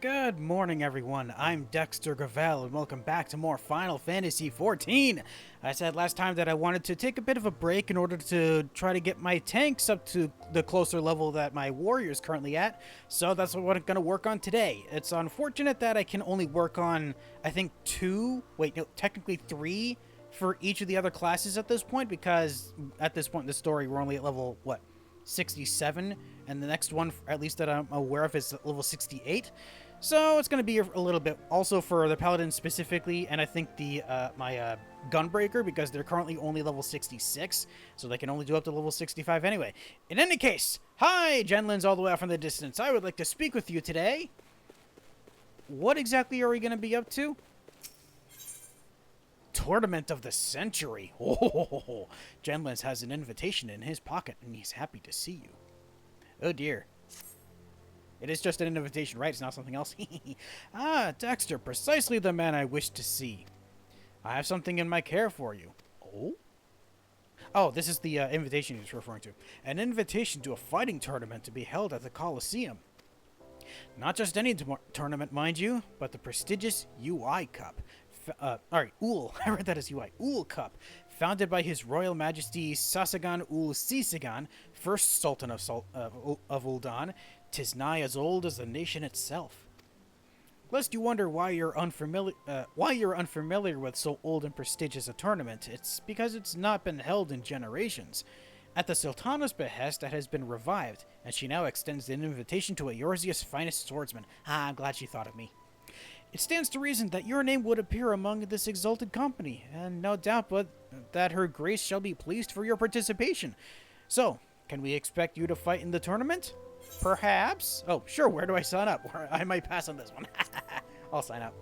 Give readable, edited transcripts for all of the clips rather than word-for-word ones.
Good morning, everyone. I'm Dexter Gravel, and welcome back to more Final Fantasy XIV. I said last time that I wanted to take a bit of a break in order to try to get my tanks up to the closer level that my warrior's currently at, so that's what I'm going to work on today. It's unfortunate that I can only work on, I think, technically 3 for each of the other classes at this point, because at this point in the story, we're only at level, 67, and the next one, at least that I'm aware of, is level 68. So it's going to be a little bit also for the Paladin specifically, and I think the my Gunbreaker, because they're currently only level 66, so they can only do up to level 65 anyway. In any case, hi, Genlins all the way out from the distance. I would like to speak with you today. What exactly are we going to be up to? Tournament of the Century. Oh, Genlins has an invitation in his pocket, and he's happy to see you. Oh dear. It is just an invitation, right? It's not something else. Ah, Dexter, precisely the man I wish to see. I have something in my care for you. Oh? Oh, this is the invitation he's referring to. An invitation to a fighting tournament to be held at the Coliseum. Not just any tournament, mind you, but the prestigious UI Cup. Ul. I read that as UI. Ul Cup. Founded by His Royal Majesty Sasagan Ul Sisagan, first Sultan of Ul'dan, 'tis nigh as old as the nation itself. Lest you wonder why you're unfamiliar with so old and prestigious a tournament, it's because it's not been held in generations. At the Sultana's behest, it has been revived, and she now extends an invitation to Eorzea's finest swordsman. Ah, I'm glad she thought of me. It stands to reason that your name would appear among this exalted company, and no doubt but that her grace shall be pleased for your participation. So, can we expect you to fight in the tournament? Perhaps? Oh, sure, where do I sign up? I might pass on this one. I'll sign up.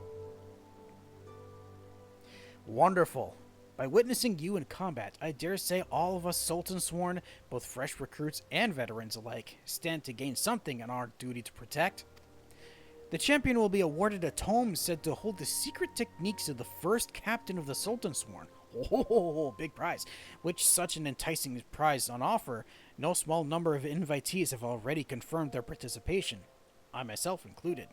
Wonderful. By witnessing you in combat, I dare say all of us Sultan Sworn, both fresh recruits and veterans alike, stand to gain something in our duty to protect. The champion will be awarded a tome said to hold the secret techniques of the first captain of the Sultan Sworn. Oh, big prize. Which such an enticing prize on offer, no small number of invitees have already confirmed their participation, I myself included.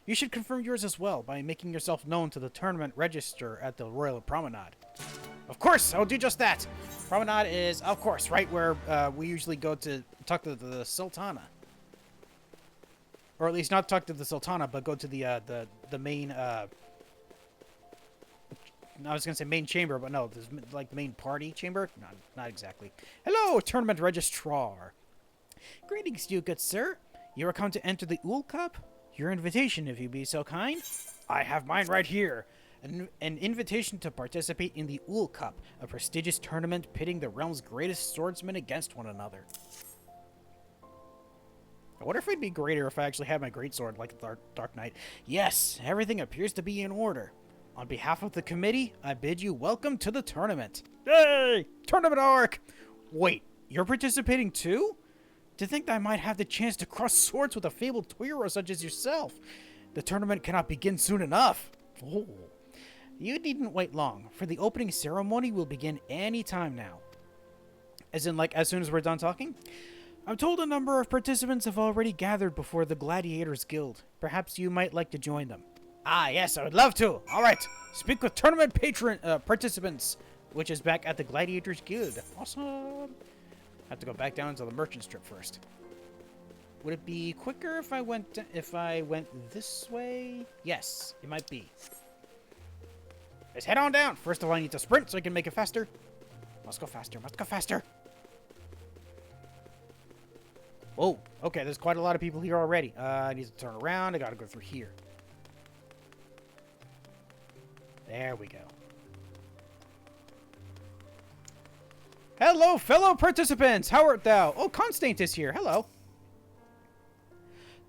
You should confirm yours as well by making yourself known to the tournament register at the Royal Promenade. Of course, I'll do just that. Promenade is, of course, right where we usually go to talk to the Sultana. Or at least not talk to the Sultana, but go to the main, I was going to say main chamber, but no, there's like the main party chamber? No, not exactly. Hello, tournament registrar. Greetings, you good sir. You are come to enter the Ul Cup? Your invitation, if you be so kind. I have mine right here. An invitation to participate in the Ul Cup, a prestigious tournament pitting the realm's greatest swordsmen against one another. I wonder if it'd be greater if I actually had my greatsword like the Dark Knight. Yes, everything appears to be in order. On behalf of the committee, I bid you welcome to the tournament. Yay! Tournament arc! Wait, you're participating too? To think that I might have the chance to cross swords with a fabled hero such as yourself. The tournament cannot begin soon enough. Oh. You needn't wait long, for the opening ceremony will begin any time now. As in, like, as soon as we're done talking? I'm told a number of participants have already gathered before the Gladiators Guild. Perhaps you might like to join them. Ah, yes, I would love to. All right, speak with tournament participants, which is back at the Gladiators Guild. Awesome. I have to go back down to the merchant strip first. Would it be quicker if I went this way? Yes, it might be. Let's head on down. First of all, I need to sprint so I can make it faster. Must go faster. Must go faster. Oh, okay, there's quite a lot of people here already. I need to turn around. I gotta go through here. There we go. Hello, fellow participants! How art thou? Oh, Constant is here. Hello.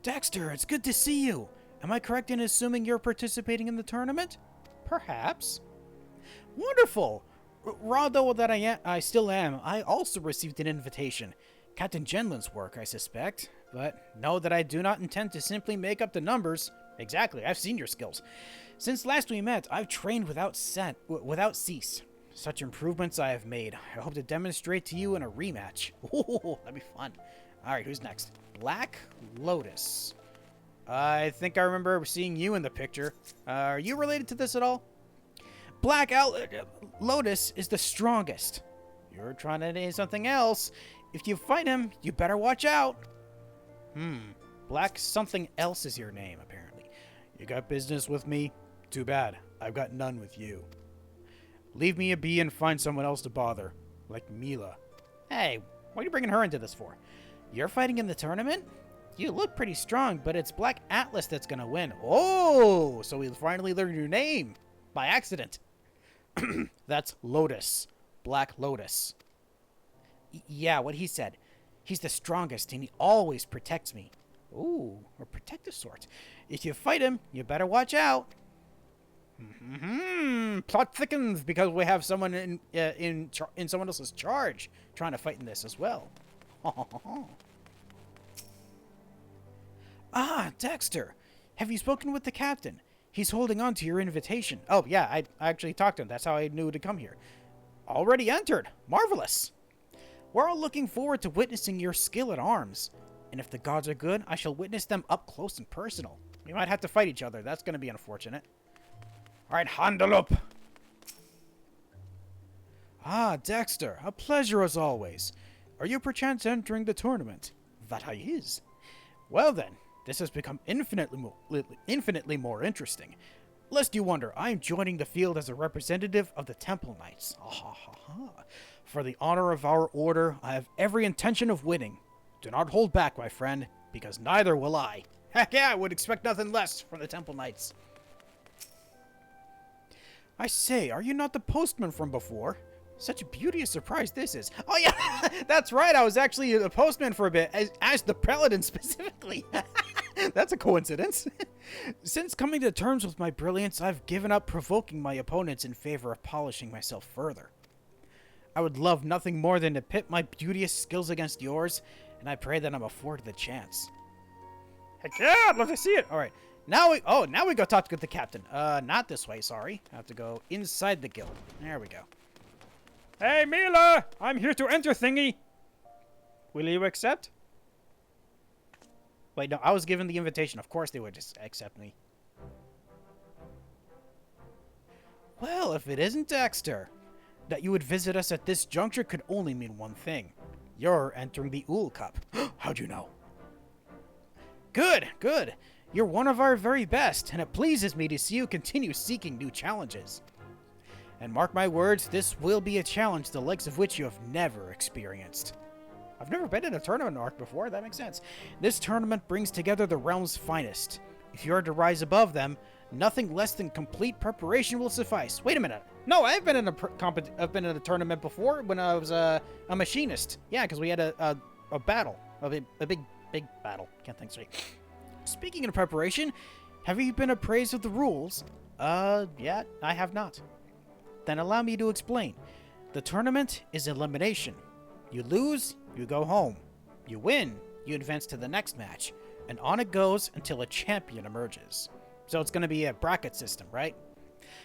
Dexter, it's good to see you. Am I correct in assuming you're participating in the tournament? Perhaps. Wonderful! Raw though that I still am, I also received an invitation. Captain Genlin's work, I suspect, but know that I do not intend to simply make up the numbers. Exactly, I've seen your skills. Since last we met, I've trained without cease. Such improvements I have made. I hope to demonstrate to you in a rematch. Oh, that'd be fun. Alright, who's next? Black Lotus. I think I remember seeing you in the picture. Are you related to this at all? Lotus is the strongest. You're trying to name something else. If you fight him, you better watch out. Black something else is your name, apparently. You got business with me? Too bad. I've got none with you. Leave me be and find someone else to bother. Like Mila. Hey, what are you bringing her into this for? You're fighting in the tournament? You look pretty strong, but it's Black Atlas that's gonna win. Oh, so we finally learned your name. By accident. That's Lotus. Black Lotus. Yeah, what he said. He's the strongest, and he always protects me. Ooh, a protective sort. If you fight him, you better watch out. Plot thickens because we have someone in someone else's charge trying to fight in this as well. Ah, Dexter. Have you spoken with the captain? He's holding on to your invitation. Oh, yeah, I actually talked to him. That's how I knew to come here. Already entered. Marvelous. We're all looking forward to witnessing your skill at arms. And if the gods are good, I shall witness them up close and personal. We might have to fight each other. That's going to be unfortunate. All right, handle up. Ah, Dexter, a pleasure as always. Are you perchance entering the tournament? That I is. Well then, this has become infinitely more interesting. Lest you wonder, I am joining the field as a representative of the Temple Knights. For the honor of our order, I have every intention of winning. Do not hold back, my friend, because neither will I. Heck yeah, I would expect nothing less from the Temple Knights. I say, are you not the postman from before? Such a beauteous surprise this is. Oh yeah, that's right, I was actually a postman for a bit, as the Paladin specifically. That's a coincidence. Since coming to terms with my brilliance, I've given up provoking my opponents in favor of polishing myself further. I would love nothing more than to pit my beauteous skills against yours, and I pray that I'm afforded the chance. Heck yeah, I'd love to see it. All right, now we go talk to the captain. Not this way, sorry. I have to go inside the guild. There we go. Hey, Mila, I'm here to enter thingy. Will you accept? Wait, no, I was given the invitation. Of course they would just accept me. Well, if it isn't Dexter, that you would visit us at this juncture could only mean one thing. You're entering the Ool Cup. How'd you know? Good, good. You're one of our very best, and it pleases me to see you continue seeking new challenges. And mark my words, this will be a challenge the likes of which you have never experienced. I've never been in a tournament arc before, that makes sense. This tournament brings together the realm's finest. If you are to rise above them, nothing less than complete preparation will suffice. Wait a minute. No, I've been in a tournament before when I was a machinist. Yeah, because we had a battle, a big battle. Can't think straight. Speaking of preparation, have you been appraised of the rules? Yeah, I have not. Then allow me to explain. The tournament is elimination. You lose, you go home. You win, you advance to the next match. And on it goes until a champion emerges. So it's going to be a bracket system, right?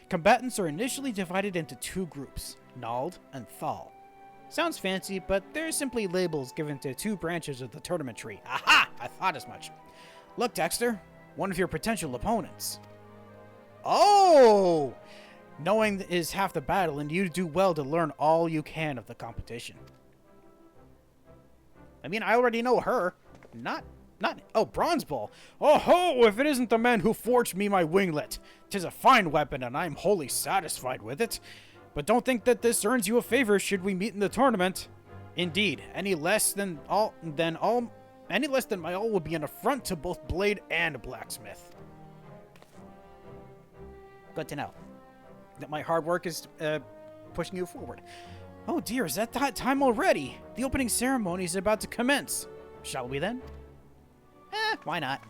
Combatants are initially divided into two groups, Nald and Thal. Sounds fancy, but they're simply labels given to two branches of the tournament tree. Aha! I thought as much. Look, Dexter, one of your potential opponents. Oh! Knowing is half the battle, and you do well to learn all you can of the competition. I mean, I already know her. Oh, Bronze Bull. Oh ho, if it isn't the man who forged me my winglet. 'Tis a fine weapon, and I am wholly satisfied with it. But don't think that this earns you a favor should we meet in the tournament. Indeed, any less than my all would be an affront to both blade and blacksmith. Good to know that my hard work is pushing you forward. Oh dear, is that time already? The opening ceremony is about to commence. Shall we then? Why not?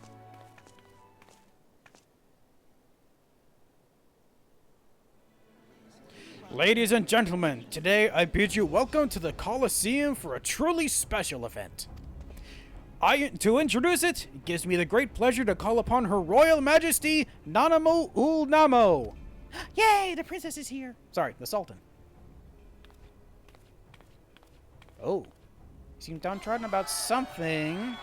Ladies and gentlemen, today I bid you welcome to the Coliseum for a truly special event. To introduce it, it gives me the great pleasure to call upon Her Royal Majesty, Nanamo Ul Namo. Yay, the princess is here. Sorry, the Sultan. Oh, he seemed downtrodden about something.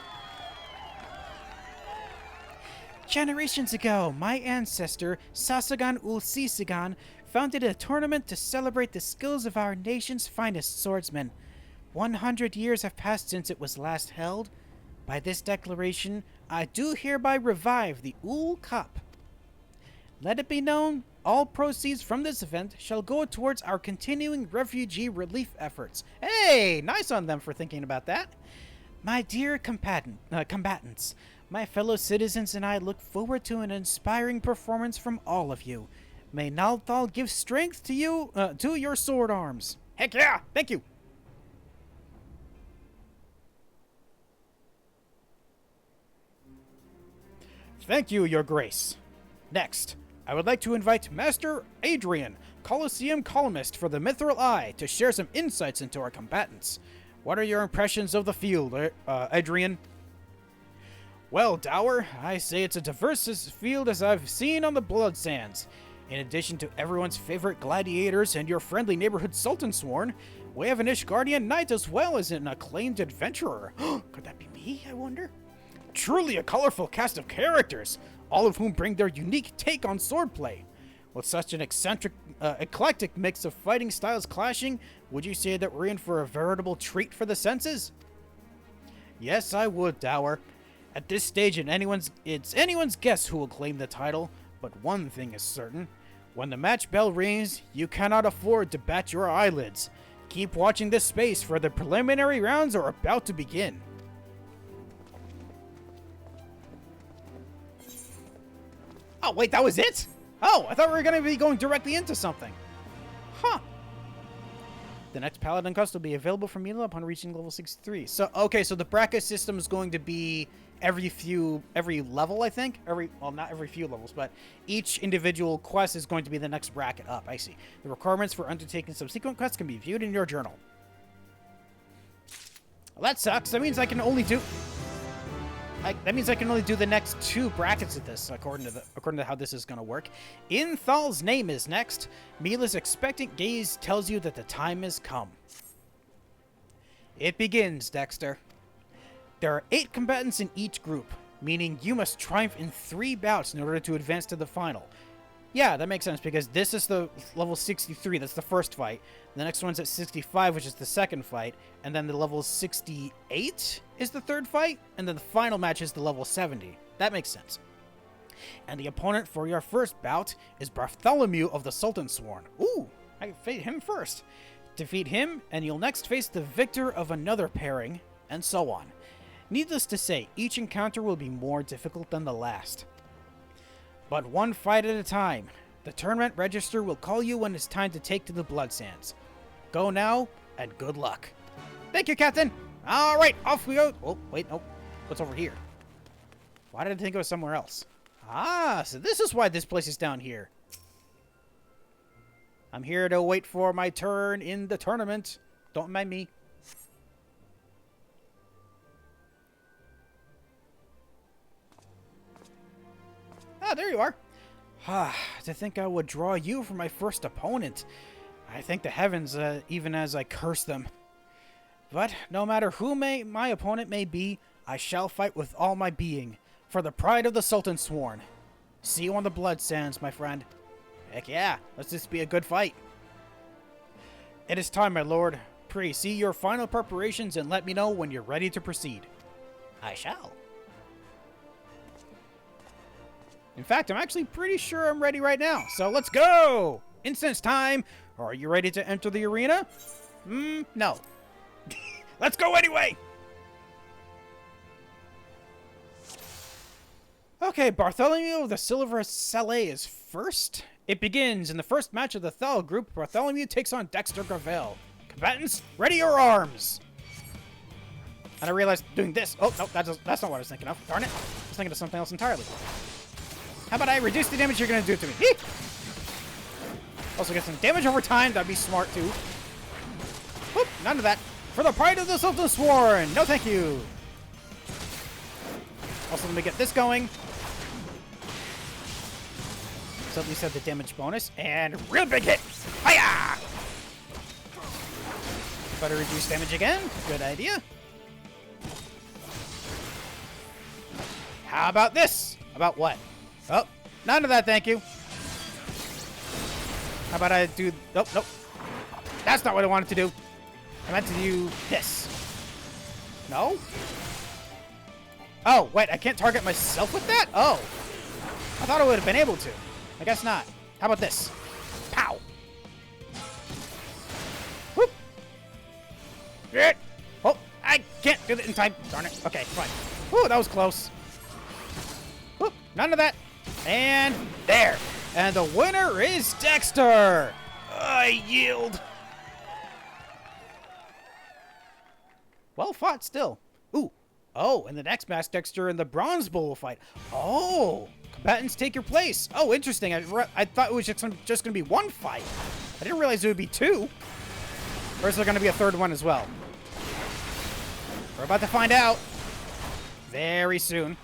Generations ago, my ancestor, Sasagan ul Sisigan, founded a tournament to celebrate the skills of our nation's finest swordsmen. 100 years have passed since it was last held. By this declaration, I do hereby revive the Ul Cup. Let it be known, all proceeds from this event shall go towards our continuing refugee relief efforts. Hey, nice on them for thinking about that. My dear combatants, my fellow citizens and I look forward to an inspiring performance from all of you. May Nalthal give strength to you, to your sword arms. Heck yeah! Thank you! Thank you, Your Grace. Next, I would like to invite Master Adrian, Colosseum columnist for the Mithril Eye, to share some insights into our combatants. What are your impressions of the field, Adrian? Well, Dower, I say it's a diverse field as I've seen on the Blood Sands. In addition to everyone's favorite gladiators and your friendly neighborhood Sultan Sworn, we have an Ishgardian knight as well as an acclaimed adventurer. Could that be me, I wonder? Truly a colorful cast of characters, all of whom bring their unique take on swordplay. With such an eclectic mix of fighting styles clashing, would you say that we're in for a veritable treat for the senses? Yes, I would, Dower. At this stage, it's anyone's guess who will claim the title, but one thing is certain. When the match bell rings, you cannot afford to bat your eyelids. Keep watching this space, for the preliminary rounds are about to begin. Oh, wait, that was it? Oh, I thought we were going to be going directly into something. Huh. The next Paladin quest will be available for Mila upon reaching level 63. So, okay, so the bracket system is going to be every level, I think. Well, not every few levels, but each individual quest is going to be the next bracket up. I see. The requirements for undertaking subsequent quests can be viewed in your journal. Well, that sucks. That means I can only do... that means I can only do the next 2 brackets of this, according to how this is going to work. Inthal's name is next. Mila's expectant gaze tells you that the time has come. It begins, Dexter. There are 8 combatants in each group, meaning you must triumph in 3 bouts in order to advance to the final. Yeah, that makes sense, because this is the level 63, that's the first fight. The next one's at 65, which is the second fight. And then the level 68 is the third fight. And then the final match is the level 70. That makes sense. And the opponent for your first bout is Bartholomew of the Sultan Sworn. Ooh, I fight him first. Defeat him, and you'll next face the victor of another pairing, and so on. Needless to say, each encounter will be more difficult than the last. But one fight at a time. The tournament register will call you when it's time to take to the Blood Sands. Go now, and good luck. Thank you, Captain. All right, off we go. Oh, wait, no. What's over here? Why did I think it was somewhere else? Ah, so this is why this place is down here. I'm here to wait for my turn in the tournament. Don't mind me. Ah, there you are. To think I would draw you for my first opponent. I thank the heavens, even as I curse them. But no matter who my opponent may be, I shall fight with all my being, for the pride of the Sultan Sworn. See you on the Blood Sands, my friend. Heck yeah, let's just be a good fight. It is time, my lord. Pray see your final preparations and let me know when you're ready to proceed. I shall. In fact, I'm actually pretty sure I'm ready right now, so let's go! Instance time! Are you ready to enter the arena? No. Let's go anyway! Okay, Bartholomew of the Silver Sallet is first. It begins in the first match of the Thal group. Bartholomew takes on Dexter Gravel. Combatants, ready your arms! And I realized doing this... Oh, no, that's not what I was thinking of. Darn it. I was thinking of something else entirely. How about I reduce the damage you're going to do to me? Hee! Also get some damage over time. That'd be smart, too. Whoop, none of that. For the pride of the Sultan Sworn. No, thank you. Also, let me get this going. Suddenly said the damage bonus. And real big hit. Hiya! Better reduce damage again. Good idea. How about this? About what? Oh, none of that, thank you. How about I do... Nope, nope. That's not what I wanted to do. I meant to do this. No? Oh, wait, I can't target myself with that? Oh. I thought I would have been able to. I guess not. How about this? Pow. Whoop. Oh, I can't do it in time. Darn it. Okay, fine. Whew, that was close. Whoop, none of that. And there. And the winner is Dexter. I yield. Well fought still. Ooh. Oh, in the next match, Dexter and the Bronze Bull will fight. Oh, combatants take your place. Oh, interesting. I thought it was just going to be one fight. I didn't realize it would be two. Or is there going to be a third one as well? We're about to find out. Very soon.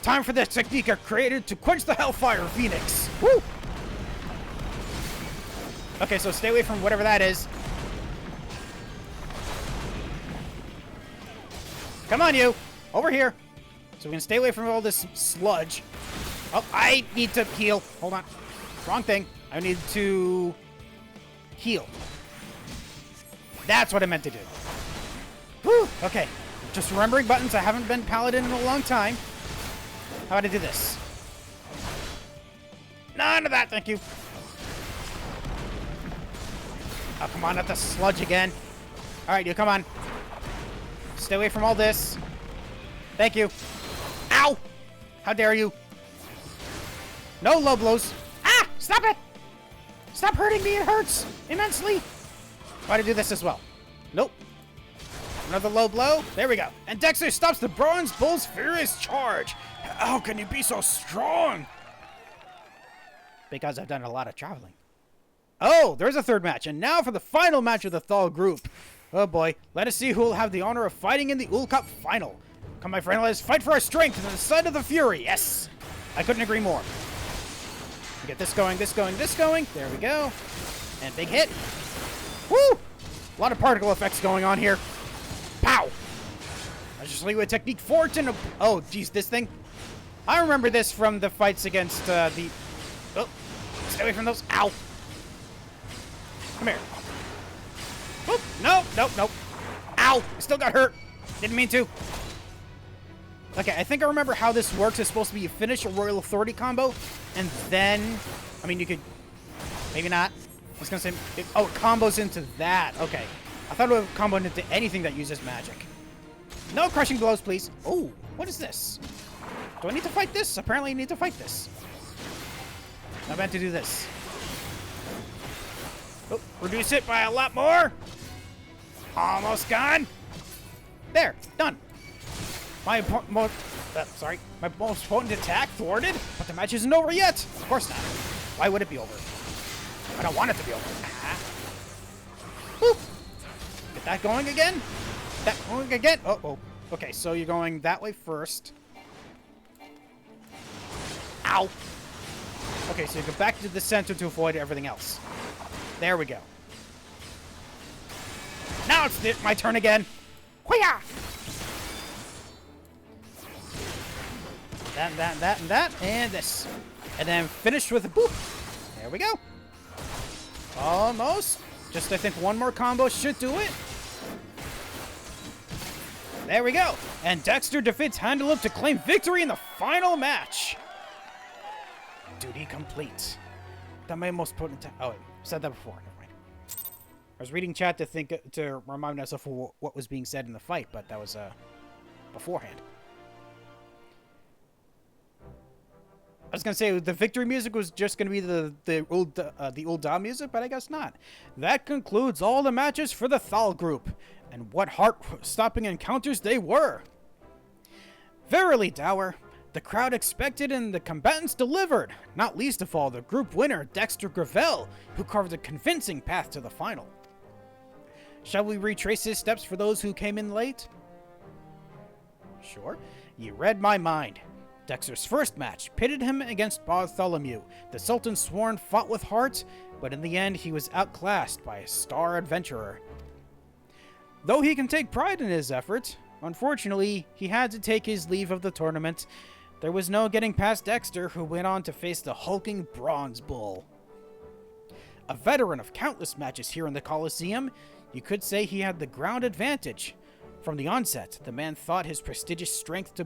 Time for this technique I created to quench the Hellfire Phoenix. Woo! Okay, so stay away from whatever that is. Come on, you. Over here. So we can stay away from all this sludge. Oh, I need to heal. Hold on. Wrong thing. I need to heal. That's what I meant to do. Whew. Okay. Just remembering buttons. I haven't been Paladin in a long time. How about I do this? None of that, thank you. Oh, come on, not the sludge again. All right, you come on. Stay away from all this. Thank you. Ow! How dare you? No low blows. Ah! Stop it! Stop hurting me, it hurts immensely. Why do I do this as well? Nope. Another low blow. There we go. And Dexter stops the Bronze Bull's furious charge. How can you be so strong? Because I've done a lot of traveling. Oh, there's a third match. And now for the final match of the Thal group. Oh boy. Let us see who will have the honor of fighting in the Ul Cup final. Come, my friend, let us fight for our strength and the side of the fury. Yes. I couldn't agree more. Get this going, this going, this going. There we go. And big hit. Woo! A lot of particle effects going on here. Pow! I just leave with technique fortune. Oh, geez, this thing. I remember this from the fights against the... Oh, stay away from those. Ow! Come here. Oop, nope, nope, nope. Ow! I still got hurt. Didn't mean to. Okay, I think I remember how this works. It's supposed to be you finish a Royal Authority combo, and then... I mean, you could... Maybe not. I was going to say... Oh, it combos into that. Okay. I thought it would combo into anything that uses magic. No crushing blows, please. Oh, what is this? Do I need to fight this? Apparently I need to fight this. I meant to do this. Oh, reduce it by a lot more. Almost gone. There, done. My most potent attack thwarted, but the match isn't over yet. Of course not. Why would it be over? I don't want it to be over. Boop. Get that going again. That going again. Oh, oh. Okay, so you're going that way first. Ow. Okay, so you go back to the center to avoid everything else. There we go. Now it's my turn again. Hoo-yah! That, and this. And then finish with a boop. There we go. Almost. Just, I think, one more combo should do it. There we go. And Dexter defeats Handelup to claim victory in the final match. Duty complete. That my most potent attack. Oh, wait. Said that before. Never mind. I was reading chat to remind myself of what was being said in the fight, but that was beforehand. I was gonna say the victory music was just gonna be the Ul'dah music, but I guess not. That concludes all the matches for the Thal group, and what heart-stopping encounters they were! Verily, Dower, the crowd expected and the combatants delivered. Not least of all, the group winner Dexter Gravel, who carved a convincing path to the final. Shall we retrace his steps for those who came in late? Sure. You read my mind. Dexter's first match pitted him against Bartholomew. The Sultan's Sworn fought with heart, but in the end he was outclassed by a star adventurer. Though he can take pride in his efforts, Unfortunately, he had to take his leave of the tournament. There was no getting past Dexter, who went on to face the hulking Bronze Bull. A veteran of countless matches here in the Coliseum, you could say he had the ground advantage. From the onset, the man brought his prestigious strength to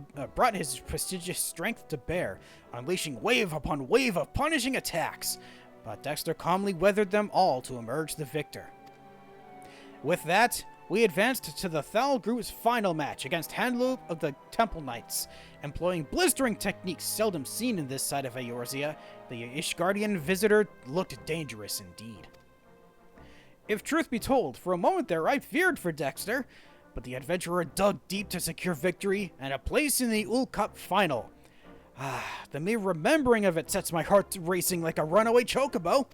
bear, unleashing wave upon wave of punishing attacks. But Dexter calmly weathered them all to emerge the victor. With that, we advanced to the Thal Group's final match against Handloop of the Temple Knights. Employing blistering techniques seldom seen in this side of Eorzea, the Ishgardian visitor looked dangerous indeed. If truth be told, for a moment there I feared for Dexter, but the adventurer dug deep to secure victory and a place in the Ul Cup final. The mere remembering of it sets my heart racing like a runaway chocobo.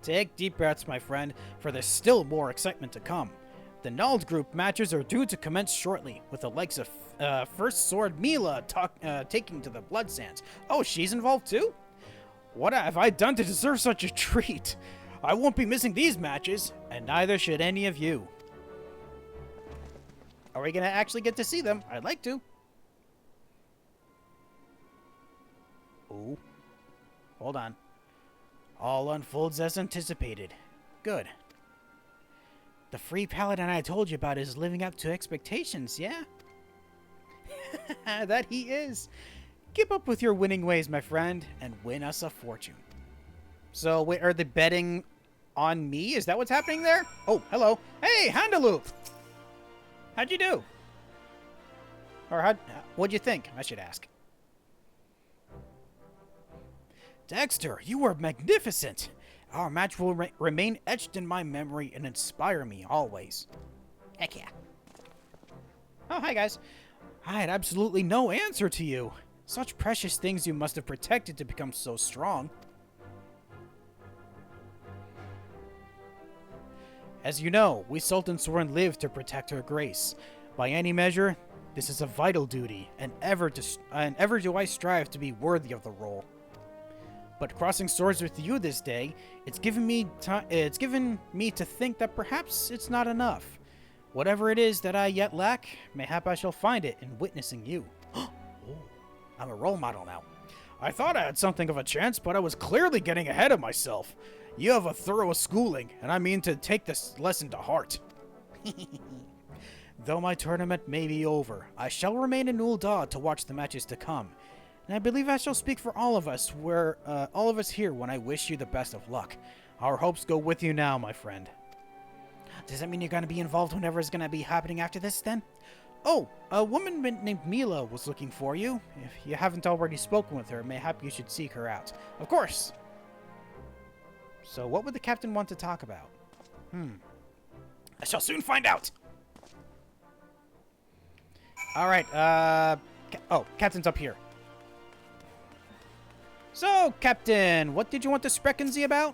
Take deep breaths, my friend, for there's still more excitement to come. The Nald Group matches are due to commence shortly, with the likes of First Sword Mila taking to the Blood Sands. Oh, she's involved too? What have I done to deserve such a treat? I won't be missing these matches, and neither should any of you. Are we going to actually get to see them? I'd like to. Ooh. Hold on. All unfolds as anticipated. Good. The free paladin I told you about is living up to expectations, yeah? That he is. Keep up with your winning ways, my friend, and win us a fortune. So, wait, are they betting on me? Is that what's happening there? Oh, hello. Hey, Handaloop! How'd you do? Or what'd you think, I should ask. Dexter, you were magnificent. Our match will remain etched in my memory and inspire me always. Heck yeah. Oh, hi guys. I had absolutely no answer to you. Such precious things you must have protected to become so strong. As you know, we Sultan Soren live to protect her grace. By any measure, this is a vital duty, and ever do I strive to be worthy of the role. But crossing swords with you this day, it's given me to think that perhaps it's not enough. Whatever it is that I yet lack, mayhap I shall find it in witnessing you. Oh, I'm a role model now. I thought I had something of a chance, but I was clearly getting ahead of myself. You have a thorough schooling, and I mean to take this lesson to heart. Though my tournament may be over, I shall remain in Ul'dah to watch the matches to come. And I believe I shall speak for all of us here when I wish you the best of luck. Our hopes go with you now, my friend. Does that mean you're going to be involved whenever it's going to be happening after this, then? Oh, a woman named Mila was looking for you. If you haven't already spoken with her, mayhap you should seek her out. Of course! So what would the captain want to talk about? I shall soon find out! Alright, captain's up here. So, Captain, what did you want to Spreckensy about?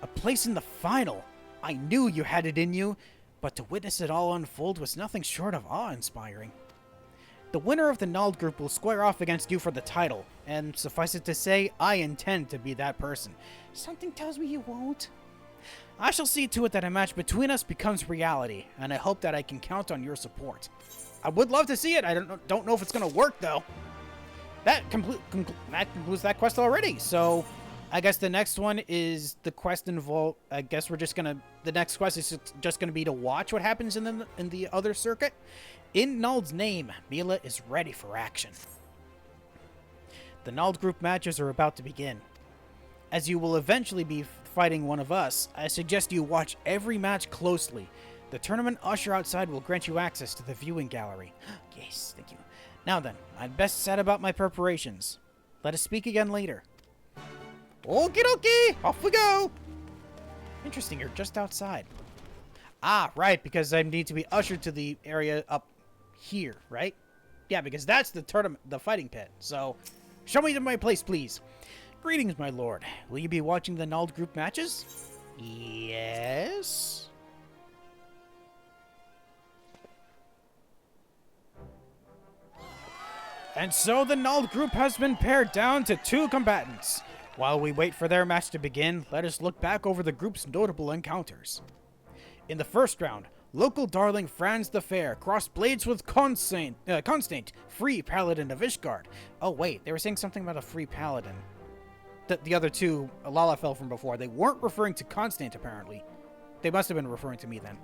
A place in the final. I knew you had it in you, but to witness it all unfold was nothing short of awe-inspiring. The winner of the Nald Group will square off against you for the title, and suffice it to say, I intend to be that person. Something tells me you won't. I shall see to it that a match between us becomes reality, and I hope that I can count on your support. I would love to see it. I don't know if it's going to work, though. That concludes that quest already. So, I guess the next one is the quest involved. I guess the next quest is just gonna be to watch what happens in the other circuit. In Nald's name, Mila is ready for action. The Nald Group matches are about to begin. As you will eventually be fighting one of us, I suggest you watch every match closely. The tournament usher outside will grant you access to the viewing gallery. Yes, thank you. Now then, I'd best set about my preparations. Let us speak again later. Okie dokie, off we go! Interesting, you're just outside. Ah, right, because I need to be ushered to the area up here, right? Yeah, because that's the tournament, the fighting pit. So, show me to my place, please. Greetings, my lord. Will you be watching the Nald Group matches? Yes? And so the Nald Group has been pared down to 2 combatants. While we wait for their match to begin, let us look back over the group's notable encounters. In the first round, Local darling Franz the Fair, cross blades with Constant, free paladin of Ishgard. Oh wait, they were saying something about a free paladin. The other two, Lalafell from before, they weren't referring to Constant apparently. They must have been referring to me then.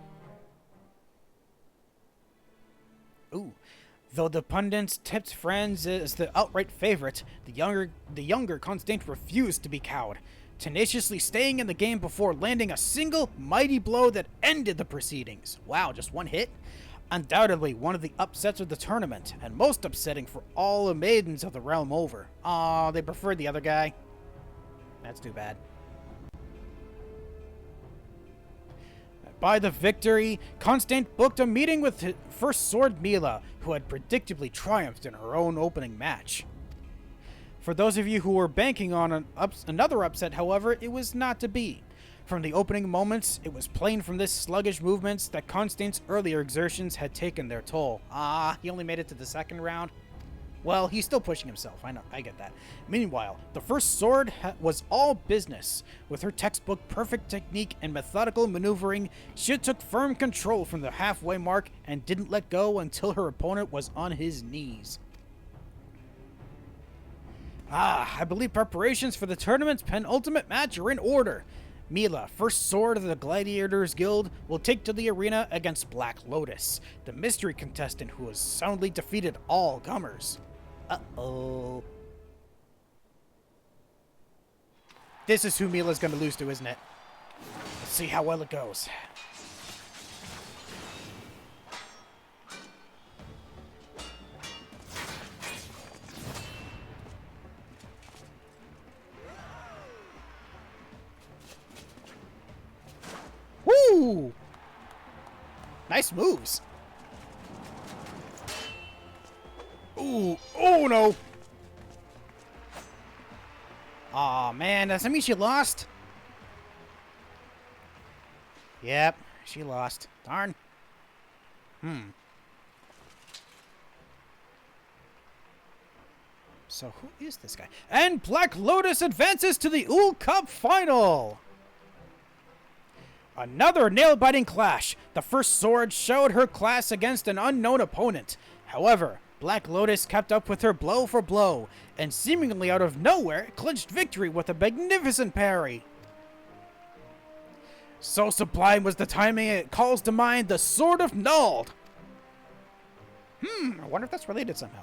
Ooh. Though the pundits tipped Franz as the outright favorite, the younger Constant refused to be cowed, tenaciously staying in the game before landing a single mighty blow that ended the proceedings. Wow, just one hit? Undoubtedly one of the upsets of the tournament, and most upsetting for all the maidens of the realm over. Aw, they preferred the other guy. That's too bad. By the victory, Constant booked a meeting with his first sword Mila, who had predictably triumphed in her own opening match. For those of you who were banking on another upset, however, it was not to be. From the opening moments, it was plain from this sluggish movements that Constant's earlier exertions had taken their toll. He only made it to the second round. Well, he's still pushing himself. I know, I get that. Meanwhile, the first sword was all business. With her textbook perfect technique and methodical maneuvering, she took firm control from the halfway mark and didn't let go until her opponent was on his knees. I believe preparations for the tournament's penultimate match are in order. Mila, first sword of the Gladiators Guild, will take to the arena against Black Lotus, the mystery contestant who has soundly defeated all comers. Uh-oh. This is who Mila's gonna lose to, isn't it? Let's see how well it goes. Woo! Nice moves. Ooh, oh no! Aw, man, does that mean she lost? Yep, she lost. Darn. So who is this guy? And Black Lotus advances to the Ul Cup Final! Another nail-biting clash. The first sword showed her class against an unknown opponent. However, Black Lotus kept up with her blow for blow, and seemingly out of nowhere, clinched victory with a magnificent parry. So sublime was the timing, it calls to mind the Sword of Nald. I wonder if that's related somehow.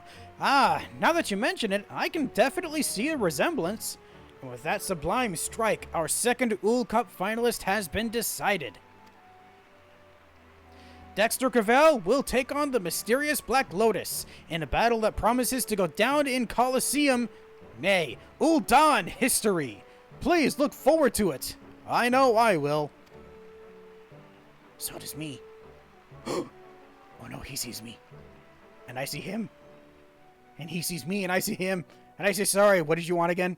Now that you mention it, I can definitely see a resemblance. And with that sublime strike, our second Ul Cup finalist has been decided. Dexter Cavell will take on the mysterious Black Lotus in a battle that promises to go down in Colosseum, nay, Ul'Dan history. Please look forward to it. I know I will. So does me. Oh no, he sees me. And I see him. And he sees me and I see him. And I say, sorry, what did you want again?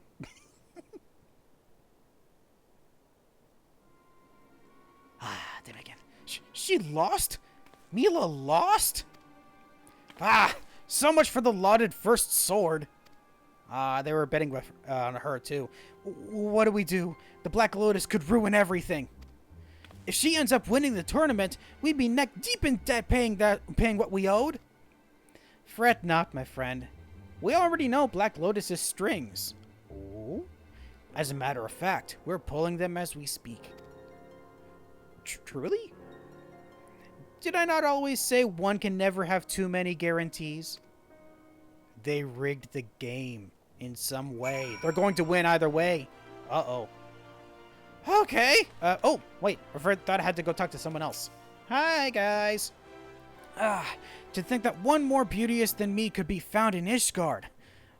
Did I again. She lost? Mila lost? So much for the lauded first sword. They were betting with, on her too. What do we do? The Black Lotus could ruin everything. If she ends up winning the tournament, we'd be neck deep in debt paying what we owed. Fret not, my friend. We already know Black Lotus's strings. Oh? As a matter of fact, we're pulling them as we speak. Truly? Did I not always say one can never have too many guarantees? They rigged the game in some way. They're going to win either way. Uh-oh. Okay. Oh, wait. I thought I had to go talk to someone else. Hi, guys. To think that one more beauteous than me could be found in Ishgard.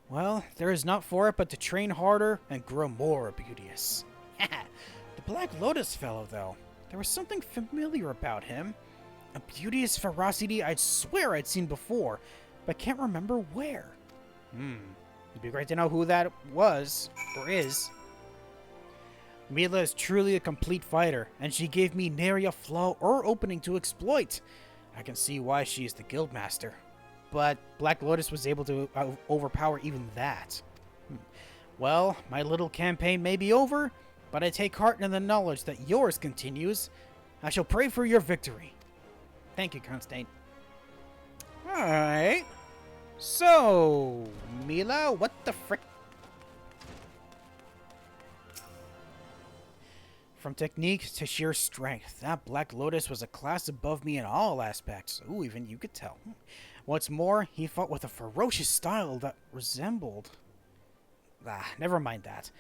Well, there is not for it but to train harder and grow more beauteous. The Black Lotus fellow, though. There was something familiar about him. A beauteous ferocity I'd swear I'd seen before, but can't remember where. It'd be great to know who that was, or is. Mila is truly a complete fighter, and she gave me nary a flaw or opening to exploit. I can see why she is the guildmaster. But Black Lotus was able to overpower even that. Well, my little campaign may be over, but I take heart in the knowledge that yours continues. I shall pray for your victory. Thank you, Constantine. Alright. So, Mila, what the frick? From technique to sheer strength, that Black Lotus was a class above me in all aspects. Ooh, even you could tell. What's more, he fought with a ferocious style that resembled... never mind that.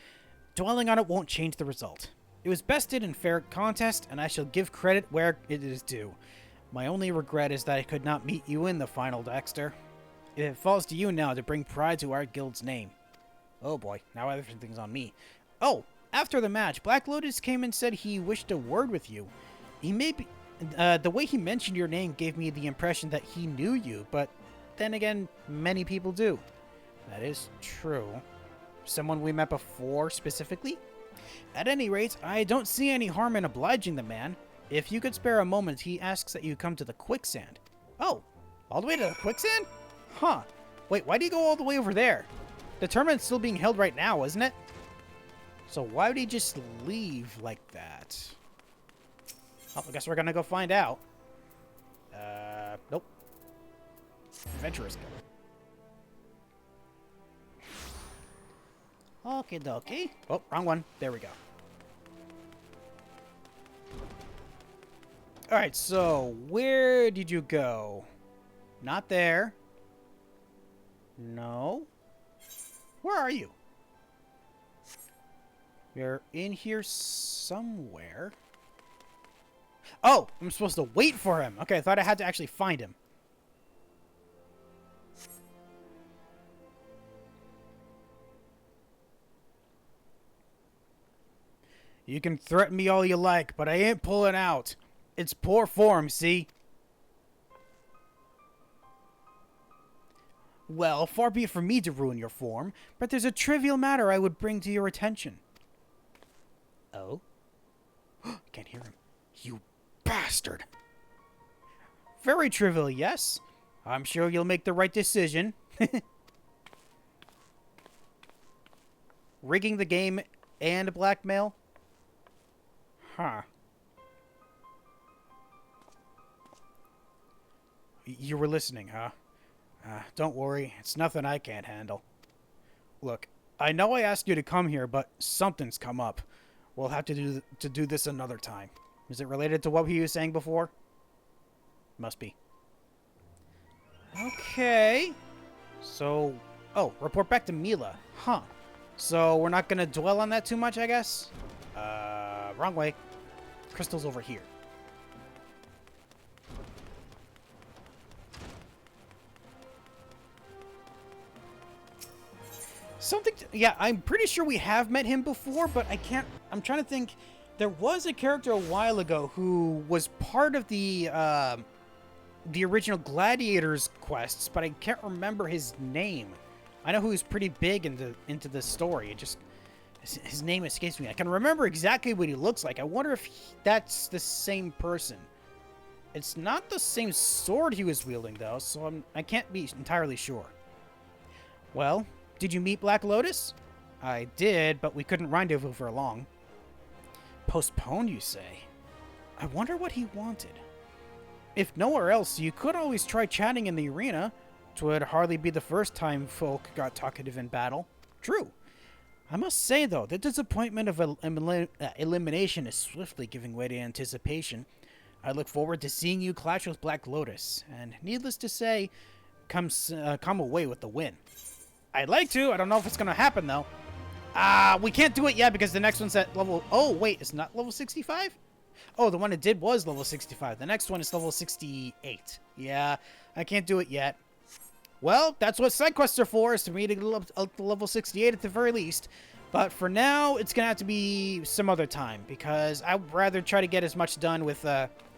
Dwelling on it won't change the result. It was bested in fair contest, and I shall give credit where it is due. My only regret is that I could not meet you in the final, Dexter. It falls to you now to bring pride to our guild's name. Oh boy, now everything's on me. Oh! After the match, Black Lotus came and said he wished a word with you. He may be... the way he mentioned your name gave me the impression that he knew you, but then again, many people do. That is true. Someone we met before, specifically? At any rate, I don't see any harm in obliging the man. If you could spare a moment, he asks that you come to the quicksand. Oh, all the way to the quicksand? Huh. Wait, why do you go all the way over there? The tournament's still being held right now, isn't it? So why would he just leave like that? Oh, I guess we're gonna go find out. Nope. Adventurous Guild. Okie dokie. Oh, wrong one. There we go. Alright, so where did you go? Not there. No. Where are you? You're in here somewhere. Oh, I'm supposed to wait for him. Okay, I thought I had to actually find him. You can threaten me all you like, but I ain't pulling out. It's poor form, see? Well, far be it from me to ruin your form, but there's a trivial matter I would bring to your attention. Oh? Can't hear him. You bastard! Very trivial, yes. I'm sure you'll make the right decision. Rigging the game and blackmail? Huh. You were listening, huh? Don't worry, it's nothing I can't handle. Look, I know I asked you to come here, but something's come up. We'll have to do this another time. Is it related to what he was saying before? Must be. Okay. So, oh, report back to Mila. Huh. So we're not gonna dwell on that too much, I guess? Wrong way. Crystal's over here. Yeah, I'm pretty sure we have met him before, but I'm trying to think. There was a character a while ago who was part of the original Gladiators quests, but I can't remember his name. I know who's pretty big into the story. His name escapes me. I can remember exactly what he looks like. I wonder if that's the same person. It's not the same sword he was wielding, though, so I can't be entirely sure. Well, did you meet Black Lotus? I did, but we couldn't rendezvous for long. Postponed, you say? I wonder what he wanted. If nowhere else, you could always try chatting in the arena. 'Twould hardly be the first time folk got talkative in battle. True. I must say, though, the disappointment of elimination is swiftly giving way to anticipation. I look forward to seeing you clash with Black Lotus, and needless to say, come away with the win. I'd like to. I don't know if it's going to happen, though. We can't do it yet because the next one's at level... Oh, wait, it's not level 65? Oh, the one it did was level 65. The next one is level 68. Yeah, I can't do it yet. Well, that's what side quests are for, is to meet at level 68 at the very least. But for now, it's going to have to be some other time, because I'd rather try to get as much done with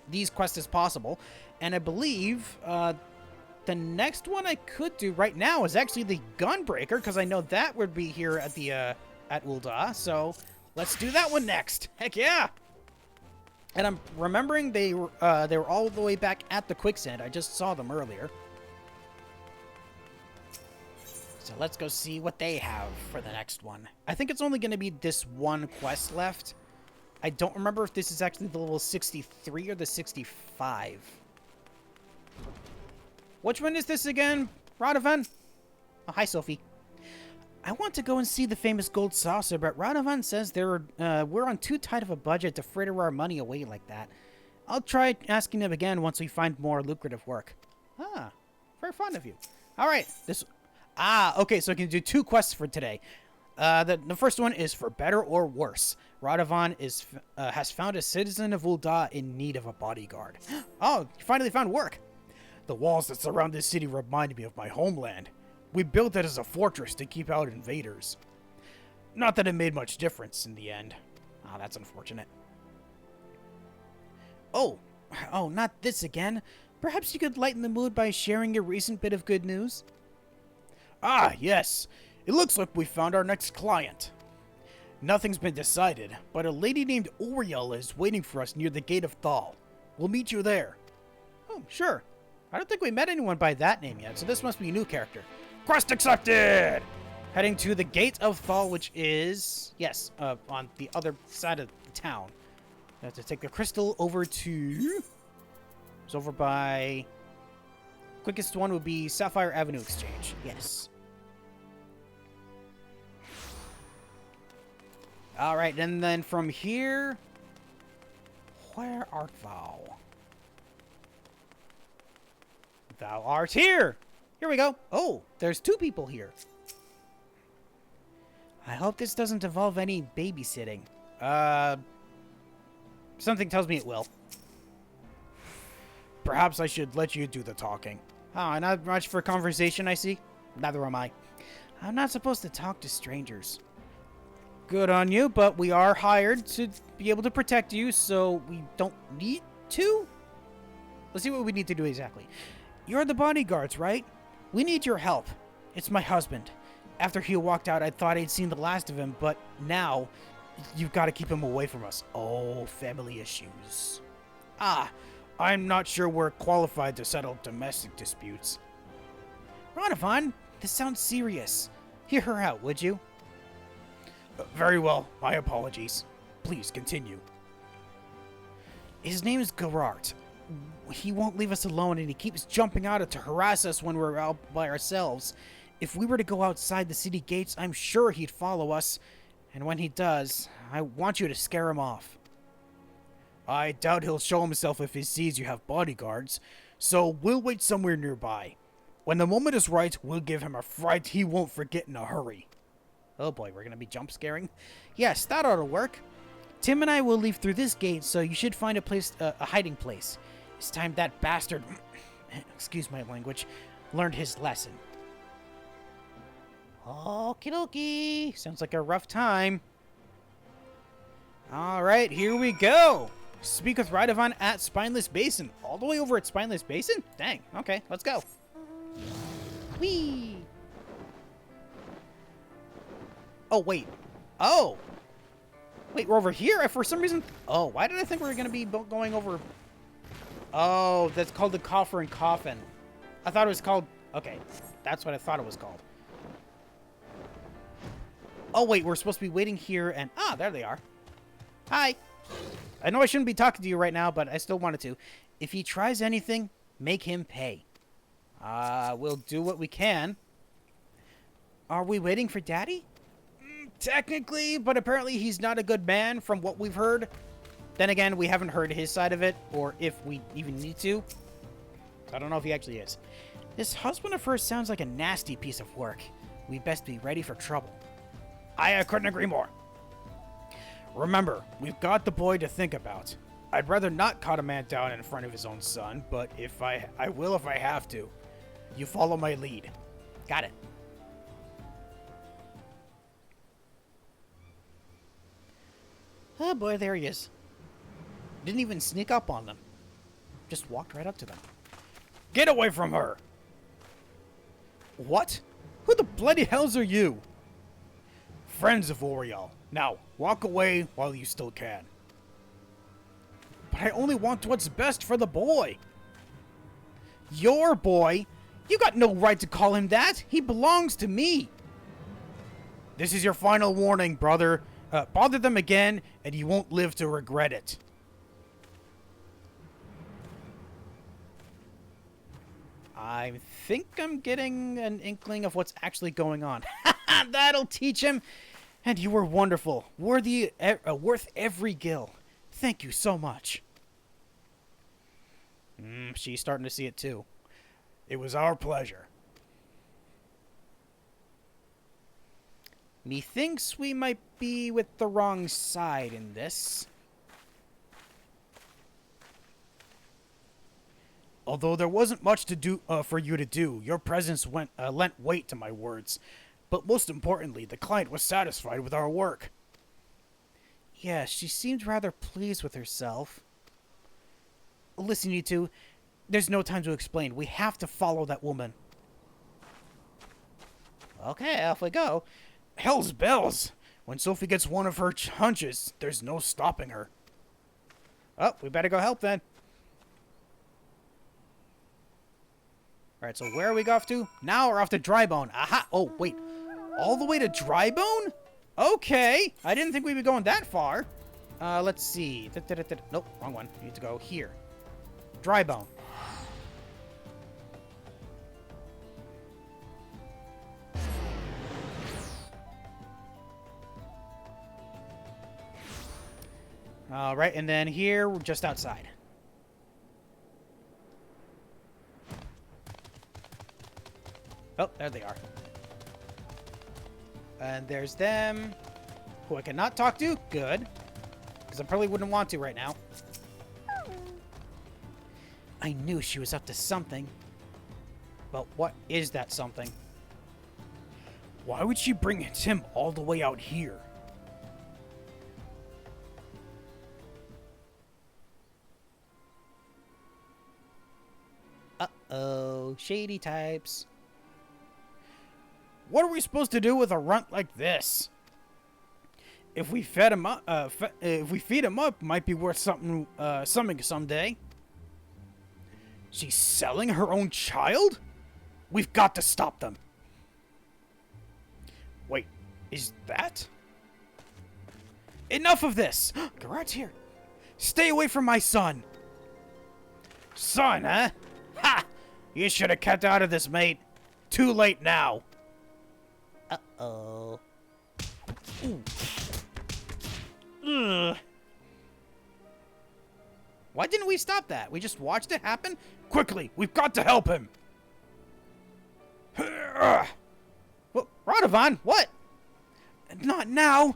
these quests as possible. And I believe the next one I could do right now is actually the Gunbreaker, because I know that would be here at the at Ul'dah. So let's do that one next. Heck yeah! And I'm remembering they were all the way back at the quicksand. I just saw them earlier. So let's go see what they have for the next one. I think it's only going to be this one quest left. I don't remember if this is actually the level 63 or the 65. Which one is this again, Radovan? Oh, hi, Sophie. I want to go and see the famous gold saucer, but Radovan says we're on too tight of a budget to fritter our money away like that. I'll try asking him again once we find more lucrative work. Ah, very fond of you. All right, okay, so I can do 2 quests for today. The first one is for better or worse. Radovan has found a citizen of Ul'dah in need of a bodyguard. Oh, you finally found work. The walls that surround this city remind me of my homeland. We built it as a fortress to keep out invaders. Not that it made much difference in the end. Ah, that's unfortunate. Oh, not this again. Perhaps you could lighten the mood by sharing your recent bit of good news? Ah, yes. It looks like we found our next client. Nothing's been decided, but a lady named Oriel is waiting for us near the Gate of Thal. We'll meet you there. Oh, sure. I don't think we met anyone by that name yet, so this must be a new character. Quest accepted! Heading to the Gate of Thal, which is, yes, on the other side of the town. I have to take the crystal over to... It's over by... Quickest one would be Sapphire Avenue Exchange. Yes. Alright, and then from here... Where art thou? Thou art here! Here we go. Oh, there's 2 people here. I hope this doesn't involve any babysitting. Something tells me it will. Perhaps I should let you do the talking. Oh, not much for conversation, I see. Neither am I. I'm not supposed to talk to strangers. Good on you, but we are hired to be able to protect you, so we don't need to? Let's see what we need to do exactly. You're the bodyguards, right? We need your help. It's my husband. After he walked out, I thought I'd seen the last of him, but now you've got to keep him away from us. Oh, family issues. Ah, I'm not sure we're qualified to settle domestic disputes. Radovan, this sounds serious. Hear her out, would you? Very well. My apologies. Please continue. His name is Geralt. He won't leave us alone, and he keeps jumping out to harass us when we're out by ourselves. If we were to go outside the city gates, I'm sure he'd follow us. And when he does, I want you to scare him off. I doubt he'll show himself if he sees you have bodyguards, so we'll wait somewhere nearby. When the moment is right, we'll give him a fright he won't forget in a hurry. Oh boy, we're gonna be jump scaring? Yes, that ought to work. Tim and I will leave through this gate, so you should find a hiding place. It's time that bastard, excuse my language, learned his lesson. Okie dokie. Sounds like a rough time. Alright, here we go. Speak with Radovan at Spineless Basin. All the way over at Spineless Basin? Dang. Okay, let's go. Whee! Oh, wait. Oh! Wait, we're over here? For some reason... Oh, why did I think we were going to be going over... Oh, that's called the Coffer and Coffin. I thought it was called... Okay, that's what I thought it was called. Oh, wait, we're supposed to be waiting here and... Ah, there they are. Hi. I know I shouldn't be talking to you right now, but I still wanted to. If he tries anything, make him pay. We'll do what we can. Are we waiting for Daddy? Technically, but apparently he's not a good man from what we've heard. Then again, we haven't heard his side of it, or if we even need to. I don't know if he actually is. This husband of hers sounds like a nasty piece of work. We best be ready for trouble. I couldn't agree more. Remember, we've got the boy to think about. I'd rather not cut a man down in front of his own son, but if I will if I have to. You follow my lead. Got it. Oh boy, there he is. Didn't even sneak up on them. Just walked right up to them. Get away from her! What? Who the bloody hells are you? Friends of Oriel. Now, walk away while you still can. But I only want what's best for the boy. Your boy? You got no right to call him that. He belongs to me. This is your final warning, brother. Bother them again, and you won't live to regret it. I think I'm getting an inkling of what's actually going on. That'll teach him. And you were wonderful. Worth every gill. Thank you so much. She's starting to see it too. It was our pleasure. Methinks we might be with the wrong side in this. Although there wasn't much to do for you to do, your presence lent weight to my words. But most importantly, the client was satisfied with our work. Yeah, she seemed rather pleased with herself. Listen, you two, there's no time to explain. We have to follow that woman. Okay, off we go. Hell's bells! When Sophie gets one of her hunches, there's no stopping her. Oh, we better go help then. Alright, so where are we off to? Now we're off to Drybone. Aha! Oh, wait. All the way to Drybone? Okay. I didn't think we'd be going that far. Let's see. Nope, wrong one. We need to go here. Drybone. Alright, and then here, we're just outside. Oh, there they are. And there's them, who I cannot talk to. Good. Because I probably wouldn't want to right now. I knew she was up to something. But what is that something? Why would she bring him all the way out here? Uh-oh. Shady types. What are we supposed to do with a runt like this? If we fed him up, if we feed him up, might be worth something someday. She's selling her own child? We've got to stop them. Wait, is that? Enough of this! Gerard's here. Stay away from my son. Son, huh? Ha! You should have kept out of this, mate. Too late now. Uh-oh. Ooh. Ugh. Why didn't we stop that? We just watched it happen? Quickly, we've got to help him. Well, Radovan, what? Not now.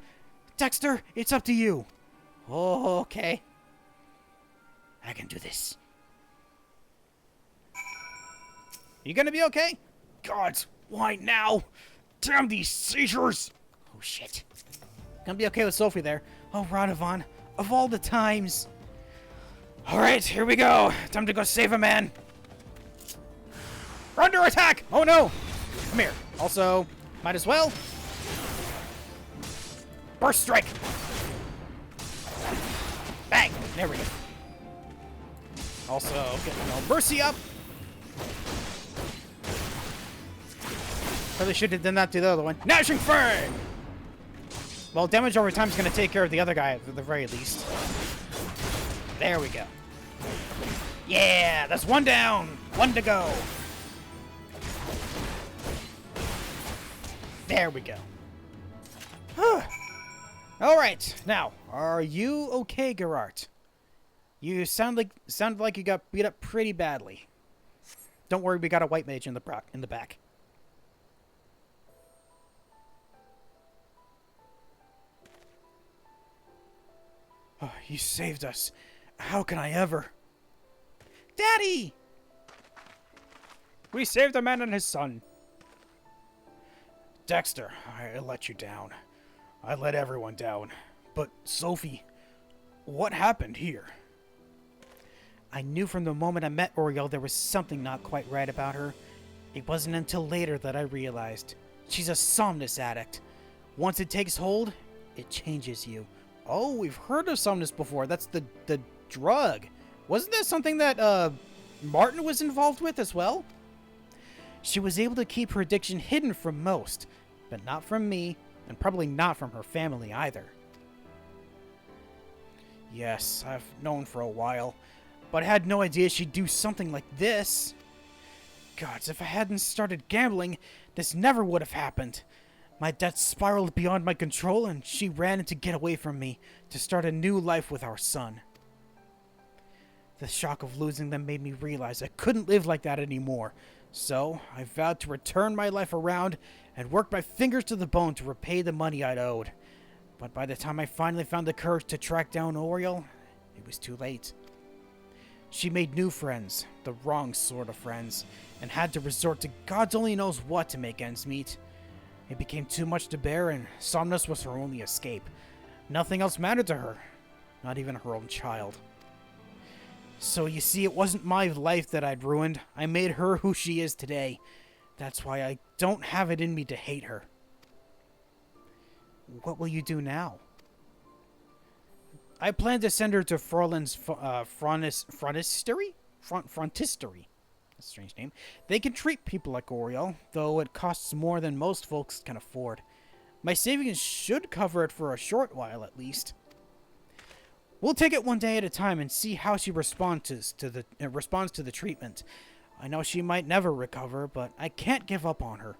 Dexter, it's up to you. Oh, okay. I can do this. You gonna be okay? Gods, why now? Damn these seizures! Oh, shit. Gonna be okay with Sophie there. Oh, Radovan, of all the times. Alright, here we go. Time to go save a man. We're under attack! Oh, no! Come here. Also, might as well. Burst strike! Bang! There we go. Also, getting no mercy up. Probably should have done that to the other one. Gnashing Fang! Well, damage over time is going to take care of the other guy at the very least. There we go. Yeah, that's one down. One to go. There we go. Alright, now, are you okay, Gerard? You sounded like you got beat up pretty badly. Don't worry, we got a white mage in the back. Oh, you saved us. How can I ever? Daddy! We saved a man and his son. Dexter, I let you down. I let everyone down. But, Sophie, what happened here? I knew from the moment I met Oriel there was something not quite right about her. It wasn't until later that I realized. She's a somnus addict. Once it takes hold, it changes you. Oh, we've heard of somnus before. That's the drug. Wasn't that something that Martin was involved with as well? She was able to keep her addiction hidden from most, but not from me, and probably not from her family either. Yes, I've known for a while, but I had no idea she'd do something like this. Gods, if I hadn't started gambling, this never would have happened. My debts spiraled beyond my control, and she ran to get away from me to start a new life with our son. The shock of losing them made me realize I couldn't live like that anymore, so I vowed to return my life around and worked my fingers to the bone to repay the money I'd owed. But by the time I finally found the courage to track down Oriel, it was too late. She made new friends, the wrong sort of friends, and had to resort to God only knows what to make ends meet. It became too much to bear, and Somnus was her only escape. Nothing else mattered to her, not even her own child. So you see, it wasn't my life that I'd ruined. I made her who she is today. That's why I don't have it in me to hate her. What will you do now? I plan to send her to Frolin's frontistery? Frontistery. That's a strange name. They can treat people like Oriel, though it costs more than most folks can afford. My savings should cover it for a short while, at least. We'll take it one day at a time and see how she responds to the treatment. I know she might never recover, but I can't give up on her.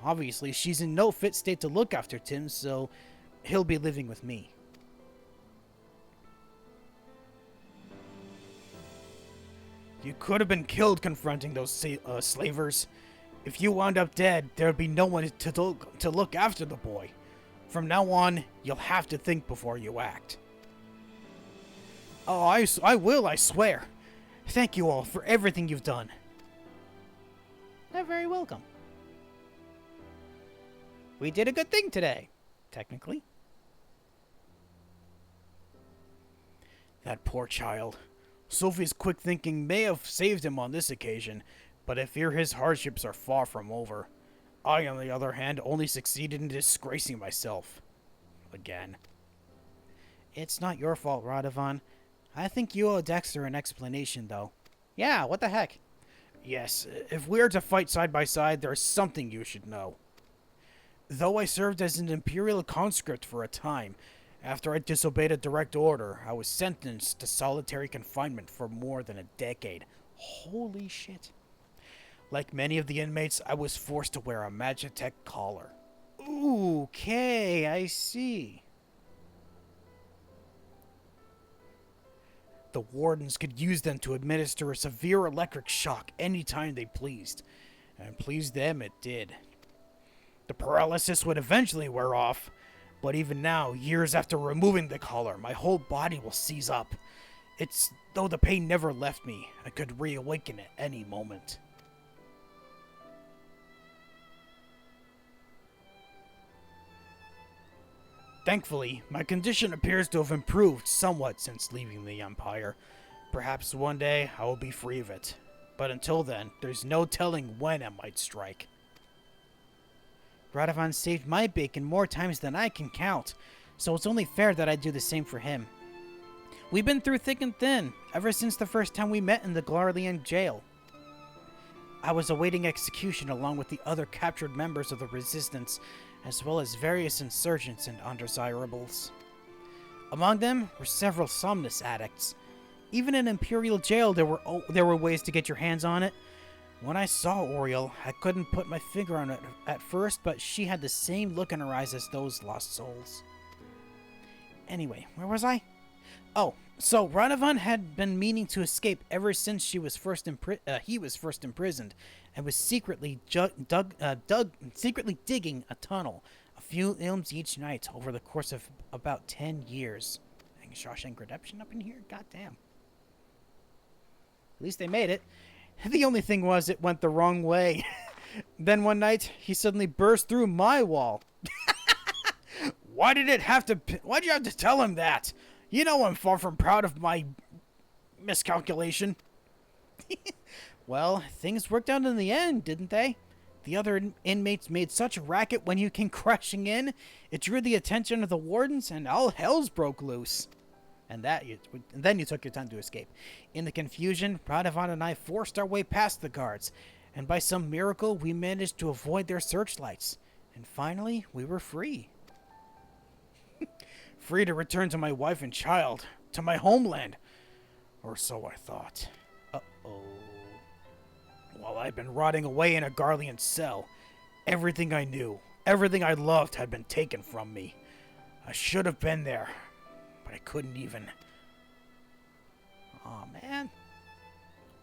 Obviously, she's in no fit state to look after Tim, so he'll be living with me. You could have been killed confronting those slavers. If you wound up dead, there would be no one to look after the boy. From now on, you'll have to think before you act. Oh, I will, I swear. Thank you all for everything you've done. You're very welcome. We did a good thing today, technically. That poor child. Sophie's quick thinking may have saved him on this occasion, but I fear his hardships are far from over. I, on the other hand, only succeeded in disgracing myself. Again. It's not your fault, Radovan. I think you owe Dexter an explanation, though. Yeah, what the heck? Yes, if we're to fight side by side, there's something you should know. Though I served as an Imperial conscript for a time, after I disobeyed a direct order, I was sentenced to solitary confinement for more than a decade. Holy shit. Like many of the inmates, I was forced to wear a Magitech collar. Okay, I see. The wardens could use them to administer a severe electric shock anytime they pleased. And please them it did. The paralysis would eventually wear off, but even now, years after removing the collar, my whole body will seize up. It's though the pain never left me, I could reawaken at any moment. Thankfully, my condition appears to have improved somewhat since leaving the Empire. Perhaps one day I will be free of it. But until then, there's no telling when it might strike. Radovan saved my bacon more times than I can count, so it's only fair that I do the same for him. We've been through thick and thin, ever since the first time we met in the Glarlian jail. I was awaiting execution along with the other captured members of the Resistance, as well as various insurgents and undesirables. Among them were several Somnus addicts. Even in Imperial jail, there were ways to get your hands on it. When I saw Oriel, I couldn't put my finger on it at first, but she had the same look in her eyes as those lost souls. Anyway, where was I? Oh, so Radovan had been meaning to escape ever since he was first imprisoned, and was secretly digging a tunnel, a few ilms each night over the course of about 10 years. Dang, Shawshank Redemption up in here? Goddamn. At least they made it. The only thing was, it went the wrong way. Then one night, he suddenly burst through my wall. Why'd you have to tell him that? You know I'm far from proud of my miscalculation. Well, things worked out in the end, didn't they? The other inmates made such a racket when you came crashing in, it drew the attention of the wardens, and all hells broke loose. And then you took your time to escape. In the confusion, Radovan and I forced our way past the guards, and by some miracle, we managed to avoid their searchlights. And finally, we were free. Free to return to my wife and child, to my homeland. Or so I thought. Uh-oh. Well, while I'd been rotting away in a Garlean cell. Everything I knew, everything I loved had been taken from me. I should have been there, but I couldn't even. Aw, man.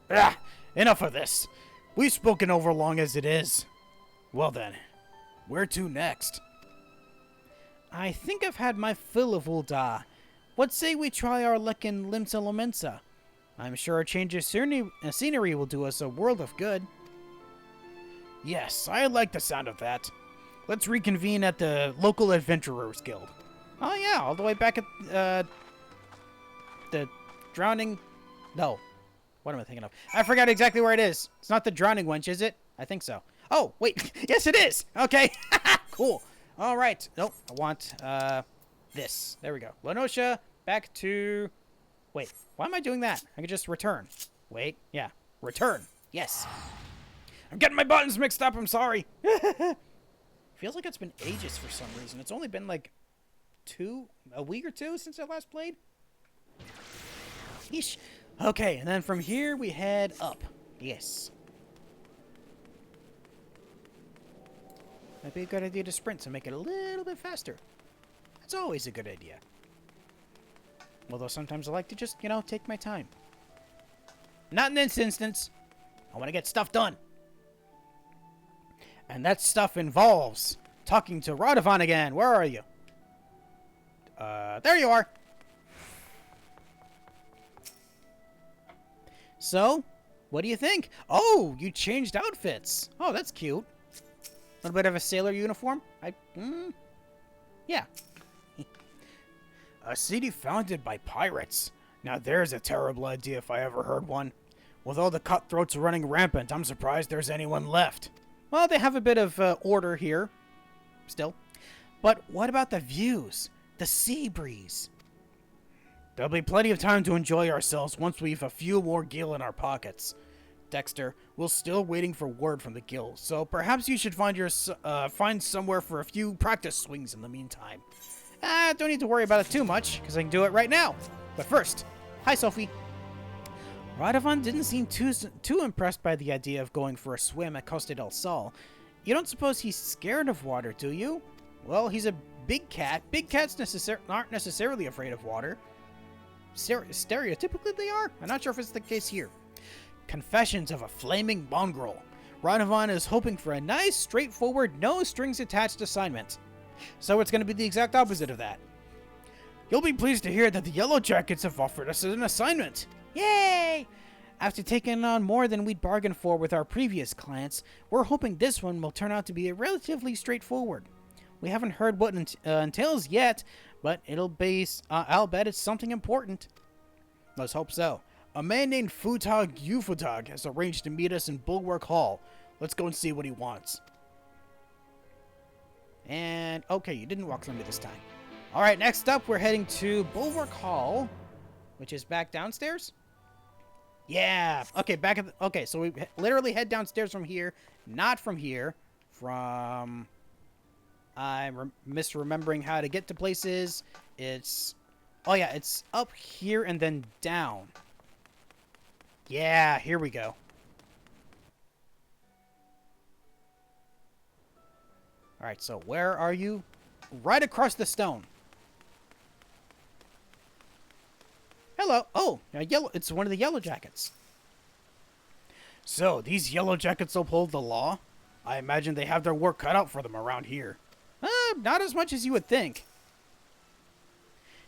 Ah, enough of this. We've spoken over long as it is. Well then, where to next? I think I've had my fill of Ul'dah. What say we try our luck in Limsa Lominsa? I'm sure a change of scenery will do us a world of good. Yes, I like the sound of that. Let's reconvene at the local Adventurers Guild. Oh yeah, all the way back at, the Drowning... No. What am I thinking of? I forgot exactly where it is. It's not the Drowning Wench, is it? I think so. Oh, wait. Yes, it is. Okay. Cool. All right. Nope. I want, this. There we go. Lenosha, back to... Wait. Why am I doing that? I could just return. Wait. Yeah. Return. Yes. I'm getting my buttons mixed up. I'm sorry. Feels like it's been ages for some reason. It's only been like a week or two since I last played. Yeesh. Okay, and then from here we head up. Yes. Might be a good idea to sprint to make it a little bit faster. That's always a good idea. Although sometimes I like to just, you know, take my time. Not in this instance. I want to get stuff done. And that stuff involves talking to Radovon again. Where are you? There you are. So, what do you think? Oh, you changed outfits. Oh, that's cute. A little bit of a sailor uniform. Yeah. A city founded by pirates. Now there's a terrible idea if I ever heard one. With all the cutthroats running rampant, I'm surprised there's anyone left. Well, they have a bit of order here. Still. But what about the views? The sea breeze? There'll be plenty of time to enjoy ourselves once we've a few more gil in our pockets. Dexter, we're still waiting for word from the guild, so perhaps you should find somewhere for a few practice swings in the meantime. Don't need to worry about it too much, because I can do it right now. But first, hi Sophie. Radovon didn't seem too impressed by the idea of going for a swim at Costa del Sol. You don't suppose he's scared of water, do you? Well, he's a big cat. Big cats aren't necessarily afraid of water. Stereotypically they are. I'm not sure if it's the case here. Confessions of a Flaming Mongrel. Radovon is hoping for a nice, straightforward, no-strings-attached assignment. So it's going to be the exact opposite of that. You'll be pleased to hear that the Yellow Jackets have offered us an assignment. Yay! After taking on more than we'd bargained for with our previous clients, we're hoping this one will turn out to be relatively straightforward. We haven't heard what it entails yet, but I'll bet it's something important. Let's hope so. A man named Futog Ufutog has arranged to meet us in Bulwark Hall. Let's go and see what he wants. And, okay, you didn't walk through me this time. Alright, next up, we're heading to Bulwark Hall, which is back downstairs? Yeah! Okay, okay, so we literally head downstairs from here, not from here, from... I'm misremembering how to get to places. It's... Oh, yeah, it's up here and then down. Yeah, here we go. Alright, so where are you? Right across the stone. Hello. Oh, yellow. It's one of the Yellow Jackets. So, these Yellow Jackets uphold the law? I imagine they have their work cut out for them around here. Not as much as you would think.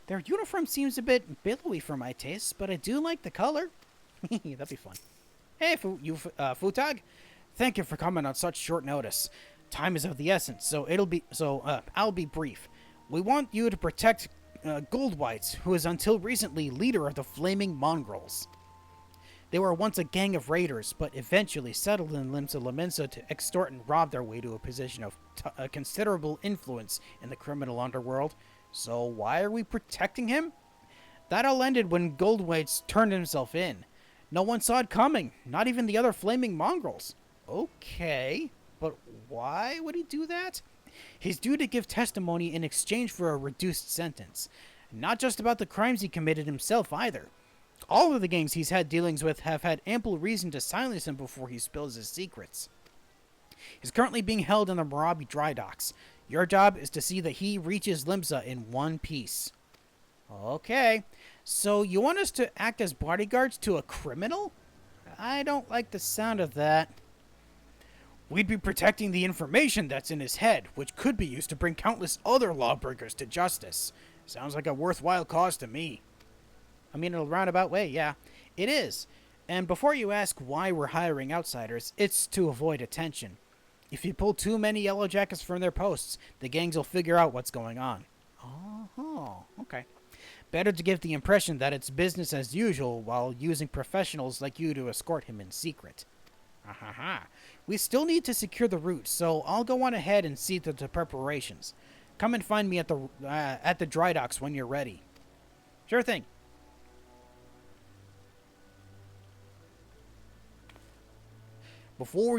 Their uniform seems a bit billowy for my tastes, but I do like the color. That'd be fun. Hey, Futag. Thank you for coming on such short notice. Time is of the essence, so I'll be brief. We want you to protect Goldwhites, who is until recently leader of the Flaming Mongrels. They were once a gang of raiders, but eventually settled in Limsa Lominsa to extort and rob their way to a position of considerable influence in the criminal underworld. So why are we protecting him? That all ended when Goldwhites turned himself in. No one saw it coming, not even the other Flaming Mongrels. Okay, but why would he do that? He's due to give testimony in exchange for a reduced sentence. Not just about the crimes he committed himself either. All of the gangs he's had dealings with have had ample reason to silence him before he spills his secrets. He's currently being held in the Marabi dry docks. Your job is to see that he reaches Limsa in one piece. Okay, so you want us to act as bodyguards to a criminal? I don't like the sound of that. We'd be protecting the information that's in his head, which could be used to bring countless other lawbreakers to justice. Sounds like a worthwhile cause to me. I mean, in a roundabout way, yeah. It is. And before you ask why we're hiring outsiders, it's to avoid attention. If you pull too many Yellow Jackets from their posts, the gangs will figure out what's going on. Oh, okay. Better to give the impression that it's business as usual while using professionals like you to escort him in secret. We still need to secure the route, so I'll go on ahead and see to the preparations. Come and find me at the dry docks when you're ready. Sure thing. Before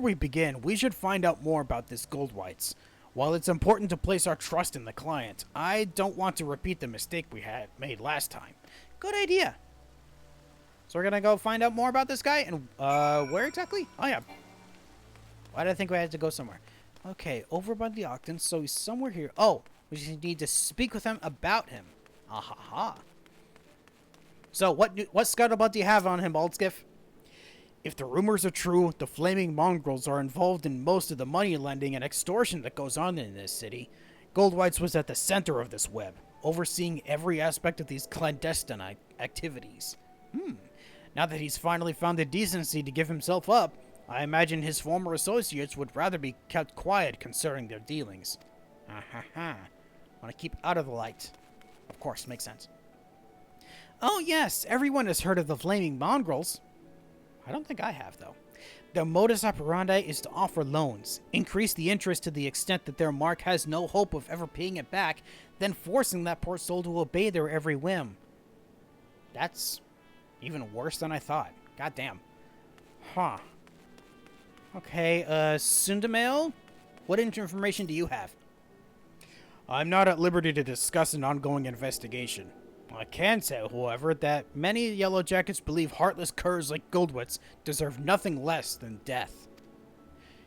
we begin, we should find out more about this Goldwhites. While it's important to place our trust in the client, I don't want to repeat the mistake we had made last time. Good idea. So we're gonna go find out more about this guy, and where exactly? Oh yeah. Why did I think we had to go somewhere? Okay, over by the Octans, so he's somewhere here. Oh, we just need to speak with him about him. Ahaha. So what scuttlebutt do you have on him, Baldskiff? If the rumors are true, the flaming mongrels are involved in most of the money lending and extortion that goes on in this city. Goldwhites was at the center of this web, overseeing every aspect of these clandestine activities. Now that he's finally found the decency to give himself up, I imagine his former associates would rather be kept quiet concerning their dealings. Want to keep out of the light. Of course, makes sense. Oh yes, everyone has heard of the flaming mongrels. I don't think I have, though. Their modus operandi is to offer loans, increase the interest to the extent that their mark has no hope of ever paying it back, then forcing that poor soul to obey their every whim. That's even worse than I thought. Goddamn. Huh. Okay, Sundamail? What information do you have? I'm not at liberty to discuss an ongoing investigation. I can say, however, that many Yellow Jackets believe heartless curs like Goldwhites deserve nothing less than death.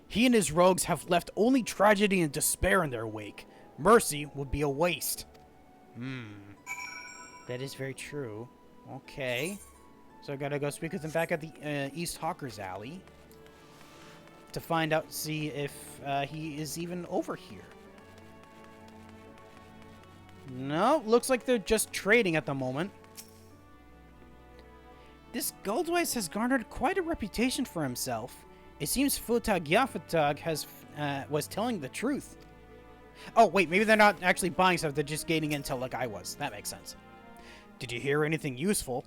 He and his rogues have left only tragedy and despair in their wake. Mercy would be a waste. That is very true. Okay. So I gotta go speak with him back at the East Hawkers Alley to find out, see if he is even over here. No, looks like they're just trading at the moment. This Goldwhites has garnered quite a reputation for himself. It seems Futag Yafatag was telling the truth. Oh, wait, maybe they're not actually buying stuff, they're just gaining intel like I was. That makes sense. Did you hear anything useful?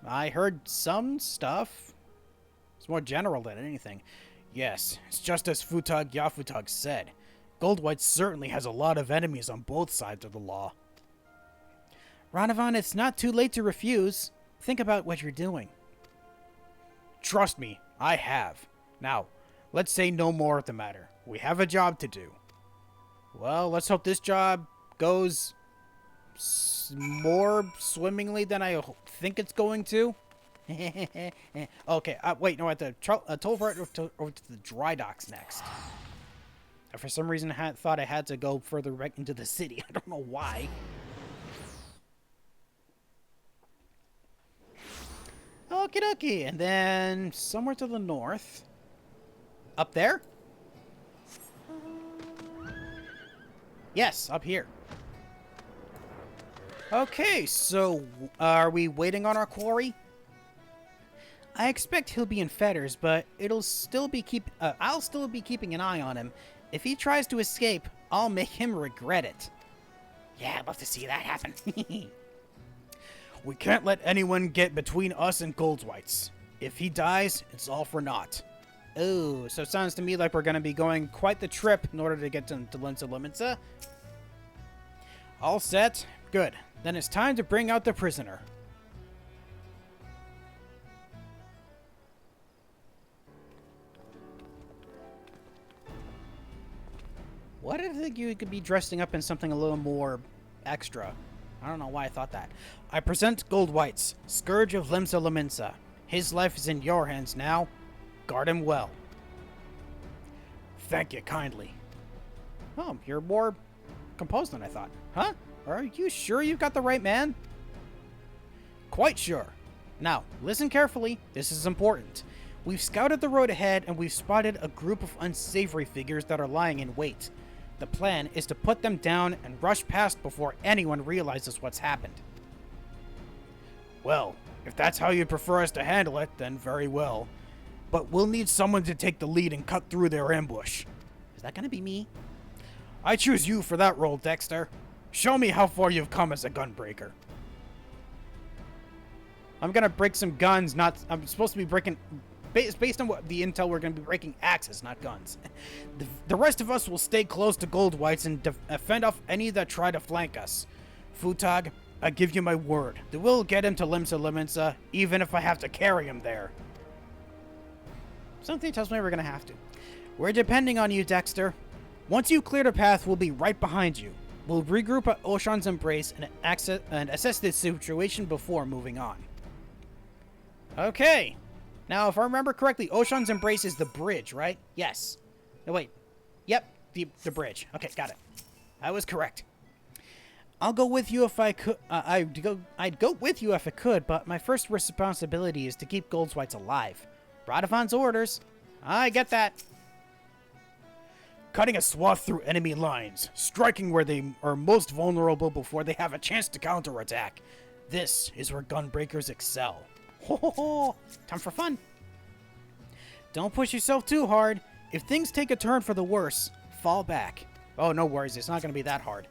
I heard some stuff. It's more general than anything. Yes, it's just as Futag Yafutag said. Goldwhites certainly has a lot of enemies on both sides of the law. Ranavan, it's not too late to refuse. Think about what you're doing. Trust me, I have. Now, let's say no more of the matter. We have a job to do. Well, let's hope this job goes more swimmingly than I think it's going to. Okay, wait, no, I have to teleport over to the dry docks next. For some reason, I thought I had to go further back into the city. I don't know why. Okie dokie. And then somewhere to the north. Up there? Yes, up here. Okay, so are we waiting on our quarry? I expect he'll be in fetters, but I'll still be keeping an eye on him. If he tries to escape, I'll make him regret it. Yeah, I'd love to see that happen. We can't let anyone get between us and Goldwhites. If he dies, it's all for naught. Oh, so it sounds to me like we're going to be going quite the trip in order to get to Limitsa. All set? Good. Then it's time to bring out the prisoner. Why did I think you could be dressing up in something a little more extra? I don't know why I thought that. I present Gold Whites, Scourge of Limsa Lominsa. His life is in your hands now. Guard him well. Thank you kindly. Oh, you're more composed than I thought. Huh? Are you sure you've got the right man? Quite sure. Now, listen carefully. This is important. We've scouted the road ahead and we've spotted a group of unsavory figures that are lying in wait. The plan is to put them down and rush past before anyone realizes what's happened. Well, if that's how you prefer us to handle it, then very well. But we'll need someone to take the lead and cut through their ambush. Is that gonna be me? I choose you for that role, Dexter. Show me how far you've come as a gunbreaker. I'm gonna break some guns, I'm supposed to be breaking... Based on what the intel, we're going to be breaking axes, not guns. The rest of us will stay close to Gold Whites and fend off any that try to flank us. Futag, I give you my word that we'll get him to Limsa Lominsa, even if I have to carry him there. Something tells me we're going to have to. We're depending on you, Dexter. Once you clear the path, we'll be right behind you. We'll regroup at Oshan's Embrace and assess the situation before moving on. Okay. Now, if I remember correctly, Oshan's Embrace is the bridge, right? Yes. No, wait. Yep, the bridge. Okay, got it. I was correct. I'll go with you if I could. I'd go with you if I could, but my first responsibility is to keep Gold Whites alive. Radovan's orders. I get that. Cutting a swath through enemy lines, striking where they are most vulnerable before they have a chance to counterattack. This is where gunbreakers excel. Ho ho ho! Time for fun. Don't push yourself too hard. If things take a turn for the worse, fall back. Oh, no worries. It's not going to be that hard.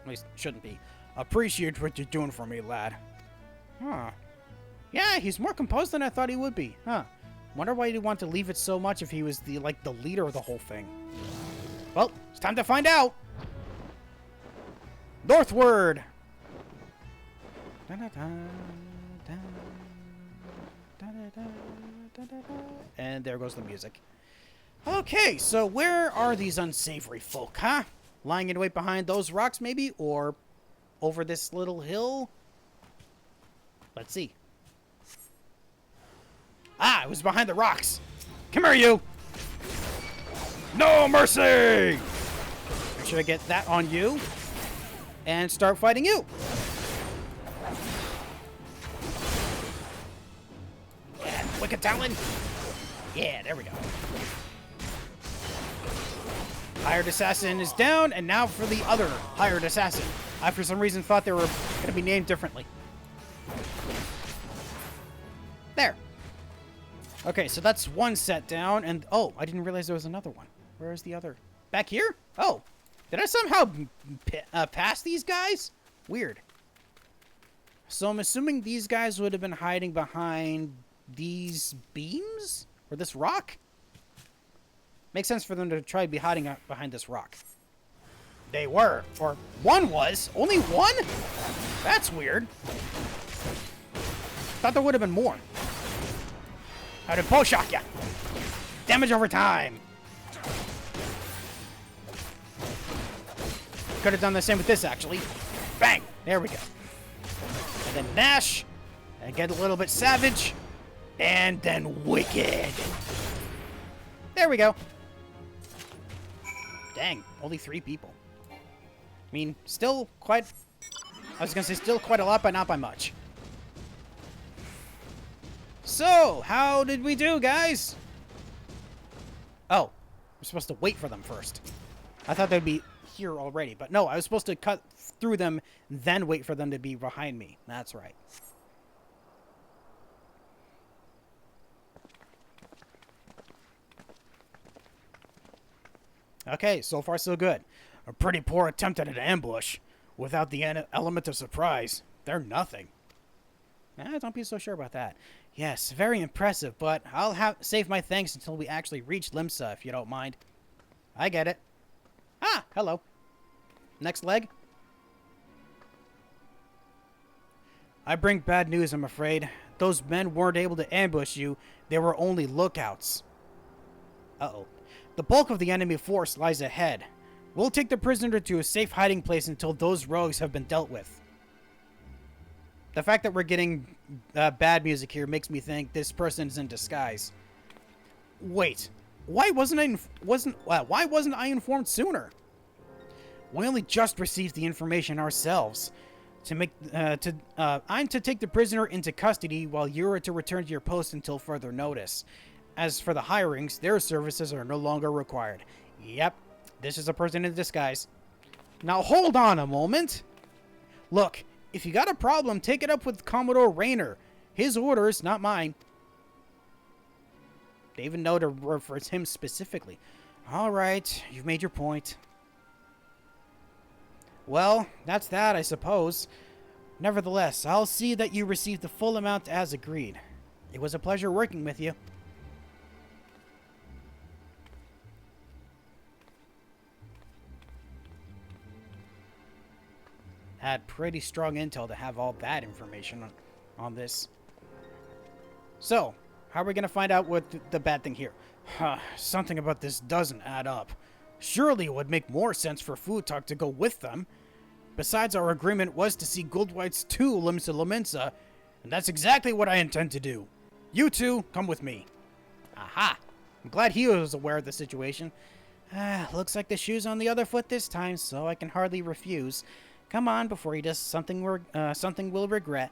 At least, it shouldn't be. Appreciate what you're doing for me, lad. Huh. Yeah, he's more composed than I thought he would be. Huh. Wonder why he'd want to leave it so much if he was the leader of the whole thing. Well, it's time to find out. Northward. And there goes the music. Okay, so where are these unsavory folk, huh? Lying in wait behind those rocks, maybe? Or over this little hill? Let's see. Ah, it was behind the rocks. Come here, you! No mercy! Should I get that on you? And start fighting you. Yeah, Wicked Talon. Yeah, there we go. Hired Assassin is down, and now for the other Hired Assassin. I, for some reason, thought they were going to be named differently. There. Okay, so that's one set down, and... Oh, I didn't realize there was another one. Where is the other? Back here? Oh. Did I somehow pass these guys? Weird. So I'm assuming these guys would have been hiding behind these beams? Or this rock? Makes sense for them to try to be hiding behind this rock. They were. Or one was. Only one? That's weird. Thought there would have been more. How did Poe shock ya? Damage over time. Could have done the same with this, actually. Bang! There we go. And then Nash. And get a little bit savage. And then Wicked. There we go. Dang, only 3 people. I mean, still quite... I was going to say still quite a lot, but not by much. So, how did we do, guys? Oh, we're supposed to wait for them first. I thought they'd be here already, but no, I was supposed to cut through them, then wait for them to be behind me. That's right. Okay, so far so good. A pretty poor attempt at an ambush. Without the element of surprise, they're nothing. Don't be so sure about that. Yes, very impressive, but I'll save my thanks until we actually reach Limsa, if you don't mind. I get it. Ah, hello. Next leg. I bring bad news, I'm afraid. Those men weren't able to ambush you. They were only lookouts. Uh-oh. The bulk of the enemy force lies ahead. We'll take the prisoner to a safe hiding place until those rogues have been dealt with. The fact that we're getting bad music here makes me think this person is in disguise. Wait, why wasn't I informed sooner? We only just received the information ourselves. I'm to take the prisoner into custody while you're to return to your post until further notice. As for the hirings, their services are no longer required. Yep, this is a person in disguise. Now hold on a moment. Look, if you got a problem, take it up with Commodore Rayner. His orders, not mine. They even know to reference him specifically. Alright, you've made your point. Well, that's that, I suppose. Nevertheless, I'll see that you receive the full amount as agreed. It was a pleasure working with you. Had pretty strong intel to have all that information on this. So, how are we going to find out what the bad thing here? Something about this doesn't add up. Surely it would make more sense for Food Talk to go with them. Besides, our agreement was to see Goldwhite's 2 Limsa Lominsa, and that's exactly what I intend to do. You two, come with me. Aha! I'm glad he was aware of the situation. Looks like the shoe's on the other foot this time, so I can hardly refuse. Come on, before he does something we'll regret.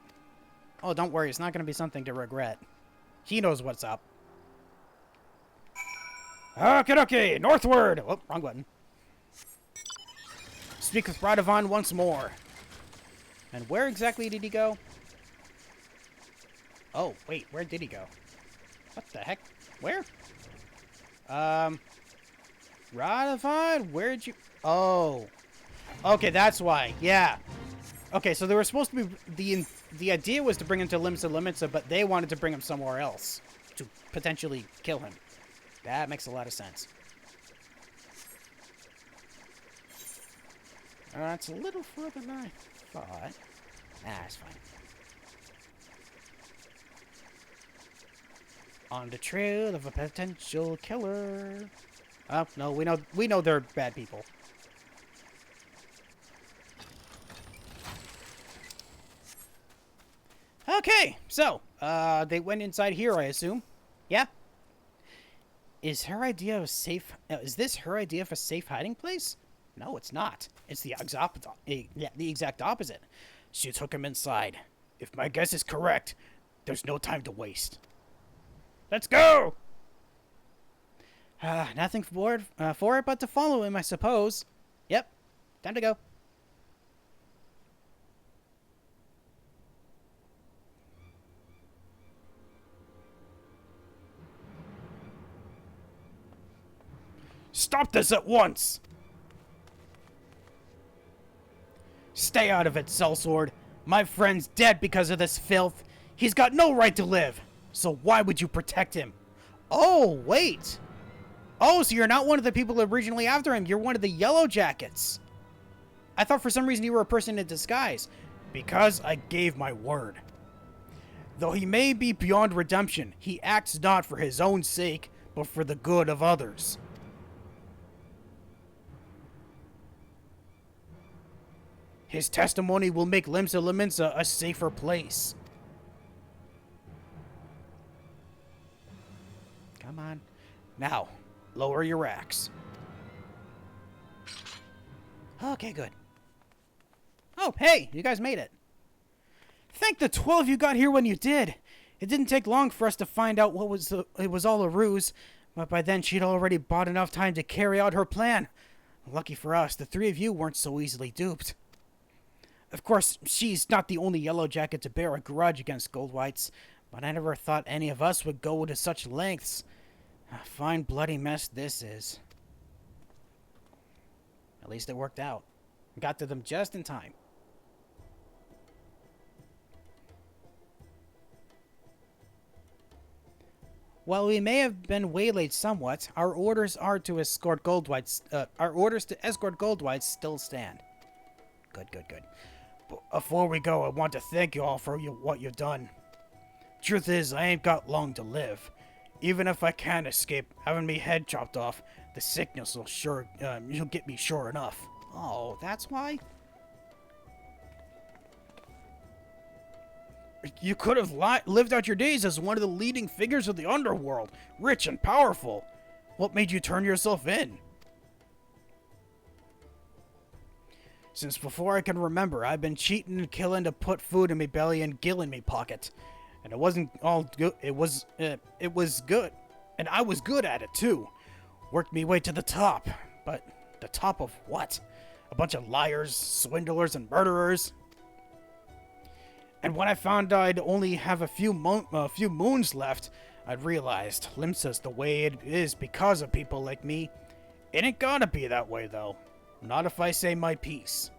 Oh, don't worry, it's not going to be something to regret. He knows what's up. Okay, northward! Oh, wrong button. Speak with Radovan once more. And where exactly did he go? Oh, wait, where did he go? What the heck? Where? Radovan, where'd you... Oh. Okay, that's why. Yeah. Okay, so they were supposed to be... The idea was to bring him to Limsa Lominsa, but they wanted to bring him somewhere else to potentially kill him. That makes a lot of sense. It's a little further than I thought. It's fine. On the trail of a potential killer. Oh, no, we know they're bad people. Okay, so, they went inside here, I assume. Yeah? Is this her idea of a safe hiding place? No, it's not. It's the exact opposite. She took him inside. If my guess is correct, there's no time to waste. Let's go! Nothing for it but to follow him, I suppose. Yep, time to go. Stop this at once! Stay out of it, Sellsword. My friend's dead because of this filth. He's got no right to live. So why would you protect him? Oh, wait. Oh, so you're not one of the people originally after him. You're one of the Yellow Jackets. I thought for some reason you were a person in disguise. Because I gave my word. Though he may be beyond redemption, he acts not for his own sake, but for the good of others. His testimony will make Limsa Lominsa a safer place. Come on. Now, lower your axe. Okay, good. Oh, hey, you guys made it. Thank the 12 you got here when you did. It didn't take long for us to find out it was all a ruse, but by then she'd already bought enough time to carry out her plan. Lucky for us, the 3 of you weren't so easily duped. Of course, she's not the only Yellow Jacket to bear a grudge against Goldwhites, but I never thought any of us would go to such lengths. A fine bloody mess this is. At least it worked out. Got to them just in time. While we may have been waylaid somewhat, our orders to escort Goldwhites still stand. Good. Before we go, I want to thank you all for what you've done. Truth is, I ain't got long to live. Even if I can't escape having me head chopped off, the sickness will you'll get me sure enough. Oh, that's why? You could have lived out your days as one of the leading figures of the underworld, rich and powerful. What made you turn yourself in? Since before I can remember, I've been cheating and killing to put food in me belly and gill in me pocket. And it wasn't all good. It was good. And I was good at it, too. Worked me way to the top. But the top of what? A bunch of liars, swindlers, and murderers? And when I found I'd only have a few moons left, I realized Limsa's the way it is because of people like me. It ain't gotta be that way, though. Not if I say my piece.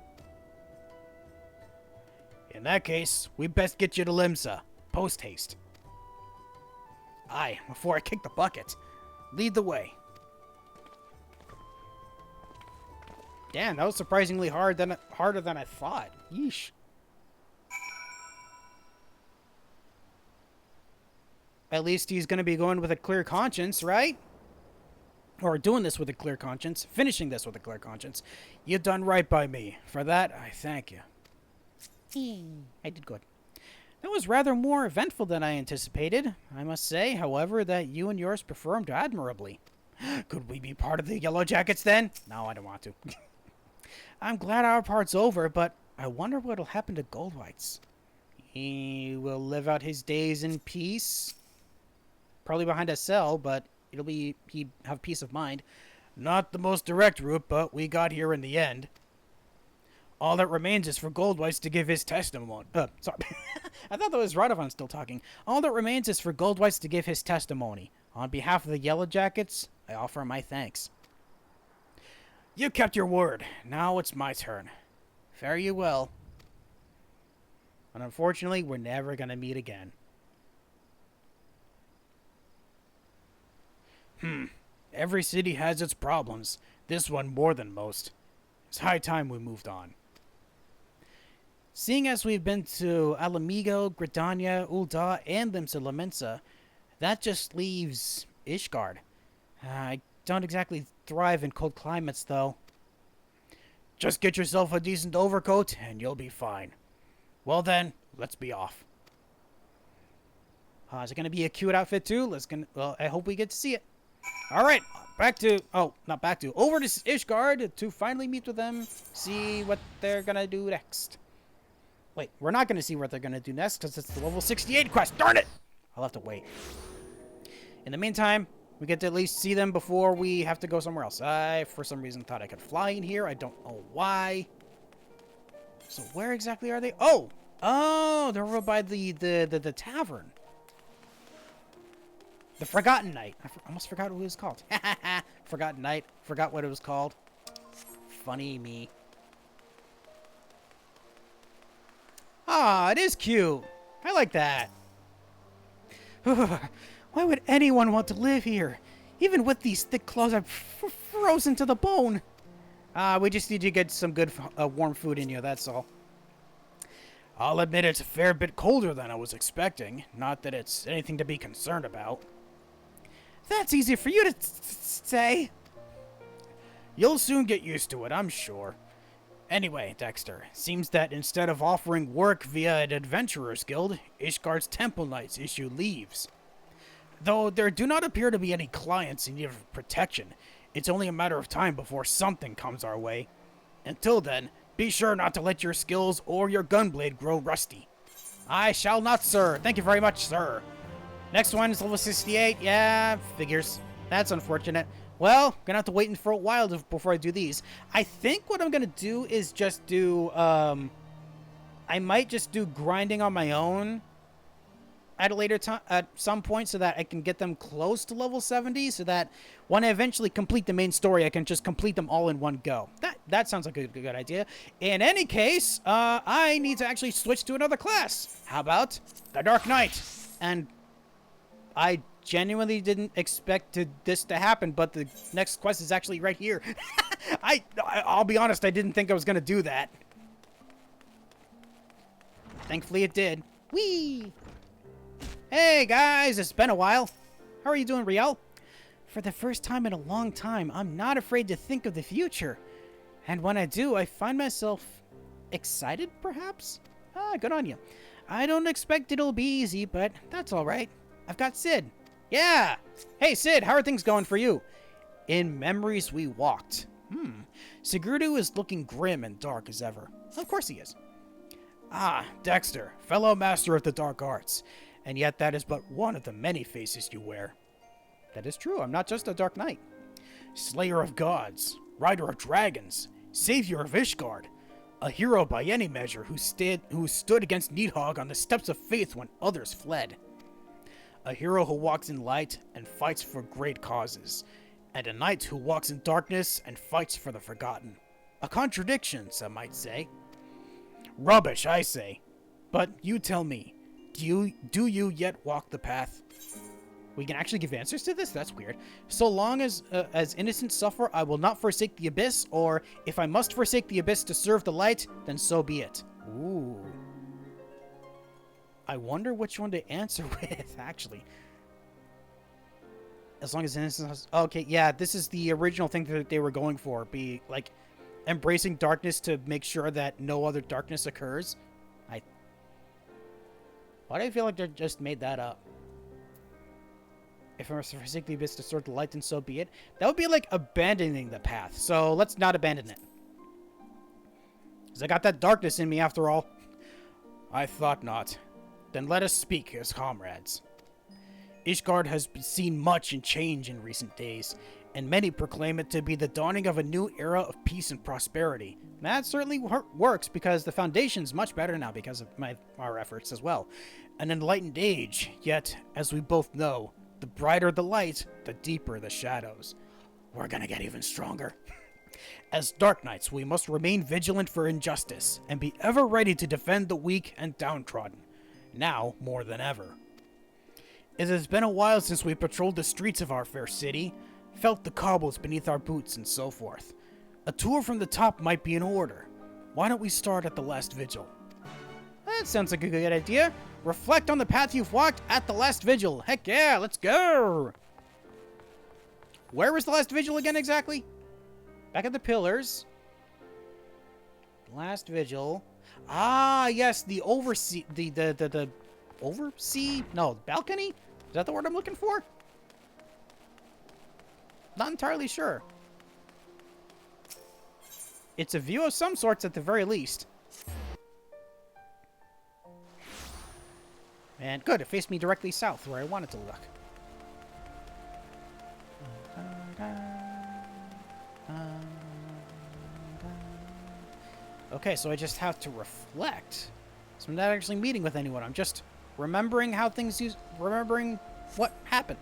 In that case, we best get you to Limsa. Post haste. Aye, before I kick the bucket. Lead the way. Damn, that was surprisingly harder than I thought. Yeesh. At least he's going to be going with a clear conscience, right? Or doing this with a clear conscience. Finishing this with a clear conscience. You've done right by me. For that, I thank you. I did good. That was rather more eventful than I anticipated. I must say, however, that you and yours performed admirably. Could we be part of the Yellow Jackets then? No, I don't want to. I'm glad our part's over, but I wonder what'll happen to Goldwhite's. He will live out his days in peace. Probably behind a cell, but he'd have peace of mind. Not the most direct route, but we got here in the end. All that remains is for Goldwhite to give his testimony. Sorry. I thought that was Radovan still talking. All that remains is for Goldwhite to give his testimony. On behalf of the Yellow Jackets, I offer my thanks. You kept your word. Now it's my turn. Fare you well. And unfortunately, we're never going to meet again. Every city has its problems. This one more than most. It's high time we moved on. Seeing as we've been to Alamigo, Gridania, Ul'dah, and Limsa Lominsa, that just leaves Ishgard. I don't exactly thrive in cold climates, though. Just get yourself a decent overcoat, and you'll be fine. Well then, let's be off. Is it going to be a cute outfit, too? Well, I hope we get to see it. Alright, over to Ishgard to finally meet with them, see what they're gonna do next. Wait, we're not gonna see what they're gonna do next, because it's the level 68 quest, darn it! I'll have to wait. In the meantime, we get to at least see them before we have to go somewhere else. I, for some reason, thought I could fly in here, I don't know why. So where exactly are they? Oh, they're over by the tavern. The Forgotten Knight. I almost forgot what it was called. Forgotten Knight. Forgot what it was called. Funny me. Ah, it is cute. I like that. Why would anyone want to live here? Even with these thick claws, I'm frozen to the bone. We just need to get some good warm food in you, that's all. I'll admit it's a fair bit colder than I was expecting. Not that it's anything to be concerned about. That's easy for you to say. You'll soon get used to it, I'm sure. Anyway, Dexter, seems that instead of offering work via an adventurer's guild, Ishgard's Temple Knights issue leaves. Though there do not appear to be any clients in need of protection, it's only a matter of time before something comes our way. Until then, be sure not to let your skills or your gunblade grow rusty. I shall not, sir. Thank you very much, sir. Next one is level 68. Yeah, figures. That's unfortunate. Well, gonna have to wait for a while before I do these. I think what I'm gonna do is just do, I might just do grinding on my own at a later time, at some point, so that I can get them close to level 70, so that when I eventually complete the main story, I can just complete them all in one go. That sounds like a good idea. In any case, I need to actually switch to another class. How about the Dark Knight? And I genuinely didn't expect this to happen, but the next quest is actually right here. I'll be honest, I didn't think I was going to do that. Thankfully it did. Whee! Hey guys, it's been a while. How are you doing, Riel? For the first time in a long time, I'm not afraid to think of the future. And when I do, I find myself excited, perhaps? Good on you. I don't expect it'll be easy, but that's alright. I've got Sid. Yeah! Hey, Sid, how are things going for you? In memories we walked. Sigurdu is looking grim and dark as ever. Of course he is. Ah, Dexter, fellow master of the dark arts. And yet that is but one of the many faces you wear. That is true, I'm not just a dark knight. Slayer of gods, rider of dragons, savior of Ishgard. A hero by any measure who stood against Nidhogg on the steps of faith when others fled. A hero who walks in light and fights for great causes. And a knight who walks in darkness and fights for the forgotten. A contradiction, some might say. Rubbish, I say. But you tell me, do you yet walk the path? We can actually give answers to this? That's weird. So long as innocents suffer, I will not forsake the abyss, or if I must forsake the abyss to serve the light, then so be it. Ooh. I wonder which one to answer with, actually. As long as innocence... Okay, yeah, this is the original thing that they were going for. Be, like, embracing darkness to make sure that no other darkness occurs. Why do I feel like they just made that up? If I must forsake the abyss to serve the light, then so be it. That would be like abandoning the path. So let's not abandon it. Because I got that darkness in me after all. I thought not. Then let us speak as comrades. Ishgard has seen much in change in recent days, and many proclaim it to be the dawning of a new era of peace and prosperity. That certainly works, because the foundation's much better now because of our efforts as well. An enlightened age, yet, as we both know, the brighter the light, the deeper the shadows. We're gonna get even stronger. As Dark Knights, we must remain vigilant for injustice, and be ever ready to defend the weak and downtrodden. Now, more than ever. It has been a while since we patrolled the streets of our fair city, felt the cobbles beneath our boots, and so forth. A tour from the top might be in order. Why don't we start at the last vigil? That sounds like a good idea. Reflect on the path you've walked at the last vigil. Heck yeah, let's go! Where was the last vigil again exactly? Back at the pillars. Last vigil. Ah, yes, the oversee... The oversee? No, balcony? Is that the word I'm looking for? Not entirely sure. It's a view of some sorts at the very least. And good, it faced me directly south where I wanted to look. Okay, so I just have to reflect. So I'm not actually meeting with anyone. I'm just remembering how things remembering what happened.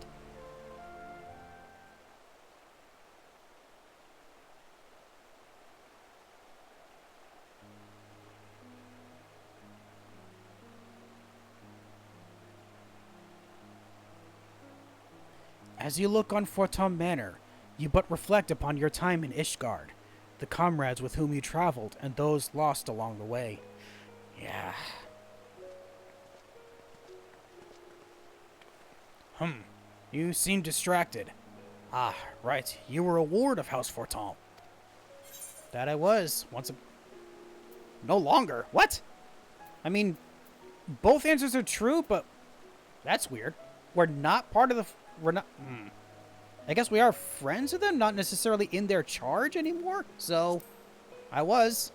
As you look on Fortum Manor, you but reflect upon your time in Ishgard, the comrades with whom you traveled, and those lost along the way. Yeah. You seem distracted. Ah, right. You were a ward of House Fortum. That I was. No longer. What? I mean, both answers are true, but that's weird. We're not part of the... We're not... I guess we are friends with them, not necessarily in their charge anymore. So, I was.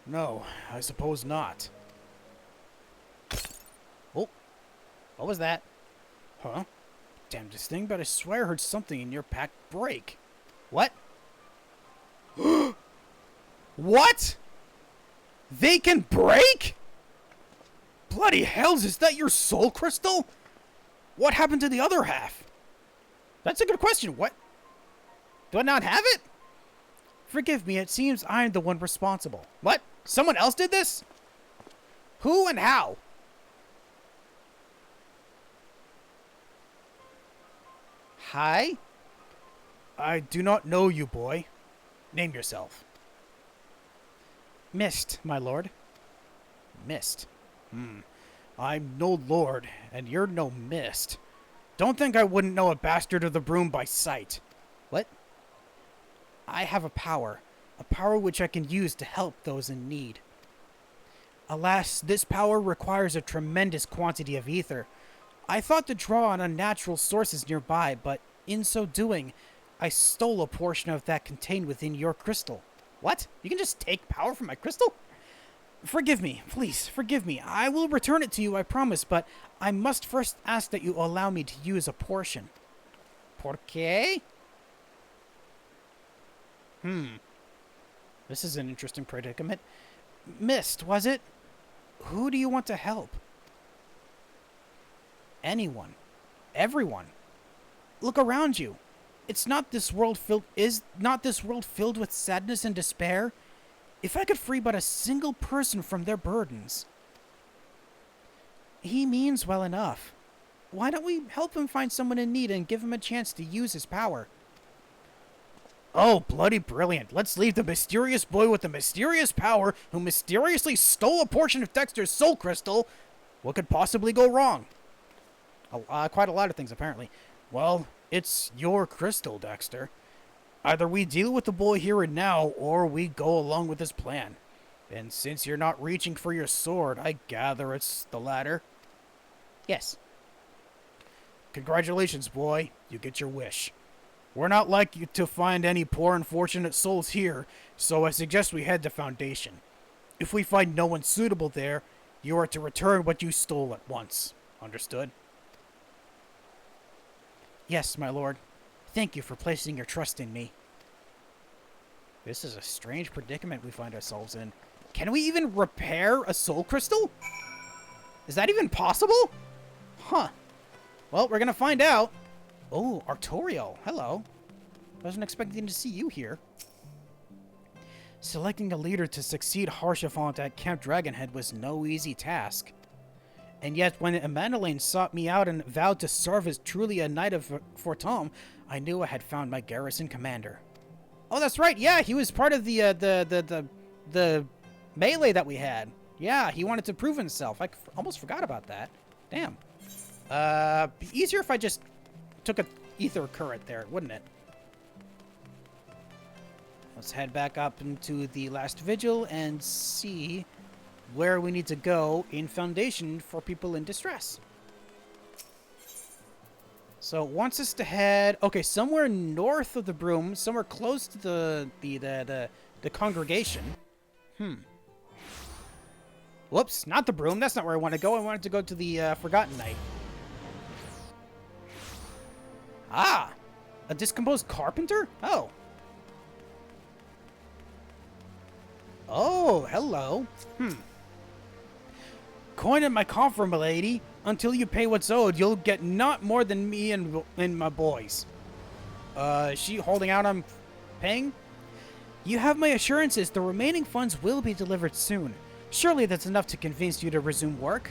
No, I suppose not. Oh, what was that? Huh? Damnedest thing, but I swear I heard something in your pack break. What? What? They can break? Bloody hells, is that your soul crystal? What happened to the other half? That's a good question. What? Do I not have it? Forgive me, it seems I'm the one responsible. What? Someone else did this? Who and how? Hi? I do not know you, boy. Name yourself. Mist, my lord. Mist. I'm no lord, and you're no mist. Don't think I wouldn't know a bastard of the broom by sight. What? I have a power which I can use to help those in need. Alas, this power requires a tremendous quantity of ether. I thought to draw on unnatural sources nearby, but in so doing, I stole a portion of that contained within your crystal. What? You can just take power from my crystal? Forgive me, please, forgive me. I will return it to you, I promise, but I must first ask that you allow me to use a portion. ¿Por qué? This is an interesting predicament. Mist, was it? Who do you want to help? Anyone. Everyone. Look around you. Is not this world filled with sadness and despair? If I could free but a single person from their burdens. He means well enough. Why don't we help him find someone in need and give him a chance to use his power? Oh, bloody brilliant. Let's leave the mysterious boy with the mysterious power who mysteriously stole a portion of Dexter's soul crystal. What could possibly go wrong? Quite a lot of things, apparently. Well, it's your crystal, Dexter. Either we deal with the boy here and now, or we go along with his plan. And since you're not reaching for your sword, I gather it's the latter. Yes. Congratulations, boy. You get your wish. We're not likely to find any poor unfortunate souls here, so I suggest we head to Foundation. If we find no one suitable there, you are to return what you stole at once. Understood? Yes, my lord. Thank you for placing your trust in me. This is a strange predicament we find ourselves in. Can we even repair a soul crystal? Is that even possible? Huh. Well, we're gonna find out. Oh, Artorial. Hello. Wasn't expecting to see you here. Selecting a leader to succeed Harshavant at Camp Dragonhead was no easy task. And yet, when Emmanuel sought me out and vowed to serve as truly a knight of Fortom, I knew I had found my garrison commander. Oh, that's right. Yeah, he was part of the melee that we had. Yeah, he wanted to prove himself. I almost forgot about that. Damn. Be easier if I just took a ether current there, wouldn't it? Let's head back up into the last vigil and see where we need to go in Foundation for people in distress. So it wants us to head, okay, somewhere north of the broom, somewhere close to the congregation. Whoops, not the broom. That's not where I want to go. I wanted to go to the Forgotten Knight. Ah, a discomposed carpenter? Oh. Oh, hello. Coin in my coffer, milady. Until you pay what's owed, you'll get not more than me and my boys. Is she holding out on paying? You have my assurances. The remaining funds will be delivered soon. Surely that's enough to convince you to resume work.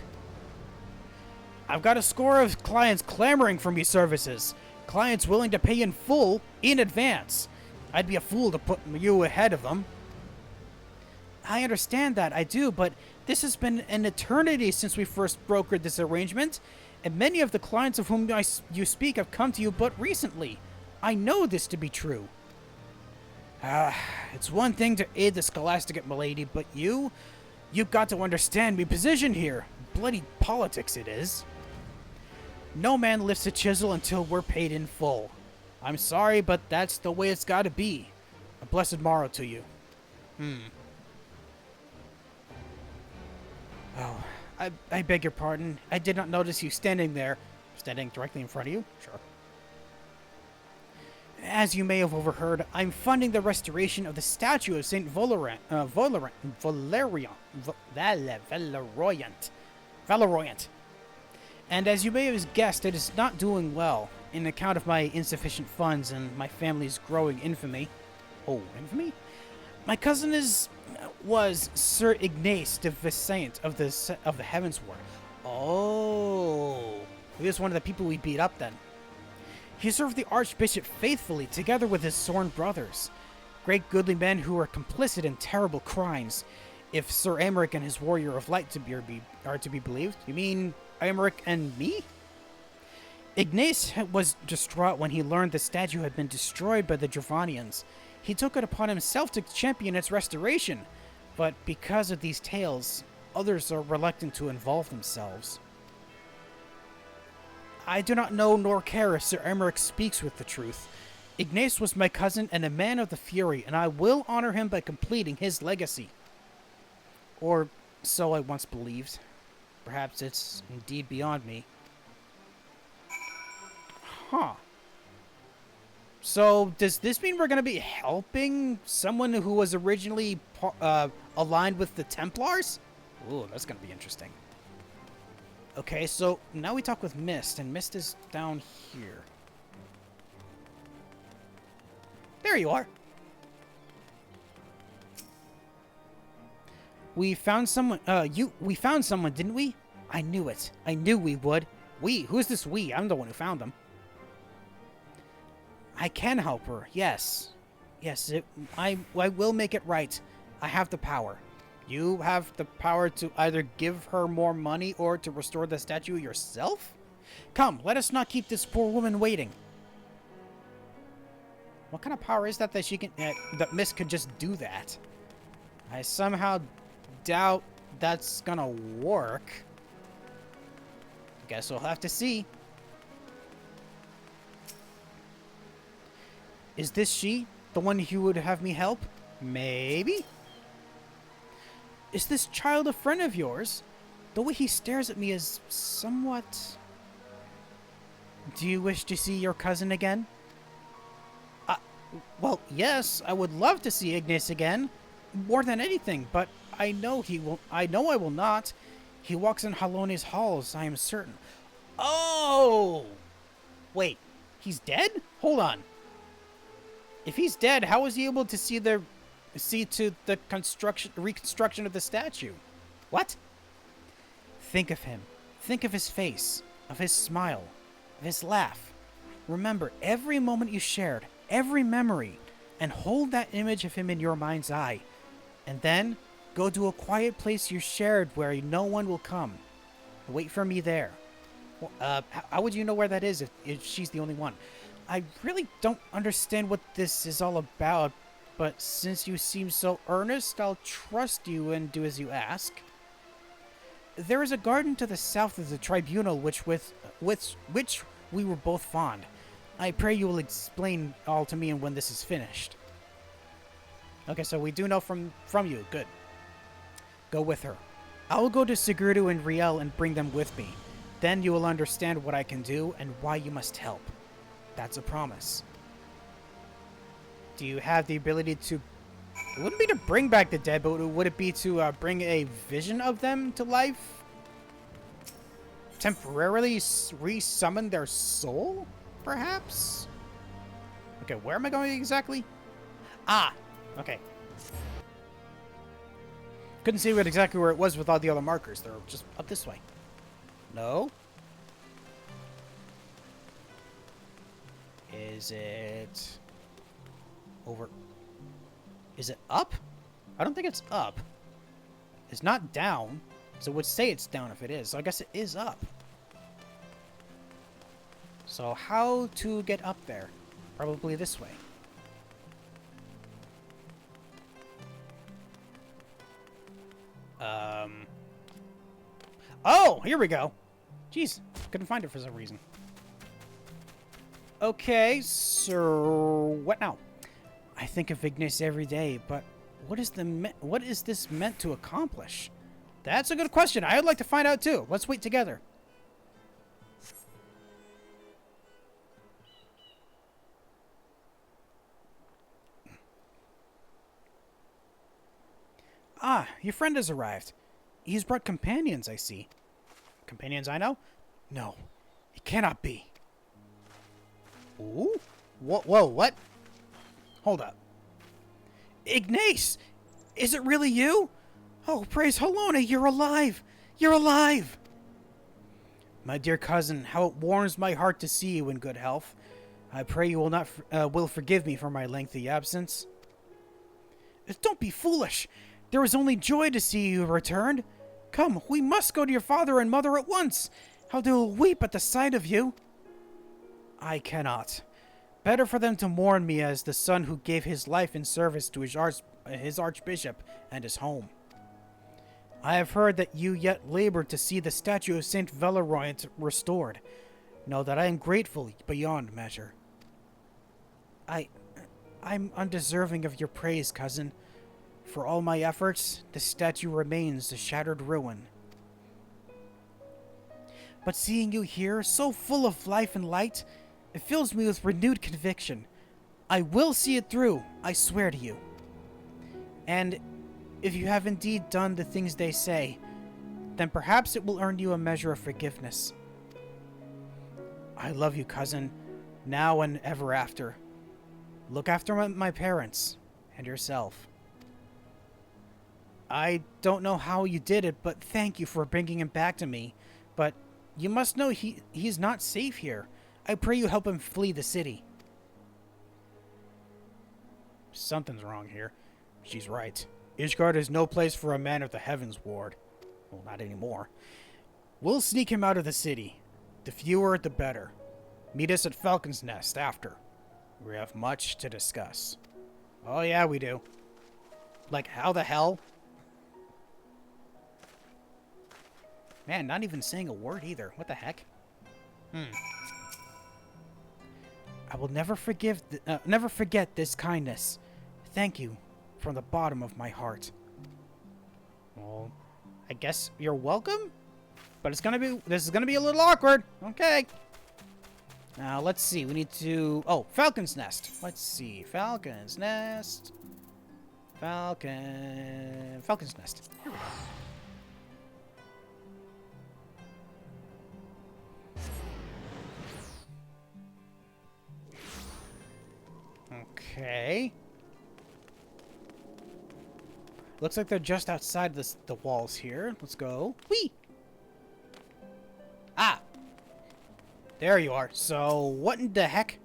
I've got a score of clients clamoring for me services. Clients willing to pay in full, in advance. I'd be a fool to put you ahead of them. I understand that, I do, but this has been an eternity since we first brokered this arrangement, and many of the clients of whom you speak have come to you but recently. I know this to be true. It's one thing to aid the Scholasticate, milady, but you've got to understand me position here. Bloody politics it is. No man lifts a chisel until we're paid in full. I'm sorry, but that's the way it's gotta be. A blessed morrow to you. Oh, I beg your pardon. I did not notice you standing there. Standing directly in front of you? Sure. As you may have overheard, I'm funding the restoration of the statue of Saint Valorant. And as you may have guessed, it is not doing well, in account of my insufficient funds and my family's growing infamy. Oh, infamy? My cousin was Sir Ignace de Vincent of the Heavensward. Oh, he was one of the people we beat up then. He served the Archbishop faithfully, together with his sworn brothers, great goodly men who were complicit in terrible crimes. If Sir Aymeric and his warrior of light are to be believed, you mean Aymeric and me? Ignace was distraught when he learned the statue had been destroyed by the Dravanians. He took it upon himself to champion its restoration, but because of these tales, others are reluctant to involve themselves. I do not know nor care if Sir Emmerich speaks with the truth. Ignace was my cousin and a man of the Fury, and I will honor him by completing his legacy. Or so I once believed. Perhaps it's indeed beyond me. Huh. So, does this mean we're going to be helping someone who was originally aligned with the Templars? Ooh, that's going to be interesting. Okay, so now we talk with Mist, and Mist is down here. There you are. We found someone, we found someone, didn't we? I knew it. I knew we would. We? Who's this we? I'm the one who found them. I can help her, yes. Yes, I will make it right. I have the power. You have the power to either give her more money or to restore the statue yourself? Come, let us not keep this poor woman waiting. What kind of power is that she can... that Mist could just do that? I somehow doubt that's gonna work. Guess we'll have to see. Is this she? The one who would have me help? Maybe? Is this child a friend of yours? The way he stares at me is somewhat... Do you wish to see your cousin again? Well, yes, I would love to see Ignace again. More than anything, but I know he will... I know I will not. He walks in Halone's halls, I am certain. Oh! Wait, he's dead? Hold on. If he's dead, how was he able to see to the reconstruction of the statue? What? Think of him. Think of his face, of his smile, of his laugh. Remember every moment you shared, every memory, and hold that image of him in your mind's eye. And then go to a quiet place you shared where no one will come. Wait for me there. Well, how would you know where that is if she's the only one? I really don't understand what this is all about, but since you seem so earnest, I'll trust you and do as you ask. There is a garden to the south of the tribunal which we were both fond. I pray you will explain all to me and when this is finished. Okay, so we do know from you. Good. Go with her. I will go to Sigurdu and Riel and bring them with me. Then you will understand what I can do and why you must help. That's a promise. Do you have the ability to... It wouldn't be to bring back the dead, but would it be to bring a vision of them to life? Temporarily resummon their soul, perhaps? Okay, where am I going exactly? Ah, okay. Couldn't see exactly where it was with all the other markers. They're just up this way. No? Is it over? Is it up? I don't think it's up. It's not down, so it would say it's down if it is. So I guess it is up. So how to get up there? Probably this way. Oh, here we go. Jeez, couldn't find it for some reason. Okay, so what now? I think of Ignace every day, but what is this meant to accomplish? That's a good question. I'd like to find out too. Let's wait together. Ah, your friend has arrived. He's brought companions, I see. Companions I know? No, it cannot be. Ooh? Whoa, what? Hold up. Ignace! Is it really you? Oh, praise Halone, you're alive! You're alive! My dear cousin, how it warms my heart to see you in good health. I pray you will forgive me for my lengthy absence. Don't be foolish. There was only joy to see you returned. Come, we must go to your father and mother at once. How they will weep at the sight of you. I cannot. Better for them to mourn me as the son who gave his life in service to his archbishop and his home. I have heard that you yet labor to see the statue of Saint Valeroy restored. Know that I am grateful beyond measure. I'm undeserving of your praise, cousin. For all my efforts, the statue remains a shattered ruin. But seeing you here, so full of life and light, it fills me with renewed conviction. I will see it through, I swear to you. And if you have indeed done the things they say, then perhaps it will earn you a measure of forgiveness. I love you, cousin, now and ever after. Look after my parents and yourself. I don't know how you did it, but thank you for bringing him back to me. But you must know he's not safe here. I pray you help him flee the city. Something's wrong here. She's right. Ishgard is no place for a man of the Heavens Ward. Well, not anymore. We'll sneak him out of the city. The fewer, the better. Meet us at Falcon's Nest after. We have much to discuss. Oh yeah, we do. Like, how the hell? Man, not even saying a word either. What the heck? I will never forget this kindness. Thank you from the bottom of my heart. Well, I guess you're welcome? But this is gonna be a little awkward. Okay. Now, let's see. We need to... Oh, Falcon's Nest. Let's see. Falcon's Nest. Falcon's Nest. Here we go. Okay. Looks like they're just outside the walls here. Let's go. Whee! Ah! There you are. So, what in the heck?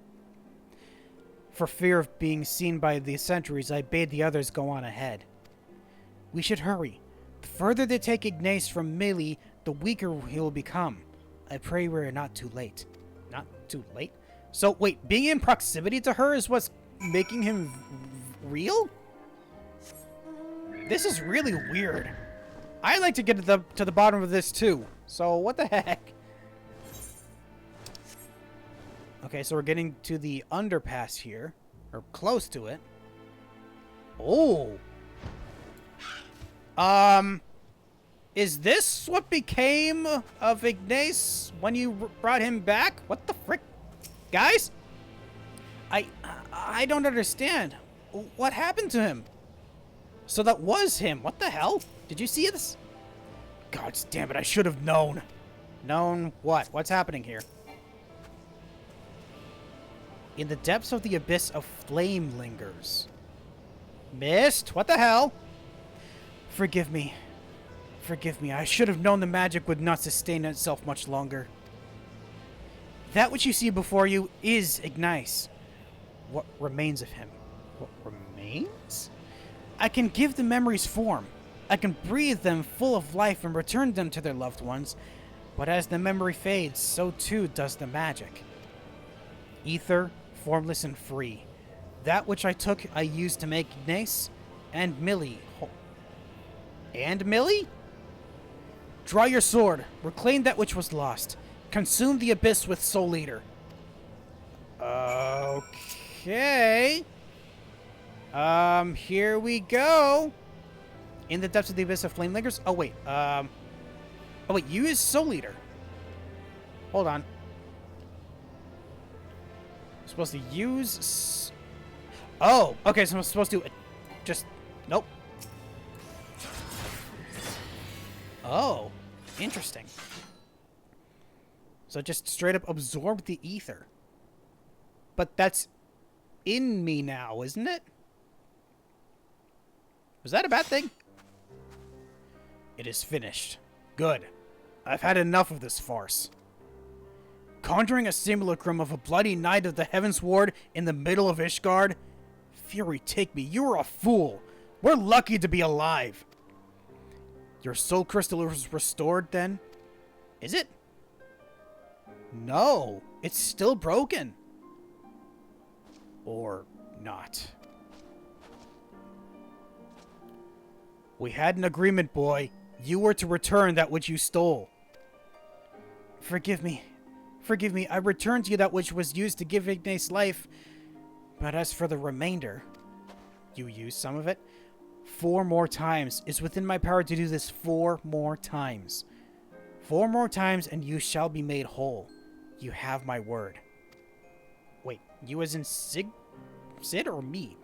For fear of being seen by the sentries, I bade the others go on ahead. We should hurry. The further they take Ignace from Millie, the weaker he will become. I pray we're not too late. Not too late? So, wait, being in proximity to her is what's making him real? This is really weird. I'd like to get to the bottom of this too. So, what the heck? Okay, so we're getting to the underpass here. Or close to it. Oh. Is this what became of Ignace when you brought him back? What the frick? Guys? I don't understand. What happened to him? So that was him. What the hell? Did you see this? God damn it, I should have known. Known what? What's happening here? In the depths of the abyss, a flame lingers. Mist? What the hell? Forgive me. Forgive me. I should have known the magic would not sustain itself much longer. That which you see before you is Ignace. What remains of him? What remains? I can give the memories form. I can breathe them full of life and return them to their loved ones. But as the memory fades, so too does the magic. Ether, formless and free. That which I took, I used to make Ignace and Millie. And Millie? Draw your sword. Reclaim that which was lost. Consume the abyss with Soul Eater. Okay. Here we go. In the depths of the abyss of flame lingers. Oh wait. Use Soul Eater. Hold on. I'm supposed to use. Oh, okay. So I'm supposed to just. Nope. Oh, interesting. So just straight up absorb the ether. But that's in me now, isn't it? Was that a bad thing? It is finished. Good. I've had enough of this farce. Conjuring a simulacrum of a bloody knight of the Heavens Ward in the middle of Ishgard? Fury take me, you're a fool. We're lucky to be alive. Your soul crystal was restored then? Is it? No, it's still broken. Or not. We had an agreement, boy. You were to return that which you stole. Forgive me. Forgive me. I returned to you that which was used to give Ignace life. But as for the remainder, you used some of it. 4 more times. It's within my power to do this 4 more times. 4 more times and you shall be made whole. You have my word. Wait, you as in Sid or me?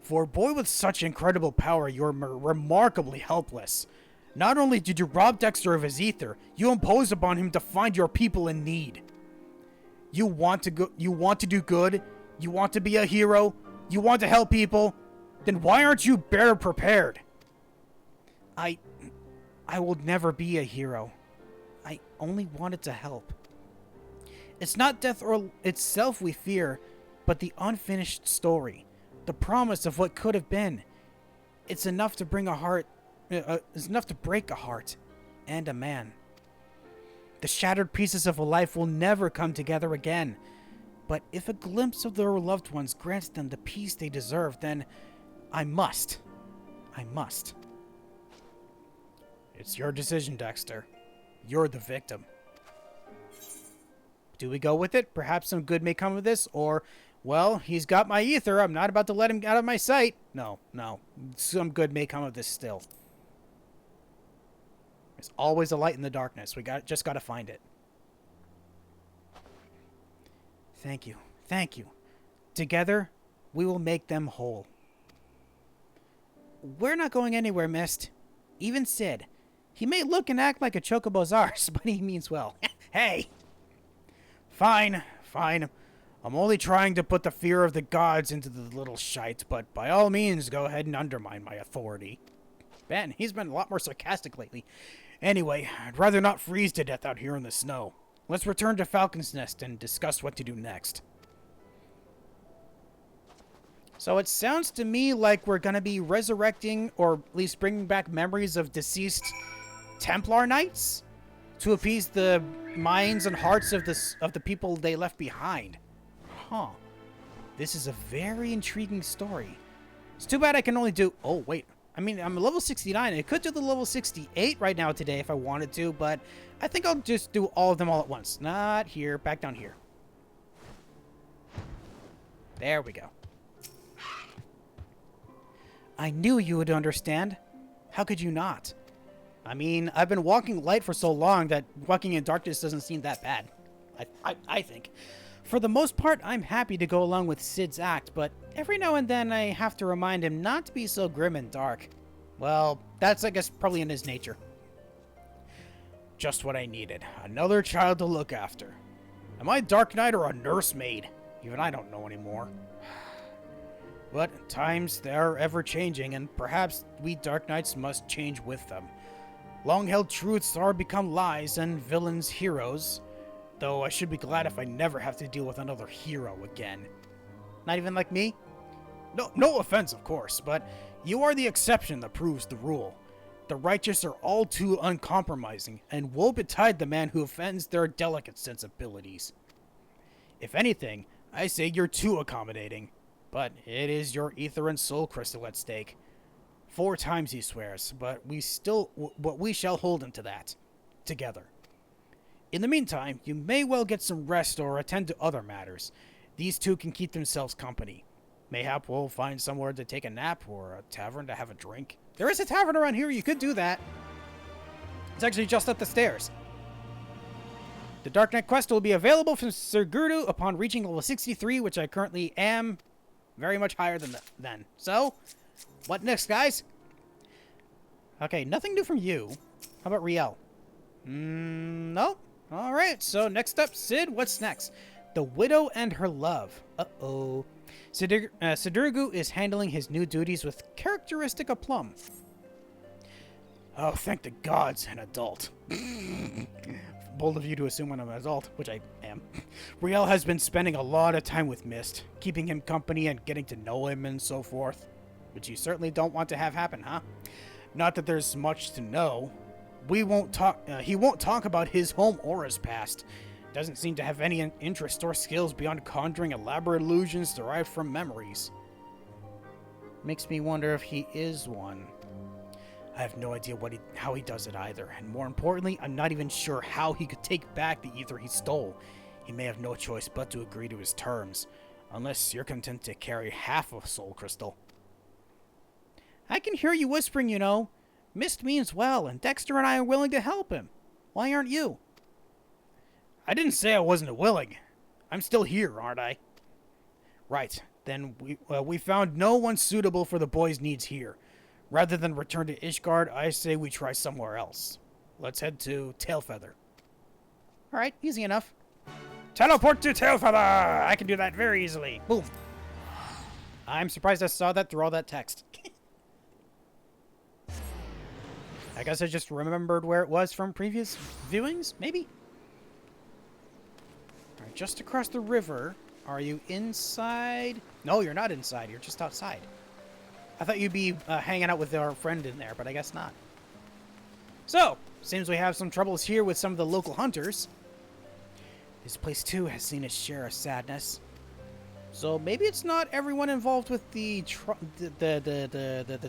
For a boy with such incredible power, you're remarkably helpless. Not only did you rob Dexter of his ether, you imposed upon him to find your people in need. You want to do good? You want to be a hero? You want to help people? Then why aren't you better prepared? I will never be a hero. I only wanted to help. It's not death or itself we fear, but the unfinished story. The promise of what could have been. It's enough to bring a heart. It's enough to break a heart and a man. The shattered pieces of a life will never come together again. But if a glimpse of their loved ones grants them the peace they deserve, then I must. It's your decision, Dexter. You're the victim. Do we go with it? Perhaps some good may come of this, or, well, he's got my ether. I'm not about to let him out of my sight. No. Some good may come of this still. There's always a light in the darkness. We just got to find it. Thank you. Together, we will make them whole. We're not going anywhere, Mist. Even Sid. He may look and act like a chocobo's arse, but he means well. Hey! Fine. I'm only trying to put the fear of the gods into the little shite, but by all means, go ahead and undermine my authority. Ben, he's been a lot more sarcastic lately. Anyway, I'd rather not freeze to death out here in the snow. Let's return to Falcon's Nest and discuss what to do next. So it sounds to me like we're going to be resurrecting, or at least bringing back memories of deceased Templar Knights to appease the minds and hearts of the people they left behind. Huh. This is a very intriguing story. It's too bad I can only do... Oh, wait. I mean, I'm level 69. I could do the level 68 right now today if I wanted to, but I think I'll just do all of them all at once. Not here. Back down here. There we go. I knew you would understand. How could you not? I mean, I've been walking light for so long that walking in darkness doesn't seem that bad. I think. For the most part, I'm happy to go along with Sid's act, but every now and then I have to remind him not to be so grim and dark. Well, that's, I guess, probably in his nature. Just what I needed. Another child to look after. Am I Dark Knight or a nursemaid? Even I don't know anymore. But times, they're ever-changing, and perhaps we Dark Knights must change with them. Long-held truths are become lies, and villains heroes. Though I should be glad if I never have to deal with another hero again. Not even like me? No offense, of course, but you are the exception that proves the rule. The righteous are all too uncompromising, and woe betide the man who offends their delicate sensibilities. If anything, I say you're too accommodating. But it is your ether and soul crystal at stake. 4 times he swears, but we shall hold him to that. Together. In the meantime, you may well get some rest or attend to other matters. These two can keep themselves company. Mayhap we'll find somewhere to take a nap or a tavern to have a drink. There is a tavern around here, you could do that. It's actually just up the stairs. The Dark Knight quest will be available from Sir Gurdu upon reaching level 63, which I currently am very much higher than then. So, what next, guys? Okay, nothing new from you. How about Riel? Nope. Alright, so next up, Sid, what's next? The Widow and Her Love. Uh-oh. Sidurgu is handling his new duties with characteristic aplomb. Oh, thank the gods, an adult. Bold of you to assume I'm an adult, which I am. Riel has been spending a lot of time with Mist, keeping him company and getting to know him and so forth. Which you certainly don't want to have happen, huh? Not that there's much to know. He won't talk about his home or his past. Doesn't seem to have any interest or skills beyond conjuring elaborate illusions derived from memories. Makes me wonder if he is one. I have no idea how he does it either, and more importantly, I'm not even sure how he could take back the ether he stole. He may have no choice but to agree to his terms, unless you're content to carry half a soul crystal. I can hear you whispering, you know. Mist means well, and Dexter and I are willing to help him. Why aren't you? I didn't say I wasn't willing. I'm still here, aren't I? Right. Then we found no one suitable for the boy's needs here. Rather than return to Ishgard, I say we try somewhere else. Let's head to Tailfeather. Alright, easy enough. Teleport to Tailfeather! I can do that very easily. Boom. I'm surprised I saw that through all that text. I guess I just remembered where it was from previous viewings, maybe? Alright, just across the river. Are you inside? No, you're not inside. You're just outside. I thought you'd be hanging out with our friend in there, but I guess not. So, seems we have some troubles here with some of the local hunters. This place, too, has seen its share of sadness. So maybe it's not everyone involved with the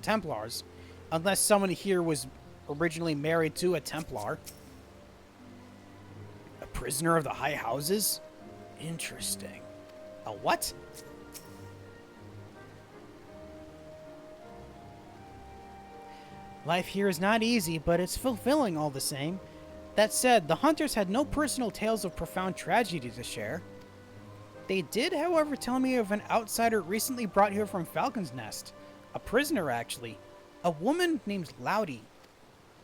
Templars, unless someone here was originally married to a Templar. A prisoner of the High Houses? Interesting. A what? Life here is not easy, but it's fulfilling all the same. That said, the hunters had no personal tales of profound tragedy to share. They did, however, tell me of an outsider recently brought here from Falcon's Nest. A prisoner, actually. A woman named Loudy.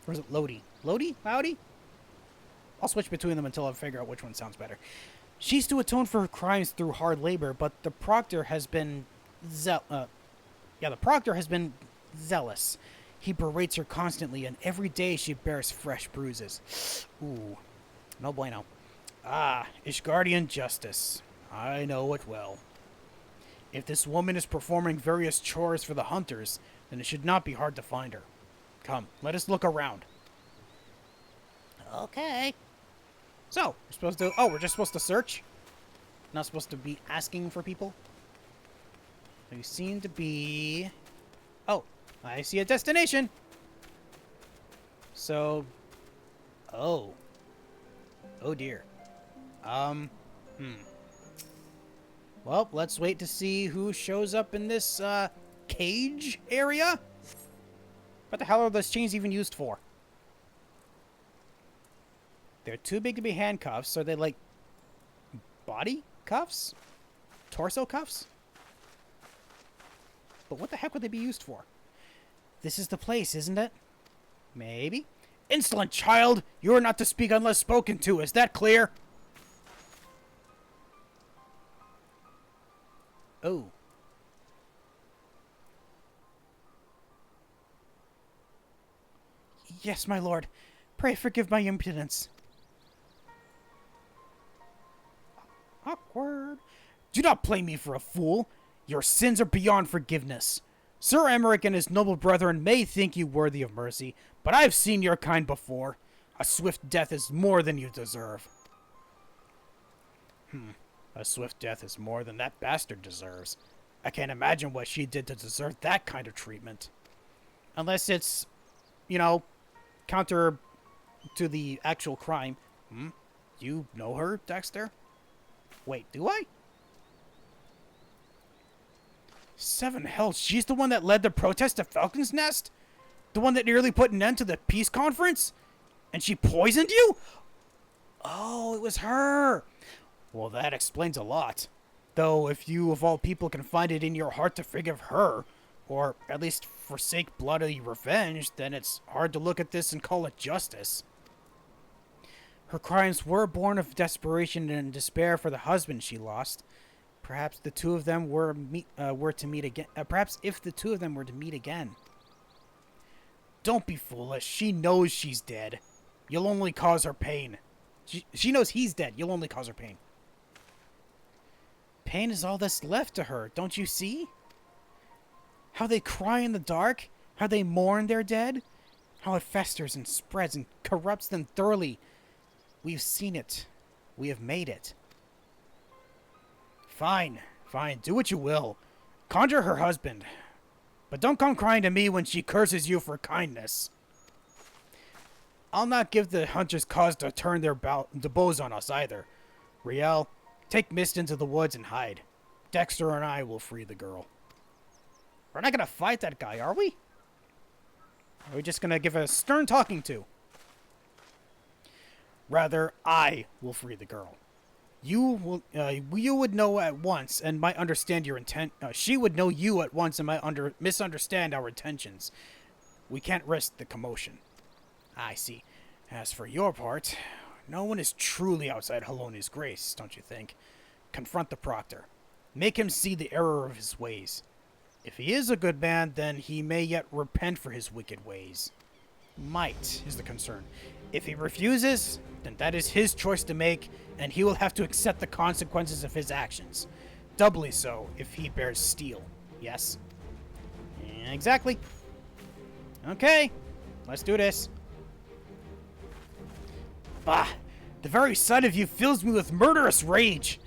Or is it Lodi? Lodi? Loudy? I'll switch between them until I figure out which one sounds better. She's to atone for her crimes through hard labor, but the proctor has been zealous. He berates her constantly, and every day she bears fresh bruises. Ooh, no bueno. Ah, Ishgardian justice. I know it well. If this woman is performing various chores for the hunters, then it should not be hard to find her. Come, let us look around. Okay. So, we're supposed to... Oh, we're just supposed to search? Not supposed to be asking for people? You seem to be... Oh, I see a destination. So... Oh. Oh, dear. Well, let's wait to see who shows up in this, cage area? What the hell are those chains even used for? They're too big to be handcuffs. Are they, like, body cuffs? Torso cuffs? But what the heck would they be used for? This is the place, isn't it? Maybe. Insolent child! You are not to speak unless spoken to. Is that clear? Oh. Yes, my lord. Pray forgive my impudence. Awkward. Do not play me for a fool. Your sins are beyond forgiveness. Sir Emmerich and his noble brethren may think you worthy of mercy, but I've seen your kind before. A swift death is more than you deserve. A swift death is more than that bastard deserves. I can't imagine what she did to deserve that kind of treatment. Unless it's, you know, counter to the actual crime. You know her, Dexter? Wait, do I? Seven hells, she's the one that led the protest at Falcon's Nest? The one that nearly put an end to the peace conference? And she poisoned you? Oh, it was her. Well, that explains a lot. Though, if you of all people can find it in your heart to forgive her, or at least forsake bloody revenge, then it's hard to look at this and call it justice. Her crimes were born of desperation and despair for the husband she lost. Perhaps the two of them were to meet again. Perhaps if the two of them were to meet again. Don't be foolish. She knows she's dead. You'll only cause her pain. She knows he's dead. You'll only cause her pain. Pain is all that's left to her, don't you see? How they cry in the dark, how they mourn their dead, how it festers and spreads and corrupts them thoroughly. We've seen it. We have made it. Fine, fine, do what you will. Conjure her husband. But don't come crying to me when she curses you for kindness. I'll not give the hunters cause to turn the bows on us either. Riel, take Mist into the woods and hide. Dexter and I will free the girl. We're not gonna fight that guy, are we? Are we just gonna give a stern talking to? Rather, I will free the girl. You would know at once and might understand your intent. She would know you at once and might misunderstand our intentions. We can't risk the commotion. I see. As for your part, no one is truly outside Haloni's grace, don't you think? Confront the proctor. Make him see the error of his ways. If he is a good man, then he may yet repent for his wicked ways. Might is the concern. If he refuses, then that is his choice to make, and he will have to accept the consequences of his actions. Doubly so if he bears steel. Yes? Exactly. Okay, let's do this. Bah! The very sight of you fills me with murderous rage.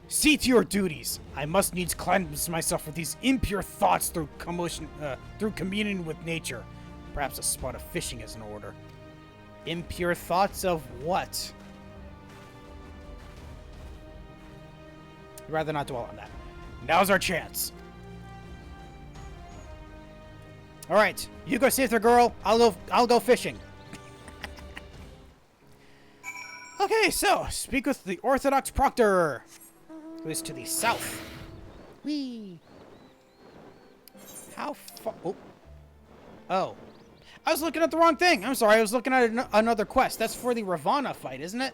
See to your duties. I must needs cleanse myself of these impure thoughts through communion with nature. Perhaps a spot of fishing is in order. Impure thoughts of what? I'd rather not dwell on that. Now's our chance. All right, you go save the girl. I'll go fishing. Okay, so speak with the Orthodox Proctor, who is to the south. Whee! How far? Oh. I was looking at the wrong thing. I'm sorry. I was looking at another quest. That's for the Ravana fight, isn't it?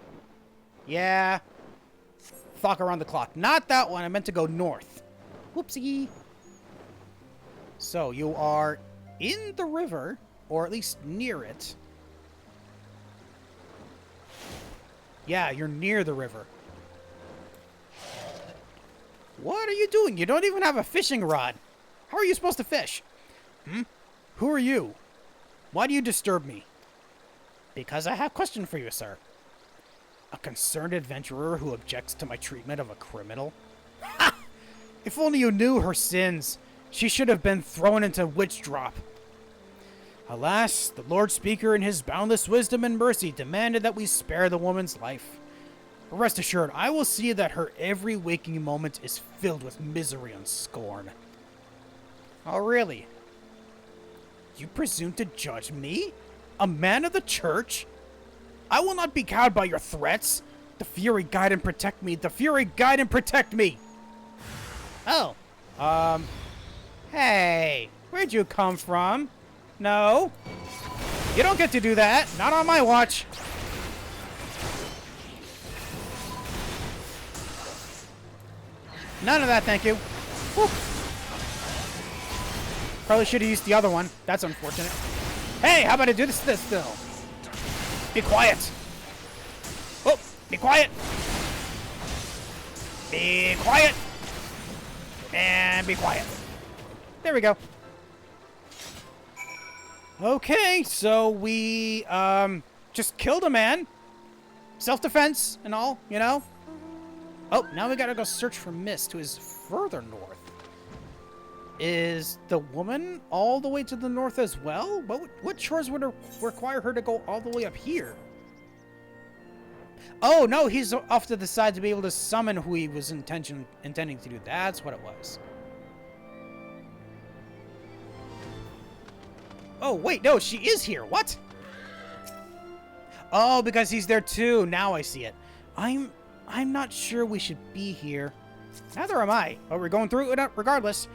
Yeah. Clock around the clock. Not that one. I meant to go north. Whoopsie. So you are in the river, or at least near it. Yeah, you're near the river. What are you doing? You don't even have a fishing rod. How are you supposed to fish? Who are you? Why do you disturb me? Because I have a question for you, sir. A concerned adventurer who objects to my treatment of a criminal? Ha! If only you knew her sins. She should have been thrown into witch drop. Alas, the Lord Speaker in his boundless wisdom and mercy demanded that we spare the woman's life. But rest assured, I will see that her every waking moment is filled with misery and scorn. Oh, really? You presume to judge me? A man of the church? I will not be cowed by your threats. The Fury guide and protect me. The Fury guide and protect me. Oh. Hey. Where'd you come from? No. You don't get to do that. Not on my watch. None of that, thank you. Whew. Probably should have used the other one. That's unfortunate. Hey, how about I do this still? Be quiet. Oh, be quiet. Be quiet. And be quiet. There we go. Okay, so we, just killed a man. Self-defense and all, you know? Oh, now we gotta go search for Mist, who is further north. Is the woman all the way to the north as well? What chores would require her to go all the way up here? Oh, no, he's off to the side to be able to summon who he was intending to do. That's what it was. Oh, wait, no, she is here. What? Oh, because he's there too. Now I see it. I'm not sure we should be here. Neither am I, but we're going through it regardless.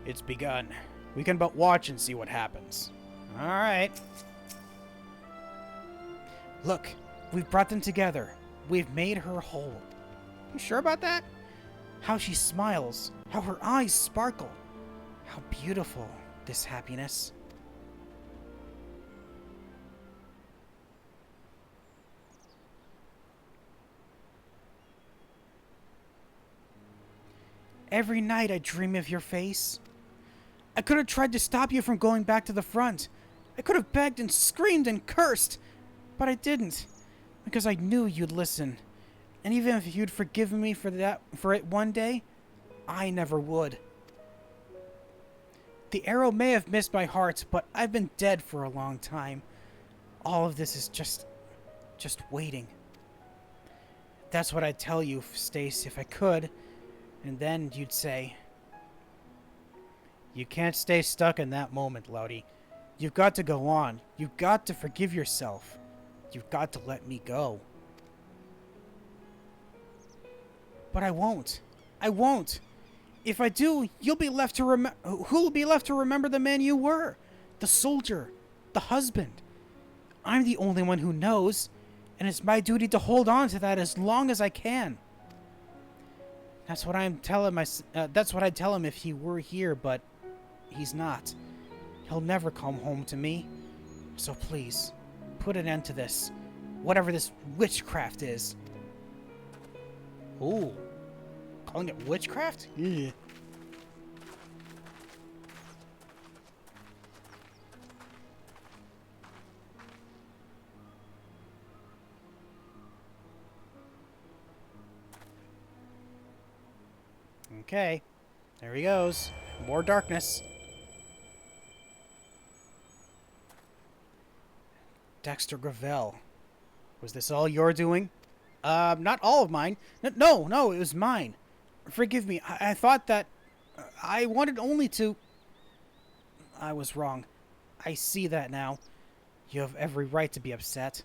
It's begun. We can but watch and see what happens. All right. Look, we've brought them together. We've made her whole. You sure about that? How she smiles. How her eyes sparkle. How beautiful this happiness. Every night I dream of your face. I could have tried to stop you from going back to the front. I could have begged and screamed and cursed. But I didn't. Because I knew you'd listen. And even if you'd forgiven me for it one day, I never would. The arrow may have missed my heart, but I've been dead for a long time. All of this is just waiting. That's what I'd tell you, Stace, if I could. And then you'd say, you can't stay stuck in that moment, Loudy. You've got to go on. You've got to forgive yourself. You've got to let me go. But I won't. I won't. If I do, you'll be left to who'll be left to remember the man you were? The soldier. The husband. I'm the only one who knows, and it's my duty to hold on to that as long as I can. That's what I'd tell him if he were here, but he's not. He'll never come home to me. So please, put an end to this. Whatever this witchcraft is. Ooh. Calling it witchcraft? Yeah. Okay. There he goes. More darkness. Dexter Gravel. Was this all your doing? Not all of mine. No, it was mine. Forgive me. I thought that... I wanted only to... I was wrong. I see that now. You have every right to be upset.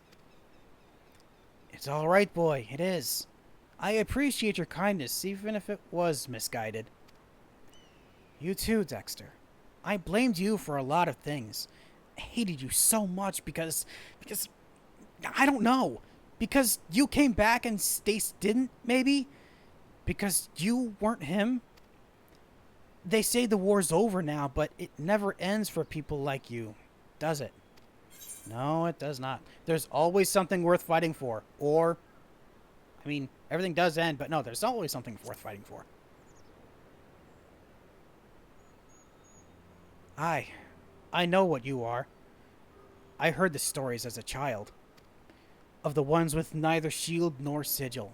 It's all right, boy. It is. I appreciate your kindness, even if it was misguided. You too, Dexter. I blamed you for a lot of things. I hated you so much because... I don't know. Because you came back and Stace didn't, maybe? Because you weren't him? They say the war's over now, but it never ends for people like you, does it? No, it does not. There's always something worth fighting for. Or... I mean, everything does end, but no, there's always something worth fighting for. I know what you are. I heard the stories as a child. Of the ones with neither shield nor sigil.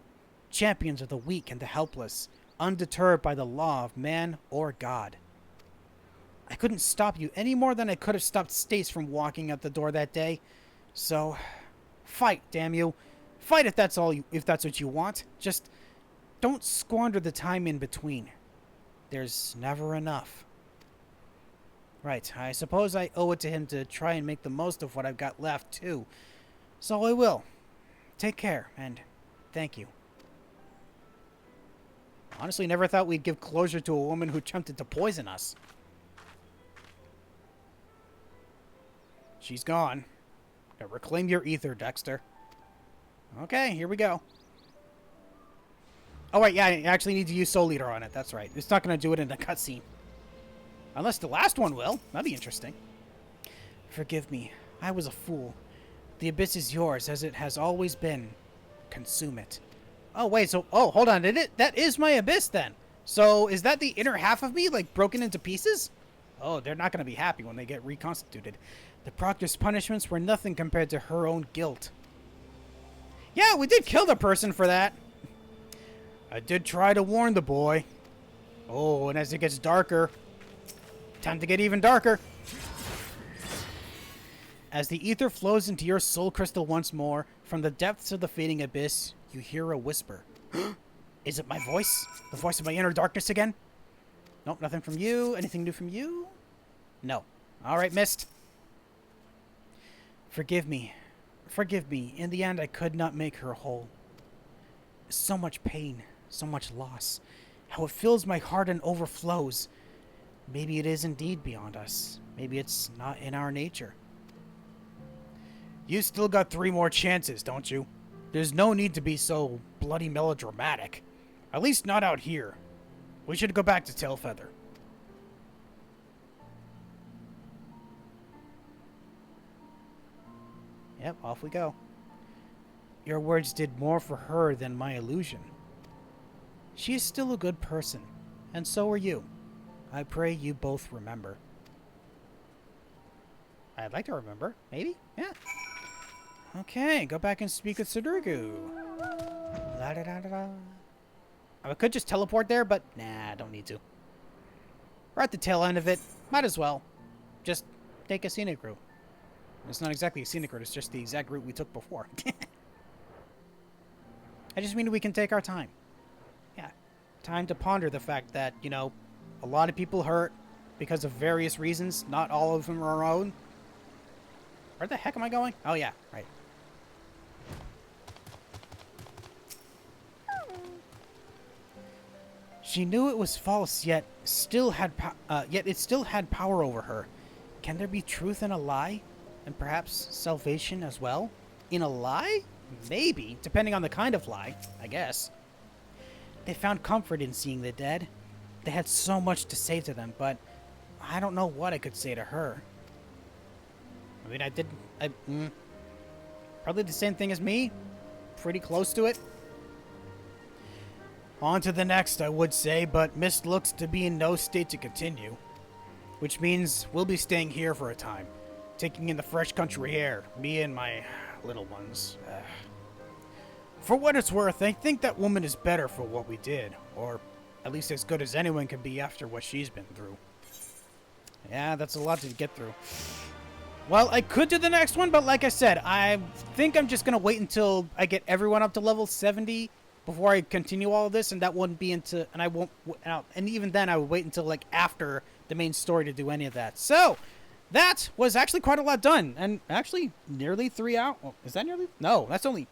Champions of the weak and the helpless, undeterred by the law of man or God. I couldn't stop you any more than I could have stopped Stace from walking out the door that day. So, fight, damn you. Fight if that's what you want. Just don't squander the time in between. There's never enough. Right, I suppose I owe it to him to try and make the most of what I've got left, too. So I will. Take care, and thank you. Honestly, never thought we'd give closure to a woman who attempted to poison us. She's gone. Now reclaim your ether, Dexter. Okay, here we go. Oh, wait, yeah, I actually need to use Soul Eater on it. That's right. It's not going to do it in a cutscene. Unless the last one will. That'd be interesting. Forgive me. I was a fool. The abyss is yours, as it has always been. Consume it. Oh, wait, so... Oh, hold on. That is my abyss, then. So, is that the inner half of me, like, broken into pieces? Oh, they're not going to be happy when they get reconstituted. The Proctor's punishments were nothing compared to her own guilt. Yeah, we did kill the person for that. I did try to warn the boy. Oh, and as it gets darker... Time to get even darker. As the ether flows into your soul crystal once more, from the depths of the fading abyss, you hear a whisper. Is it my voice? The voice of my inner darkness again? Nope, nothing from you. Anything new from you? No. Alright, Mist. Forgive me. Forgive me. In the end, I could not make her whole. So much pain. So much loss. How it fills my heart and overflows. Maybe it is indeed beyond us. Maybe it's not in our nature. You still got 3 more chances, don't you? There's no need to be so bloody melodramatic. At least not out here. We should go back to Tailfeather. Yep, off we go. Your words did more for her than my illusion. She is still a good person, and so are you. I pray you both remember. I'd like to remember. Maybe? Yeah. Okay, go back and speak with Sudoku. La-da-da-da-da. I could just teleport there, but nah, don't need to. We're at the tail end of it. Might as well. Just take a scenic route. It's not exactly a scenic route, it's just the exact route we took before. I just mean we can take our time. Yeah. Time to ponder the fact that, you know, a lot of people hurt because of various reasons. Not all of them are our own. Where the heck am I going? Oh, yeah. Right. She knew it was false, yet it still had power over her. Can there be truth in a lie? And perhaps salvation as well? In a lie? Maybe, depending on the kind of lie, I guess. They found comfort in seeing the dead. They had so much to say to them, but I don't know what I could say to her. I mean, probably the same thing as me. Pretty close to it. On to the next, I would say, but Mist looks to be in no state to continue. Which means we'll be staying here for a time. Taking in the fresh country air. Me and my little ones. For what it's worth, I think that woman is better for what we did. Or at least as good as anyone can be after what she's been through. Yeah, that's a lot to get through. Well, I could do the next one, but like I said, I think I'm just going to wait until I get everyone up to level 70 before I continue all of this, and that wouldn't be into, and I won't, and even then I would wait until like after the main story to do any of that. So, that was actually quite a lot done, and actually nearly 3 hours. Oh, is that nearly? No, that's only,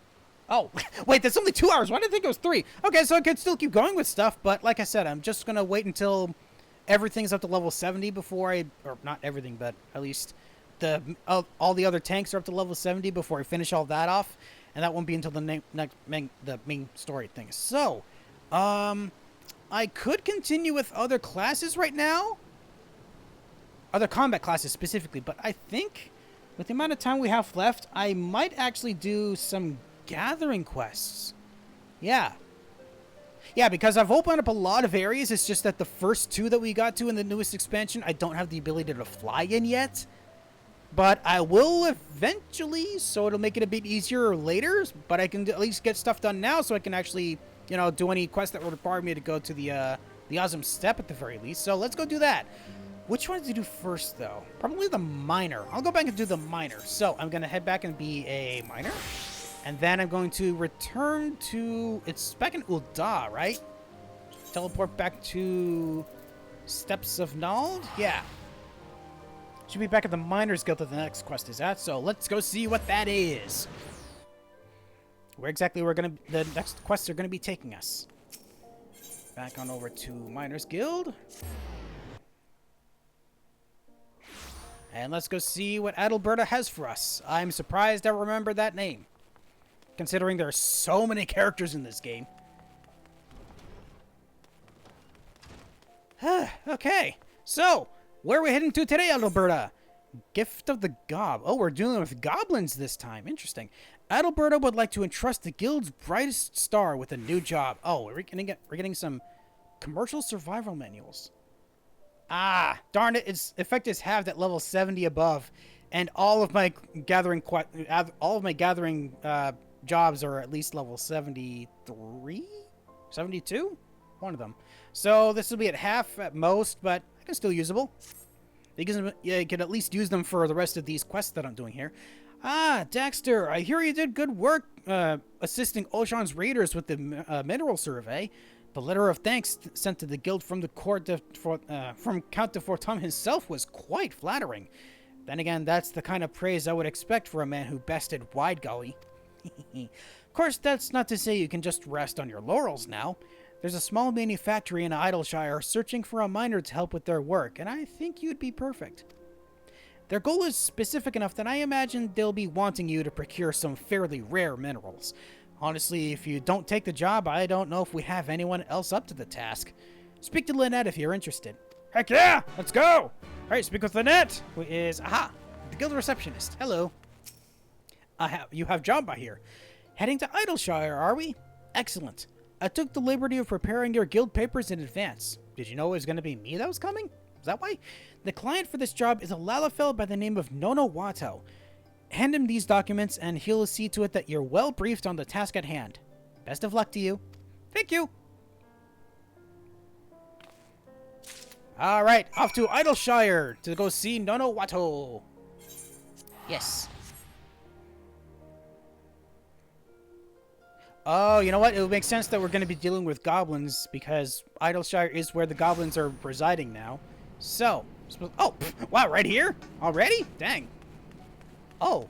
oh, wait, that's only 2 hours. Why did I think it was 3? Okay, so I could still keep going with stuff, but like I said, I'm just going to wait until everything's up to level 70 before or not everything, but at least all the other tanks are up to level 70 before I finish all that off. And that won't be until the main story thing. So, I could continue with other classes right now. Other combat classes specifically. But I think with the amount of time we have left, I might actually do some gathering quests. Yeah. Yeah, because I've opened up a lot of areas. It's just that the first 2 that we got to in the newest expansion, I don't have the ability to fly in yet. But I will eventually, so it'll make it a bit easier later. But I can at least get stuff done now, so I can actually, you know, do any quests that would require me to go to the Awesome Step at the very least. So let's go do that. Which one to do first, though? Probably the miner. I'll go back and do the miner. So I'm going to head back and be a miner. And then I'm going to return to... It's back in Ul'dah, right? Teleport back to Steps of Nald? Yeah. Should be back at the Miners Guild that the next quest is at, so let's go see what that is. Where exactly the next quests are gonna be taking us. Back on over to Miners Guild. And let's go see what Adalberta has for us. I'm surprised I remember that name, considering there are so many characters in this game. Okay, so where are we heading to today, Adalberta? Gift of the Gob. Oh, we're dealing with goblins this time. Interesting. Adalberta would like to entrust the guild's brightest star with a new job. Oh, we're getting some commercial survival manuals. Ah, darn it! Its effect is halved at level 70 above, and all of my gathering jobs are at least level 73, 72, one of them. So this will be at half at most, but I can still usable. Because you can at least use them for the rest of these quests that I'm doing here. Ah, Dexter, I hear you did good work assisting Oshan's raiders with the mineral survey. The letter of thanks sent to the guild from the court from Count de Fortum himself was quite flattering. Then again, that's the kind of praise I would expect for a man who bested Wide Gully. Of course, that's not to say you can just rest on your laurels now. There's a small manufactory in Idleshire searching for a miner to help with their work, and I think you'd be perfect. Their goal is specific enough that I imagine they'll be wanting you to procure some fairly rare minerals. Honestly, if you don't take the job, I don't know if we have anyone else up to the task. Speak to Lynette if you're interested. Heck yeah! Let's go! Alright, speak with Lynette, who is, the guild receptionist. Hello. You have job by here. Heading to Idleshire, are we? Excellent. I took the liberty of preparing your guild papers in advance. Did you know it was going to be me that was coming? Is that why? The client for this job is a Lalafell by the name of Nono Wato. Hand him these documents and he'll see to it that you're well briefed on the task at hand. Best of luck to you. Thank you. Alright, off to Idleshire to go see Nono Wato. Yes. Oh, you know what? It would make sense that we're going to be dealing with goblins because Idleshire is where the goblins are residing now. So, oh, wow, right here? Already? Dang. Oh,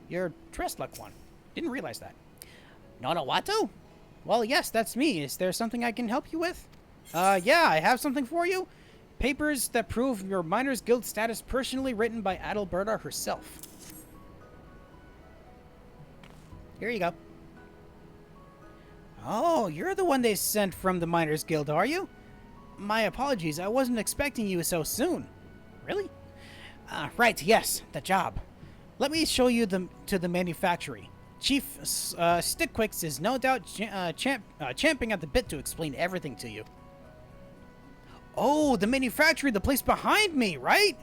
you're dressed like one. Didn't realize that. Nonawato? Well, yes, that's me. Is there something I can help you with? Yeah, I have something for you. Papers that prove your Miners Guild status personally written by Adalberta herself. Here you go. Oh, you're the one they sent from the Miners Guild, are you? My apologies, I wasn't expecting you so soon. Really? Right, yes, the job. Let me show you to the manufactory. Chief Stickquicks is no doubt champing at the bit to explain everything to you. Oh, the manufactory, the place behind me, right?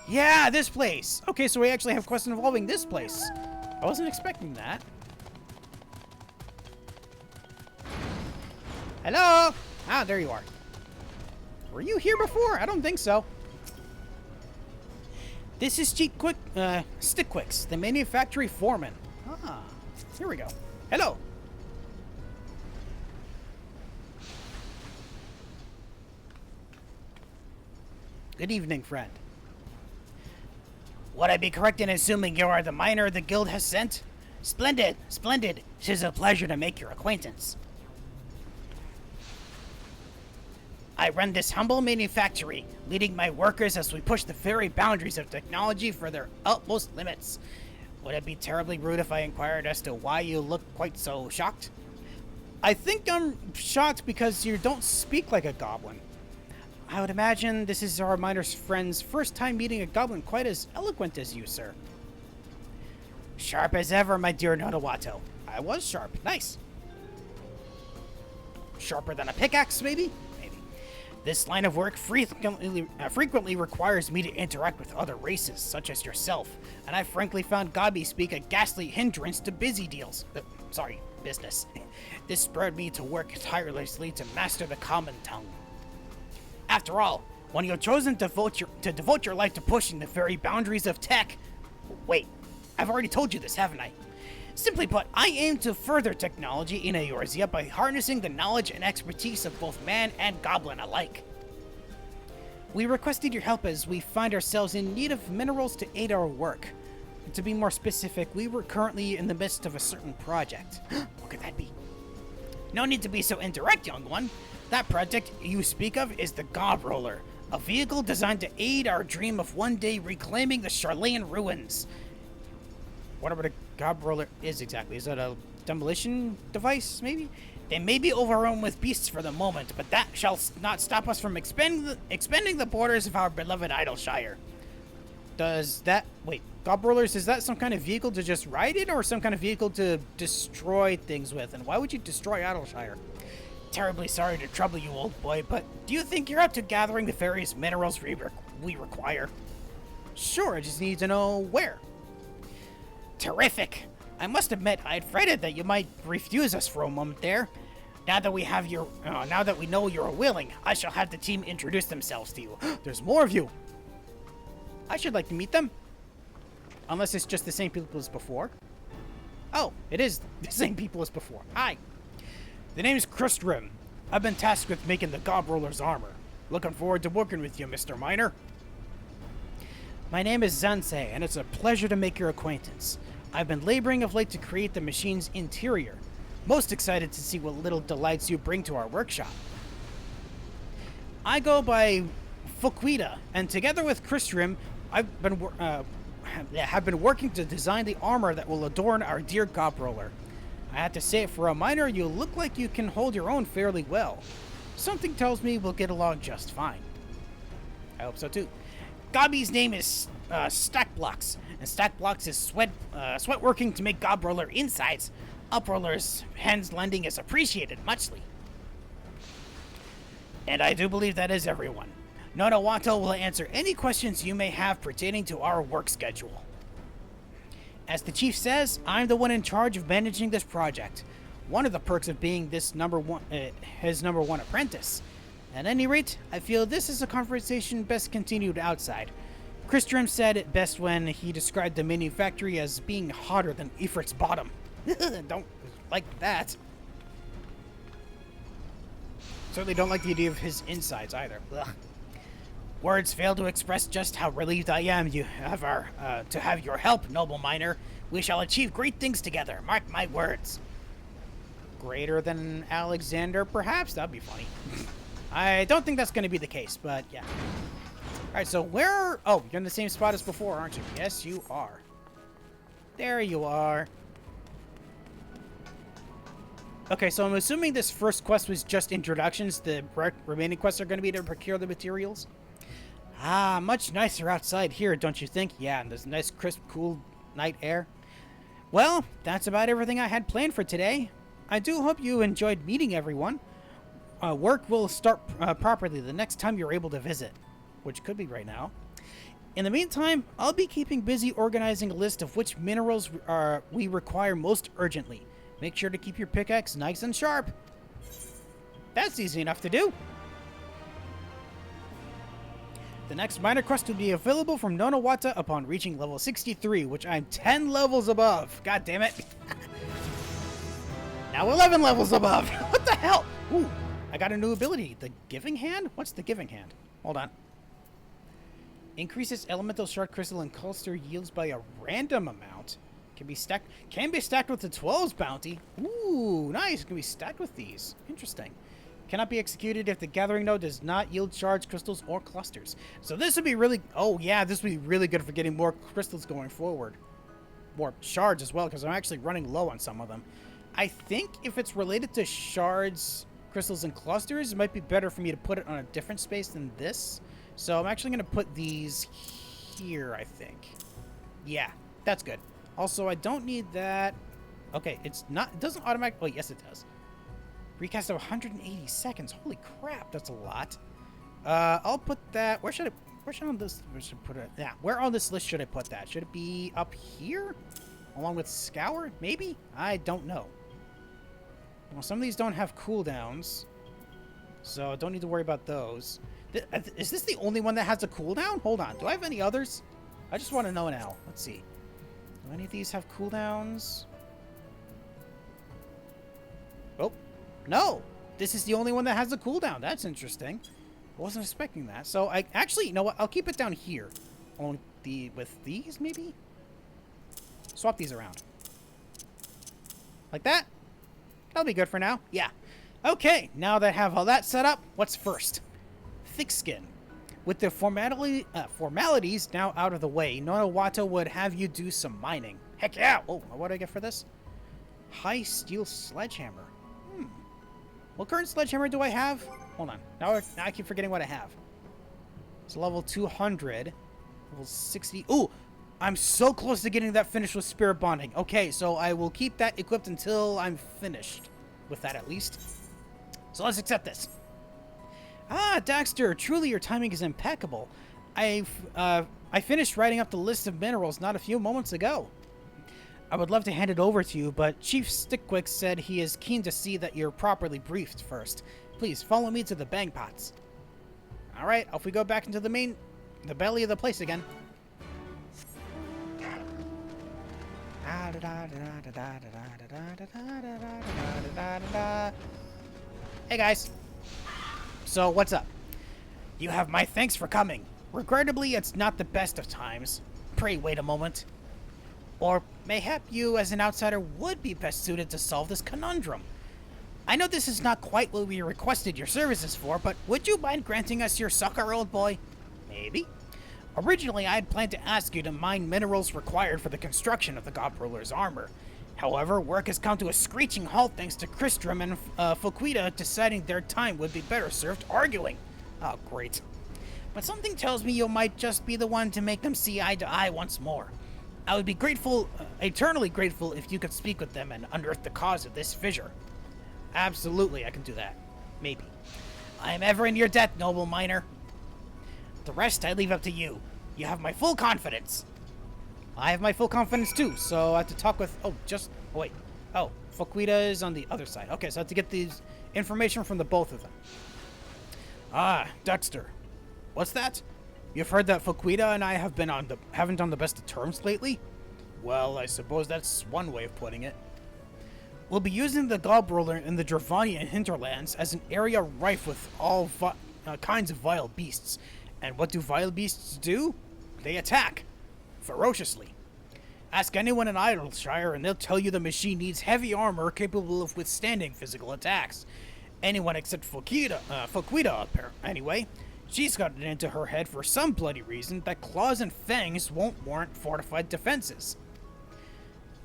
Yeah, this place. Okay, so we actually have quests involving this place. I wasn't expecting that. Hello? Ah, there you are. Were you here before? I don't think so. This is Stickquicks, the manufactory foreman. Ah, here we go. Hello. Good evening, friend. Would I be correct in assuming you are the miner the guild has sent? Splendid, splendid. It is a pleasure to make your acquaintance. I run this humble manufactory, leading my workers as we push the very boundaries of technology for their utmost limits. Would it be terribly rude if I inquired as to why you look quite so shocked? I think I'm shocked because you don't speak like a goblin. I would imagine this is our miner's friend's first time meeting a goblin quite as eloquent as you, sir. Sharp as ever, my dear Nonawato. I was sharp. Nice. Sharper than a pickaxe, maybe? This line of work frequently requires me to interact with other races, such as yourself, and I frankly found Gabi speak a ghastly hindrance to business. This spurred me to work tirelessly to master the common tongue. After all, when you've chosen to devote your life to pushing the very boundaries of tech... Wait, I've already told you this, haven't I? Simply put, I aim to further technology in Eorzea by harnessing the knowledge and expertise of both man and goblin alike. We requested your help as we find ourselves in need of minerals to aid our work. To be more specific, we were currently in the midst of a certain project. What could that be? No need to be so indirect, young one. That project you speak of is the Gob Roller, a vehicle designed to aid our dream of one day reclaiming the Charlayan ruins. Whatever the Gob Roller is exactly. Is that a demolition device, maybe? They may be overrun with beasts for the moment, but that shall not stop us from expanding the borders of our beloved Idleshire. Does that... Wait, Gob Rollers, is that some kind of vehicle to just ride in, or some kind of vehicle to destroy things with? And why would you destroy Idleshire? Terribly sorry to trouble you, old boy, but do you think you're up to gathering the various minerals we require? Sure, I just need to know where. Terrific! I must admit, I'd fretted that you might refuse us for a moment there. Now that we know you're willing, I shall have the team introduce themselves to you. There's more of you! I should like to meet them. Unless it's just the same people as before. Oh, it is the same people as before. Hi. The name's Crustrim. I've been tasked with making the Gob Roller's armor. Looking forward to working with you, Mr. Miner. My name is Zansei, and it's a pleasure to make your acquaintance. I've been laboring of late to create the machine's interior. Most excited to see what little delights you bring to our workshop. I go by Fuquita, and together with Cristrim, have been working to design the armor that will adorn our dear Gob Roller. I have to say, for a miner, you look like you can hold your own fairly well. Something tells me we'll get along just fine. I hope so too. Gabi's name is Stackblocks, and Stackblocks is sweat working to make Gob Roller insides. Uproller's hands lending is appreciated muchly. And I do believe that is everyone. Nonawato will answer any questions you may have pertaining to our work schedule. As the chief says, I'm the one in charge of managing this project. One of the perks of being his number one apprentice. At any rate, I feel this is a conversation best continued outside. Christram said it best when he described the mini factory as being hotter than Ifrit's bottom. Don't like that. Certainly don't like the idea of his insides either. Ugh. Words fail to express just how relieved I am to have your help, noble miner. We shall achieve great things together. Mark my words. Greater than Alexander, perhaps? That'd be funny. I don't think that's going to be the case, but yeah. Alright, so where... Oh, you're in the same spot as before, aren't you? Yes, you are. There you are. Okay, so I'm assuming this first quest was just introductions. The remaining quests are going to be to procure the materials. Ah, much nicer outside here, don't you think? Yeah, and this nice, crisp, cool night air. Well, that's about everything I had planned for today. I do hope you enjoyed meeting everyone. Work will start properly the next time you're able to visit, which could be right now. In the meantime, I'll be keeping busy organizing a list of which minerals we require most urgently. Make sure to keep your pickaxe nice and sharp. That's easy enough to do. The next minor quest will be available from Nonowata upon reaching level 63, which I'm 10 levels above. God damn it. Now 11 levels above. What the hell? Ooh, I got a new ability. The Giving Hand? What's the Giving Hand? Hold on. Increases elemental shard crystal and cluster yields by a random amount. Can be stacked with the 12's bounty. Ooh, nice. Can be stacked with these. Interesting. Cannot be executed if the gathering node does not yield shards, crystals, or clusters. So this would be really... Oh, yeah, this would be really good for getting more crystals going forward. More shards as well, because I'm actually running low on some of them. I think if it's related to shards, crystals, and clusters, it might be better for me to put it on a different space than this. So I'm actually going to put these here, I think. Yeah, that's good. Also, I don't need that. Okay, it's not... It doesn't automatically... Oh, yes, it does. Recast of 180 seconds. Holy crap, that's a lot. I'll put that... Where should on this... Where should I put it? Yeah, where on this list should I put that? Should it be up here? Along with Scour? Maybe? I don't know. Well, some of these don't have cooldowns. So I don't need to worry about those. Is this the only one that has a cooldown? Hold on. Do I have any others? I just want to know now. Let's see. Do any of these have cooldowns? Oh, no. This is the only one that has a cooldown. That's interesting. I wasn't expecting that. So I actually, you know what? I'll keep it down here. Only with these, maybe? Swap these around. Like that? That'll be good for now. Yeah. Okay, now that I have all that set up, what's first? Thick skin. With the formalities now out of the way, Nonowata would have you do some mining. Heck yeah! Oh, what do I get for this? High steel sledgehammer. What current sledgehammer do I have? Hold on. Now I keep forgetting what I have. It's level 200. Level 60. Ooh! I'm so close to getting that finished with spirit bonding. Okay, so I will keep that equipped until I'm finished with that at least. So let's accept this. Ah, Daxter, truly your timing is impeccable. I finished writing up the list of minerals not a few moments ago. I would love to hand it over to you, but Chief Stickwick said he is keen to see that you're properly briefed first. Please follow me to the bang pots. Alright, off we go back into the belly of the place again. Hey guys. So, what's up? You have my thanks for coming. Regrettably, it's not the best of times. Pray wait a moment. Or mayhap you, as an outsider, would be best suited to solve this conundrum. I know this is not quite what we requested your services for, but would you mind granting us your succor, old boy? Maybe. Originally, I had planned to ask you to mine minerals required for the construction of the God Ruler's armor. However, work has come to a screeching halt thanks to Christram and Fuquita deciding their time would be better served arguing. Oh, great. But something tells me you might just be the one to make them see eye to eye once more. I would be grateful, eternally grateful, if you could speak with them and unearth the cause of this fissure. Absolutely, I can do that. Maybe. I am ever in your debt, noble miner. The rest I leave up to you. You have my full confidence. I have my full confidence too, so I have to talk with... Oh, wait. Oh, Fuquita is on the other side. Okay, so I have to get these information from the both of them. Ah, Dexter. What's that? You've heard that Fukuida and I haven't on the best of terms lately? Well, I suppose that's one way of putting it. We'll be using the Gob Roller in the Dravanian hinterlands as an area rife with all kinds of vile beasts. And what do vile beasts do? They attack. Ferociously. Ask anyone in Idleshire and they'll tell you the machine needs heavy armor capable of withstanding physical attacks. Anyone except Fukuida, anyway. She's gotten it into her head for some bloody reason that claws and fangs won't warrant fortified defenses.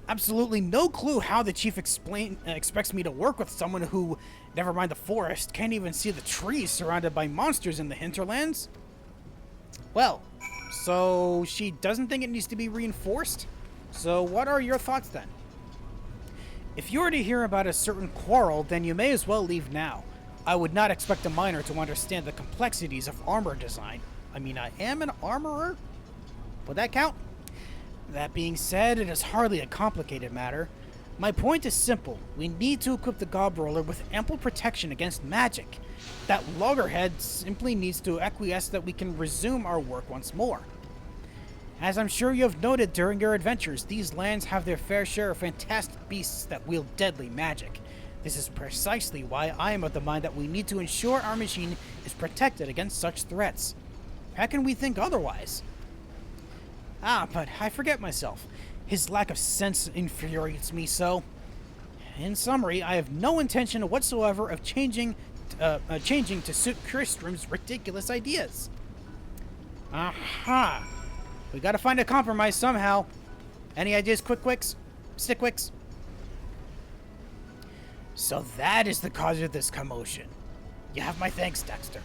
Absolutely no clue how the chief expects me to work with someone who, never mind the forest, can't even see the trees surrounded by monsters in the hinterlands. Well, so she doesn't think it needs to be reinforced? So what are your thoughts then? If you were to hear about a certain quarrel, then you may as well leave now. I would not expect a miner to understand the complexities of armor design. I mean, I am an armorer? Would that count? That being said, it is hardly a complicated matter. My point is simple. We need to equip the Gob Roller with ample protection against magic. That loggerhead simply needs to acquiesce that we can resume our work once more. As I'm sure you have noted during your adventures, these lands have their fair share of fantastic beasts that wield deadly magic. This is precisely why I am of the mind that we need to ensure our machine is protected against such threats. How can we think otherwise? Ah, but I forget myself. His lack of sense infuriates me so. In summary, I have no intention whatsoever of changing to suit Kirstrom's ridiculous ideas. Aha! We gotta find a compromise somehow. Any ideas, Quick-Wicks? Stick-Wicks? So that is the cause of this commotion. You have my thanks, Dexter.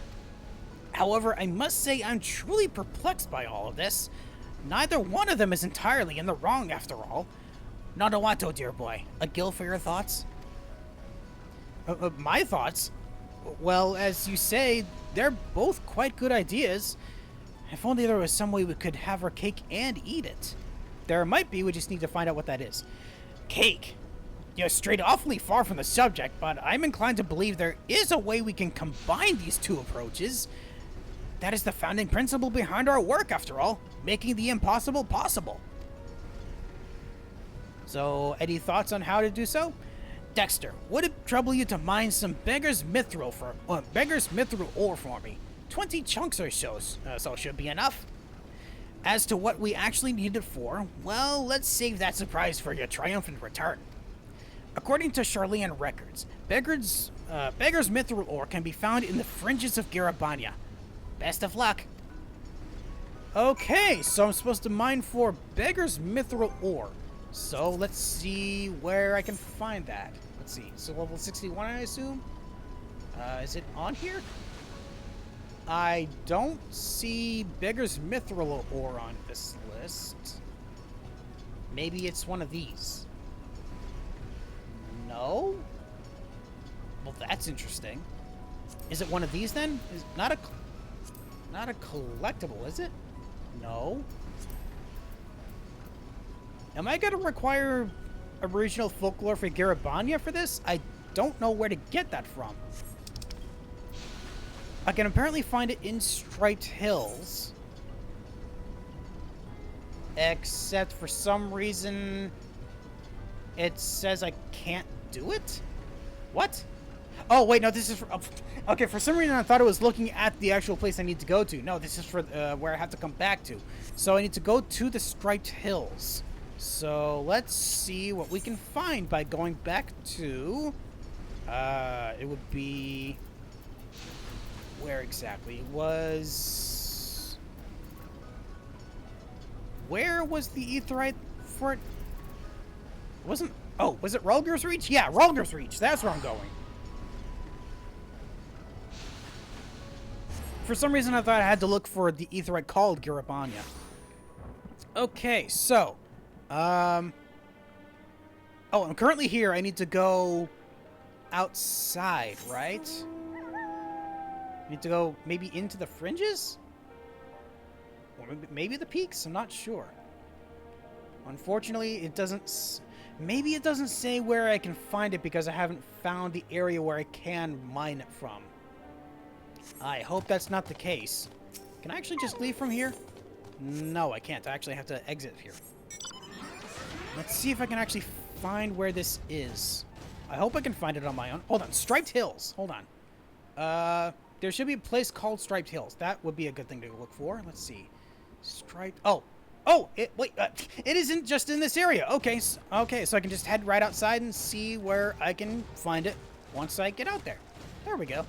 However, I must say I'm truly perplexed by all of this. Neither one of them is entirely in the wrong, after all. Nodowato, dear boy, a gill for your thoughts? My thoughts? Well, as you say, they're both quite good ideas. If only there was some way we could have our cake and eat it. There might be, we just need to find out what that is. Cake? You're strayed awfully far from the subject, but I'm inclined to believe there is a way we can combine these two approaches. That is the founding principle behind our work, after all, making the impossible possible. So, any thoughts on how to do so? Dexter, would it trouble you to mine some beggar's mithril ore for me? 20 chunks or so should be enough. As to what we actually need it for, well, let's save that surprise for your triumphant return. According to Charlean records, beggar's mithril ore can be found in the fringes of Garabania. Best of luck. Okay, so I'm supposed to mine for beggar's mithril ore. So let's see where I can find that. Let's see. So level 61, I assume? Is it on here? I don't see beggar's mithril ore on this list. Maybe it's one of these. No? Well, that's interesting. Is it one of these then? Is not a collectible, is it? No. Am I gonna require original folklore for Garabania for this? I don't know where to get that from. I can apparently find it in Striped Hills. Except for some reason it says I can't do it? What? Oh, wait, no, this is for... okay, for some reason I thought it was looking at the actual place I need to go to. No, this is for where I have to come back to. So I need to go to the Striped Hills. So let's see what we can find by going back to... it would be... Where exactly? It was... Where was the aetheryte for it? Wasn't... Oh, was it Rulger's Reach? Yeah, Rulger's Reach. That's where I'm going. For some reason, I thought I had to look for the aetheryte called Garabania. Okay, so... Oh, I'm currently here. I need to go outside, right? I need to go maybe into the fringes? Or maybe the peaks? I'm not sure. Unfortunately, it doesn't... Maybe it doesn't say where I can find it because I haven't found the area where I can mine it from. I hope that's not the case. Can I actually just leave from here? No, I can't. I actually have to exit here. Let's see if I can actually find where this is. I hope I can find it on my own. Hold on. Striped Hills. Hold on. There should be a place called Striped Hills. That would be a good thing to look for. Let's see. Striped... Oh! Oh! Wait. It isn't just in this area. Okay. Okay, so I can just head right outside and see where I can find it once I get out there. There we go.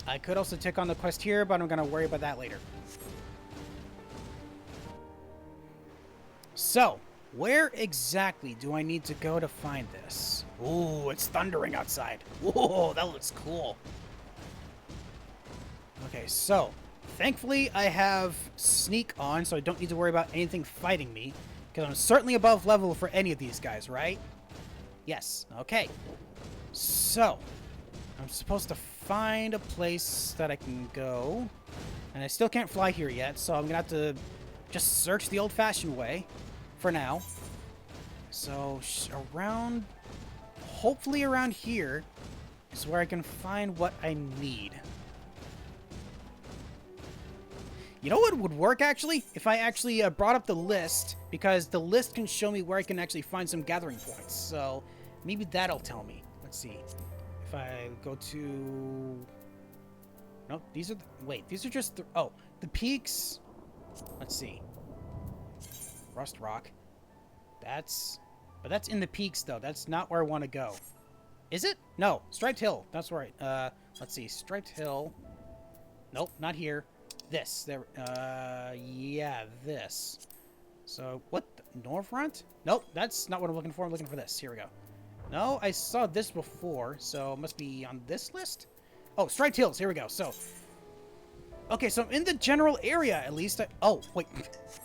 I could also take on the quest here, but I'm going to worry about that later. So, where exactly do I need to go to find this? Ooh, it's thundering outside. Whoa, that looks cool. Okay, so, thankfully I have sneak on, so I don't need to worry about anything fighting me, because I'm certainly above level for any of these guys, right? Yes, okay. So, I'm supposed to find a place that I can go, and I still can't fly here yet, so I'm gonna have to just search the old-fashioned way for now. So around, hopefully around here is where I can find what I need. You know what would work actually? If I actually brought up the list, because the list can show me where I can actually find some gathering points. So maybe that'll tell me. Let's see. If I go to... Nope, these are... Wait, these are just... the peaks. Let's see. Rust Rock. But that's in the peaks, though. That's not where I want to go. Is it? No. Striped Hill. That's right. Let's see. Striped Hill. Nope, not here. This. There. Yeah, this. So, what? Northront? Nope, that's not what I'm looking for. I'm looking for this. Here we go. No, I saw this before, so it must be on this list? Oh, Striped Hills. Here we go. So, okay, so I'm in the general area, at least. Oh, wait.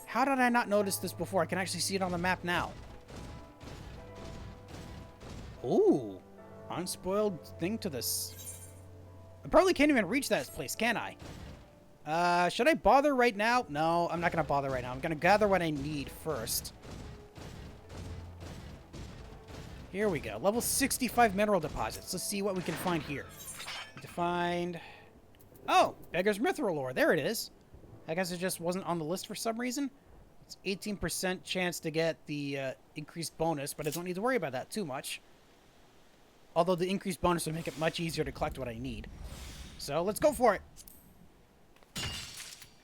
How did I not notice this before? I can actually see it on the map now. Ooh. Unspoiled thing to this. I probably can't even reach that place, can I? Should I bother right now? No, I'm not going to bother right now. I'm going to gather what I need first. Here we go. Level 65 mineral deposits. Let's see what we can find here. To find... Oh! Beggar's Mithril Ore. There it is. I guess it just wasn't on the list for some reason. It's 18% chance to get the increased bonus, but I don't need to worry about that too much. Although the increased bonus would make it much easier to collect what I need. So, let's go for it.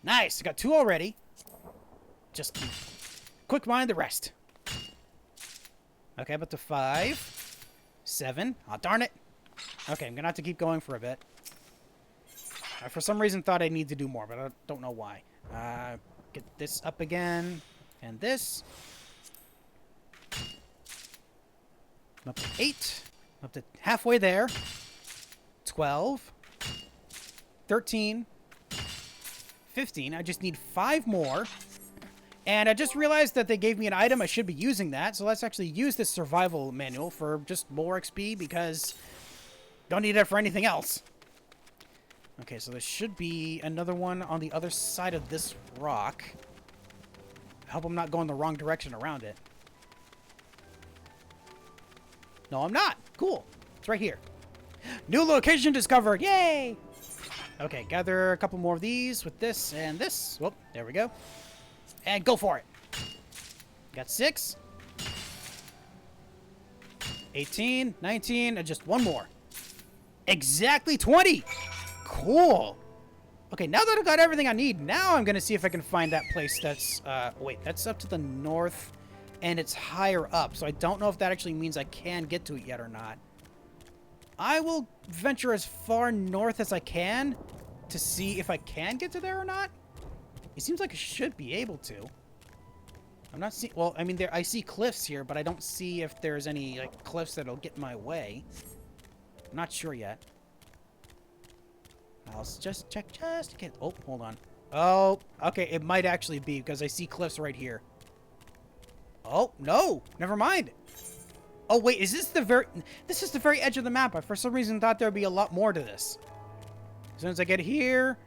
Nice! I got 2 already. Just quick mind the rest. Okay, up to 5. 7. Aw, darn it. Okay, I'm gonna have to keep going for a bit. I, for some reason, thought I need to do more, but I don't know why. Get this up again. And this. Up to 8. Up to halfway there. 12. 13. 15. I just need 5 more. And I just realized that they gave me an item. I should be using that. So let's actually use this survival manual for just more XP because don't need it for anything else. Okay, so there should be another one on the other side of this rock. I hope I'm not going the wrong direction around it. No, I'm not. Cool. It's right here. New location discovered. Yay! Okay, gather a couple more of these with this and this. Whoop, there we go. And go for it. Got 6. 18, 19, and just one more. Exactly 20. Cool. Okay, now that I got everything I need, now I'm going to see if I can find that place that's... wait, that's up to the north, and it's higher up. So I don't know if that actually means I can get to it yet or not. I will venture as far north as I can to see if I can get to there or not. It seems like I should be able to. I'm not seeing... Well, I mean, I see cliffs here, but I don't see if there's any, like, cliffs that'll get in my way. I'm not sure yet. I'll just check just in case. Oh, hold on. Oh, okay, it might actually be, because I see cliffs right here. Oh, no! Never mind! Oh, wait, is this the very... This is the very edge of the map. I, for some reason, thought there'd be a lot more to this. As soon as I get here...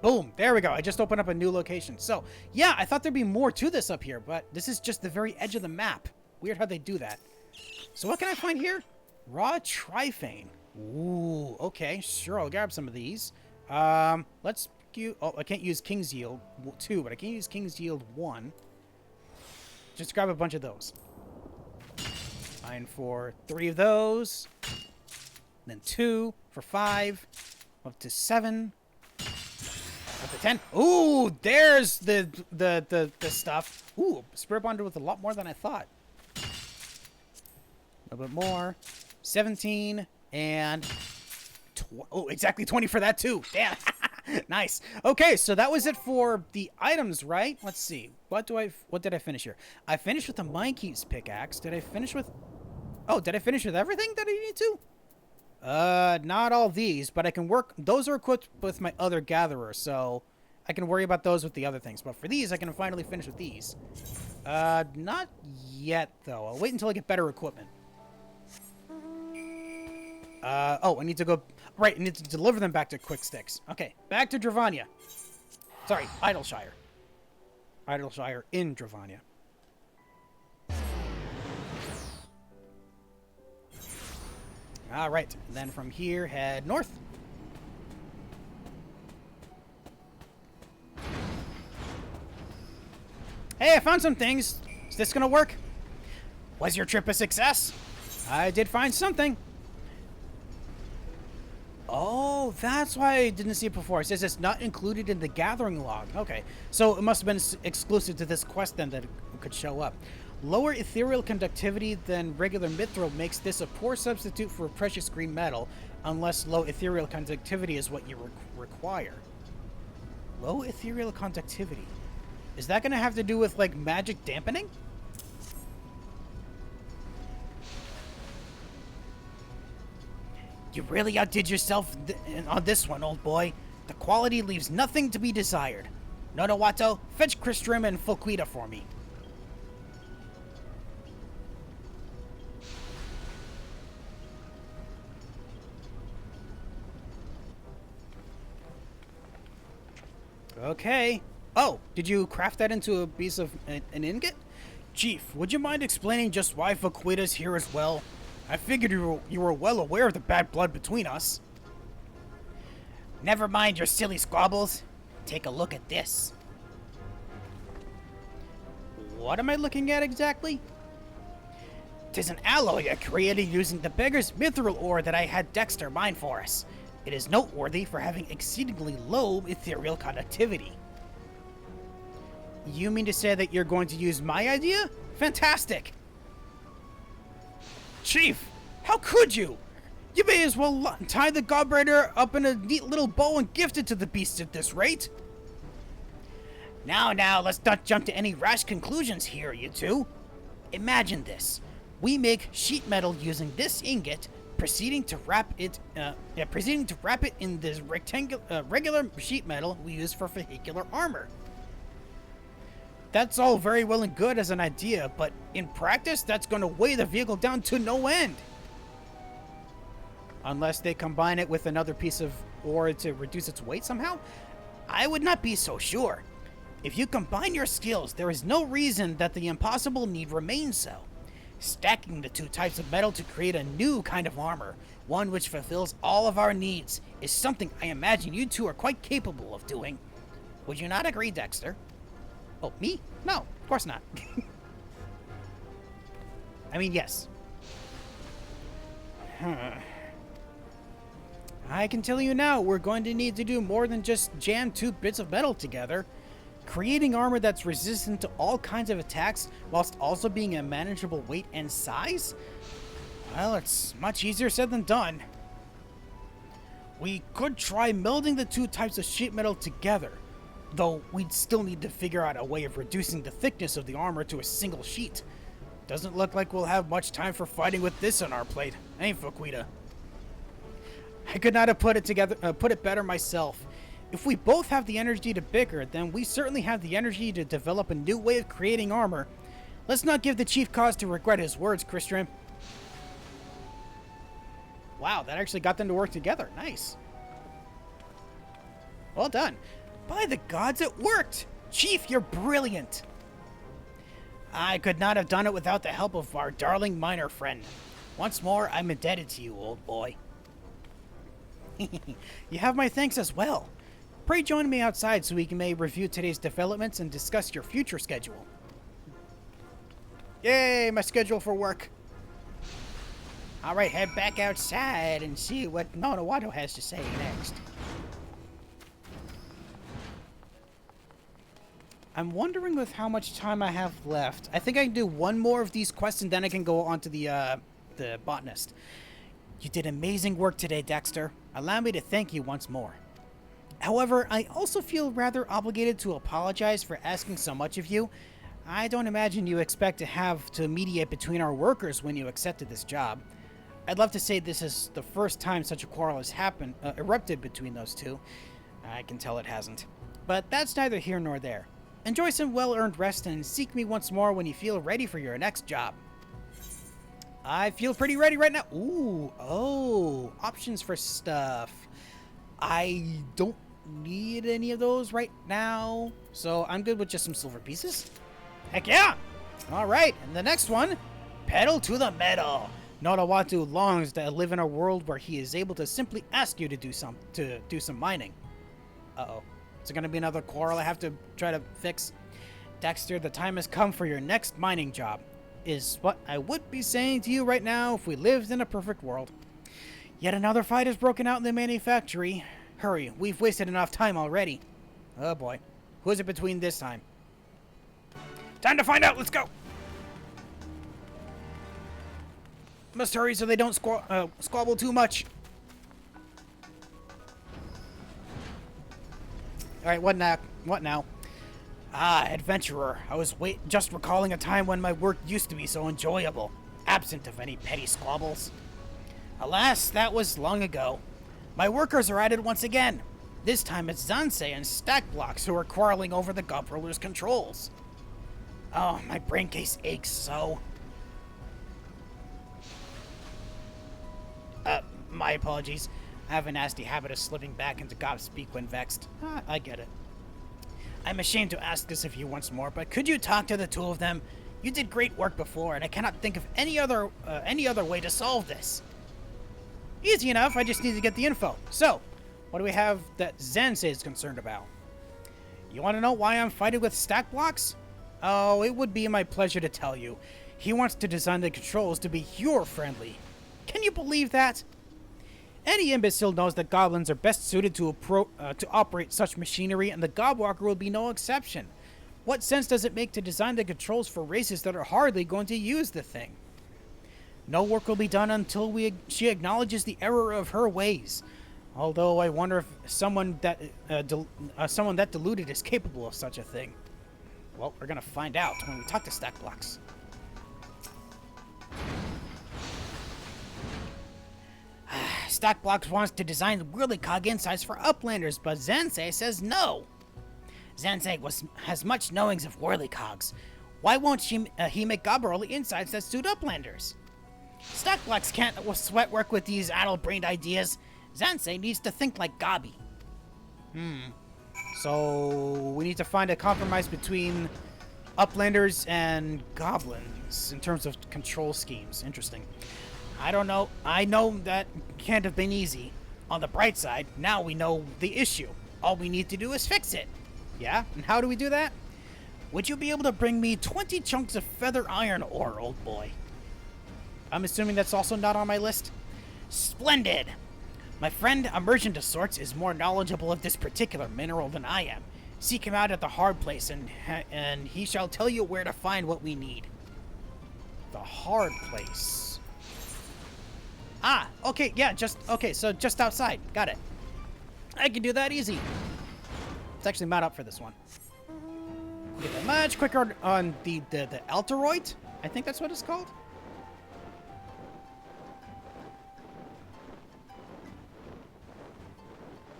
Boom, there we go. I just opened up a new location. So, yeah, I thought there'd be more to this up here, but this is just the very edge of the map. Weird how they do that. So what can I find here? Raw Trifane. Ooh, okay, sure, I'll grab some of these. Let's use... Oh, I can't use King's Yield 2, but I can use King's Yield 1. Just grab a bunch of those. Fine for 3 of those. Then 2 for 5. Up to 7. Up to 10. Ooh, there's the stuff. Ooh, Spirit Bonder with a lot more than I thought. A little bit more. 17 and... Oh, exactly 20 for that too. Damn. Nice. Okay, so that was it for the items, right? Let's see. What did I finish here? I finished with the Mindkeep's pickaxe. Did I finish with... Oh, did I finish with everything that I need to? Not all these, but I can work... Those are equipped with my other gatherer, so I can worry about those with the other things. But for these, I can finally finish with these. Not yet, though. I'll wait until I get better equipment. Oh, I need to go... Right, I need to deliver them back to Quick Sticks. Okay, back to Dravania. Sorry, Idleshire. Idleshire in Dravania. Alright, then from here, head north. Hey, I found some things. Is this gonna work? Was your trip a success? I did find something. Oh, that's why I didn't see it before. It says it's not included in the gathering log. Okay, so it must have been exclusive to this quest then that it could show up. Lower ethereal conductivity than regular mithril makes this a poor substitute for precious green metal, unless low ethereal conductivity is what you require. Low ethereal conductivity. Is that going to have to do with, like, magic dampening? You really outdid yourself on this one, old boy. The quality leaves nothing to be desired. Nonowato, fetch Crystrim and Fulquita for me. Okay. Oh, did you craft that into a piece of an ingot? Chief, would you mind explaining just why Fulquita's here as well? I figured you were well aware of the bad blood between us. Never mind your silly squabbles. Take a look at this. What am I looking at exactly? 'Tis an alloy I created using the beggar's mithril ore that I had Dexter mine for us. It is noteworthy for having exceedingly low ethereal conductivity. You mean to say that you're going to use my idea? Fantastic! Chief, how could you? You may as well tie the Godbringer up in a neat little bow and gift it to the beast at this rate. Now, let's not jump to any rash conclusions here, you two. Imagine this. We make sheet metal using this ingot, proceeding to wrap it in this regular sheet metal we use for vehicular armor. That's all very well and good as an idea, but in practice, that's going to weigh the vehicle down to no end. Unless they combine it with another piece of ore to reduce its weight somehow? I would not be so sure. If you combine your skills, there is no reason that the impossible need remain so. Stacking the two types of metal to create a new kind of armor, one which fulfills all of our needs, is something I imagine you two are quite capable of doing. Would you not agree, Dexter? Oh, me? No, of course not. I mean, yes. I can tell you now, we're going to need to do more than just jam two bits of metal together. Creating armor that's resistant to all kinds of attacks whilst also being a manageable weight and size? Well, it's much easier said than done. We could try melding the two types of sheet metal together, though we'd still need to figure out a way of reducing the thickness of the armor to a single sheet. Doesn't look like we'll have much time for fighting with this on our plate, ain't Fulquita? I could not have put it better myself. If we both have the energy to bicker, then we certainly have the energy to develop a new way of creating armor. Let's not give the chief cause to regret his words, Crystrim. Wow, that actually got them to work together. Nice. Well done. By the gods, it worked! Chief, you're brilliant! I could not have done it without the help of our darling miner friend. Once more, I'm indebted to you, old boy. You have my thanks as well. Pray join me outside so we may review today's developments and discuss your future schedule. Yay, my schedule for work. Alright, head back outside and see what Nonawato has to say next. I'm wondering with how much time I have left. I think I can do one more of these quests and then I can go on to the botanist. You did amazing work today, Dexter. Allow me to thank you once more. However, I also feel rather obligated to apologize for asking so much of you. I don't imagine you expect to have to mediate between our workers when you accepted this job. I'd love to say this is the first time such a quarrel has erupted between those two. I can tell it hasn't. But that's neither here nor there. Enjoy some well-earned rest and seek me once more when you feel ready for your next job. I feel pretty ready right now. Ooh, oh, options for stuff. I don't need any of those right now, so I'm good with just some silver pieces. Heck yeah! All right, and the next one, pedal to the metal. Nodawatu longs to live in a world where he is able to simply ask you to do some mining. Uh-oh. Is it going to be another quarrel I have to try to fix? Dexter, the time has come for your next mining job, is what I would be saying to you right now if we lived in a perfect world. Yet another fight has broken out in the manufactory. Hurry, we've wasted enough time already. Oh boy. Who is it between this time? Time to find out, let's go! Must hurry so they don't squabble too much. Alright, what now? What now? Ah, adventurer. I was just recalling a time when my work used to be so enjoyable, absent of any petty squabbles. Alas, that was long ago. My workers are at it once again. This time it's Zansei and Stackblocks who are quarreling over the Gob Ruler's controls. Oh, my brain case aches so. My apologies. I have a nasty habit of slipping back into Gob speak when vexed. I get it. I'm ashamed to ask this of you once more, but could you talk to the two of them? You did great work before, and I cannot think of any other way to solve this. Easy enough, I just need to get the info. So, what do we have that Zansei is concerned about? You want to know why I'm fighting with Stackblocks? Oh, it would be my pleasure to tell you. He wants to design the controls to be your-friendly. Can you believe that? Any imbecile knows that goblins are best suited to operate such machinery, and the Gobwalker will be no exception. What sense does it make to design the controls for races that are hardly going to use the thing? No work will be done until she acknowledges the error of her ways. Although I wonder if someone that deluded is capable of such a thing. Well, we're gonna find out when we talk to Stackblocks. Stackblocks wants to design the Whirlycog insides for Uplanders, but Zansei says no. Zansei has much knowings of Whirlycogs. Why won't he make Gobberly insides that suit Uplanders? Stackblocks can't sweat work with these addle-brained ideas. Zansei needs to think like Gobby. So we need to find a compromise between Uplanders and Goblins in terms of control schemes. Interesting. I don't know. I know that can't have been easy. On the bright side, now we know the issue. All we need to do is fix it. Yeah? And how do we do that? Would you be able to bring me 20 chunks of feather iron ore, old boy? I'm assuming that's also not on my list. Splendid! My friend, a merchant of sorts, is more knowledgeable of this particular mineral than I am. Seek him out at the hard place, and he shall tell you where to find what we need. The hard place. Ah, okay, yeah, so just outside. Got it. I can do that easy. Let's actually mount up for this one. Get that much quicker on the Alteroid. I think that's what it's called.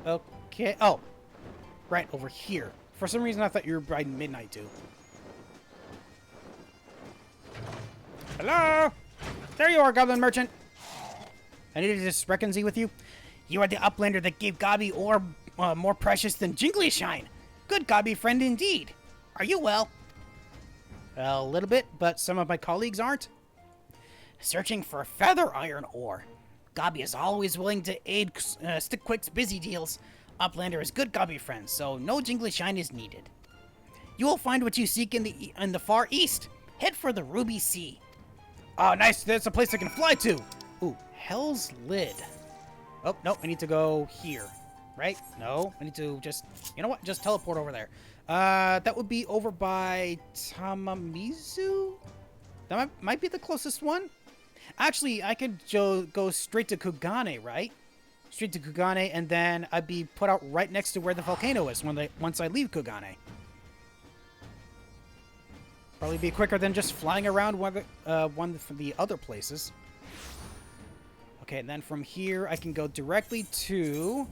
Okay, oh. Right over here. For some reason I thought you were riding Midnight too. Hello? There you are, Goblin Merchant. I need to just reconcile with you. You are the Uplander that gave Gobby ore more precious than Jingly Shine. Good Gobby friend indeed. Are you well? A little bit, but some of my colleagues aren't. Searching for feather iron ore. Gobby is always willing to aid Stickquick's busy deals. Uplander is good Gobby friend, so no jingly shine is needed. You will find what you seek in the far east. Head for the Ruby Sea. Oh, nice. There's a place I can fly to. Ooh, Hell's Lid. Oh, no, I need to go here. Right? No, I need to just... You know what? Just teleport over there. That would be over by Tamamizu? That might be the closest one. Actually, I could go straight to Kugane, right? Straight to Kugane, and then I'd be put out right next to where the volcano is once I leave Kugane. Probably be quicker than just flying around one of the other places. Okay, and then from here, I can go directly to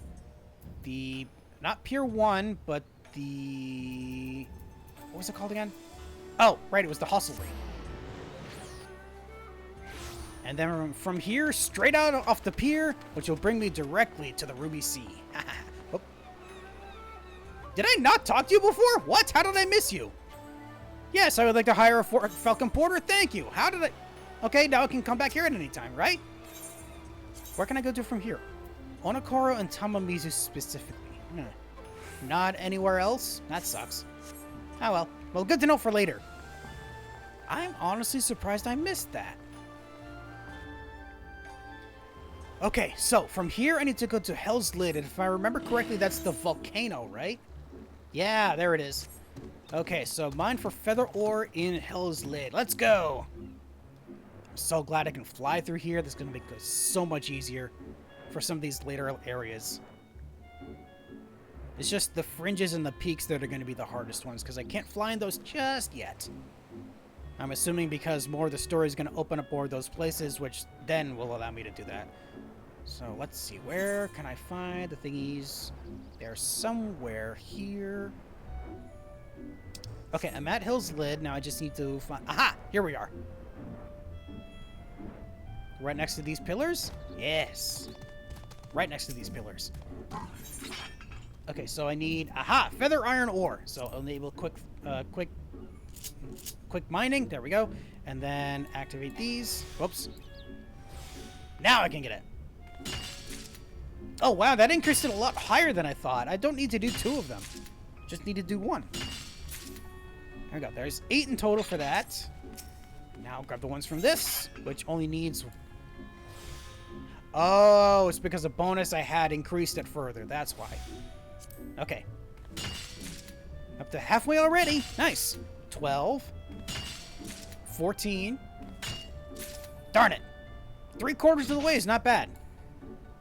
the... Not Pier 1, but the... What was it called again? Oh, right, it was the hostelry. And then from here, straight out off the pier, which will bring me directly to the Ruby Sea. Oh. Did I not talk to you before? What? How did I miss you? Yes, I would like to hire a Falcon Porter. Thank you. How did I... Okay, now I can come back here at any time, right? Where can I go to from here? Onokoro and Tamamizu specifically. Not anywhere else? That sucks. Oh well. Well, good to know for later. I'm honestly surprised I missed that. Okay, so from here I need to go to Hell's Lid, and if I remember correctly, that's the volcano, right? Yeah, there it is. Okay, so mine for feather ore in Hell's Lid. Let's go! I'm so glad I can fly through here. This is going to make it so much easier for some of these later areas. It's just the fringes and the peaks that are going to be the hardest ones, because I can't fly in those just yet. I'm assuming because more of the story is going to open up more of those places, which then will allow me to do that. So let's see, where can I find the thingies? They're somewhere here. Okay, I'm at Hell's Lid. Now I just need to find... Aha! Here we are. Right next to these pillars? Yes. Right next to these pillars. Okay, so I need... Aha! Feather iron ore. So I'll enable quick mining. There we go. And then activate these. Whoops. Now I can get it. Oh, wow. That increased it a lot higher than I thought. I don't need to do 2 of them. Just need to do 1. There we go. There's 8 in total for that. Now grab the ones from this, which only needs... Oh, it's because a bonus I had increased it further. That's why. Okay. Up to halfway already. Nice. 12. 14. Darn it. 3/4 of the way is not bad.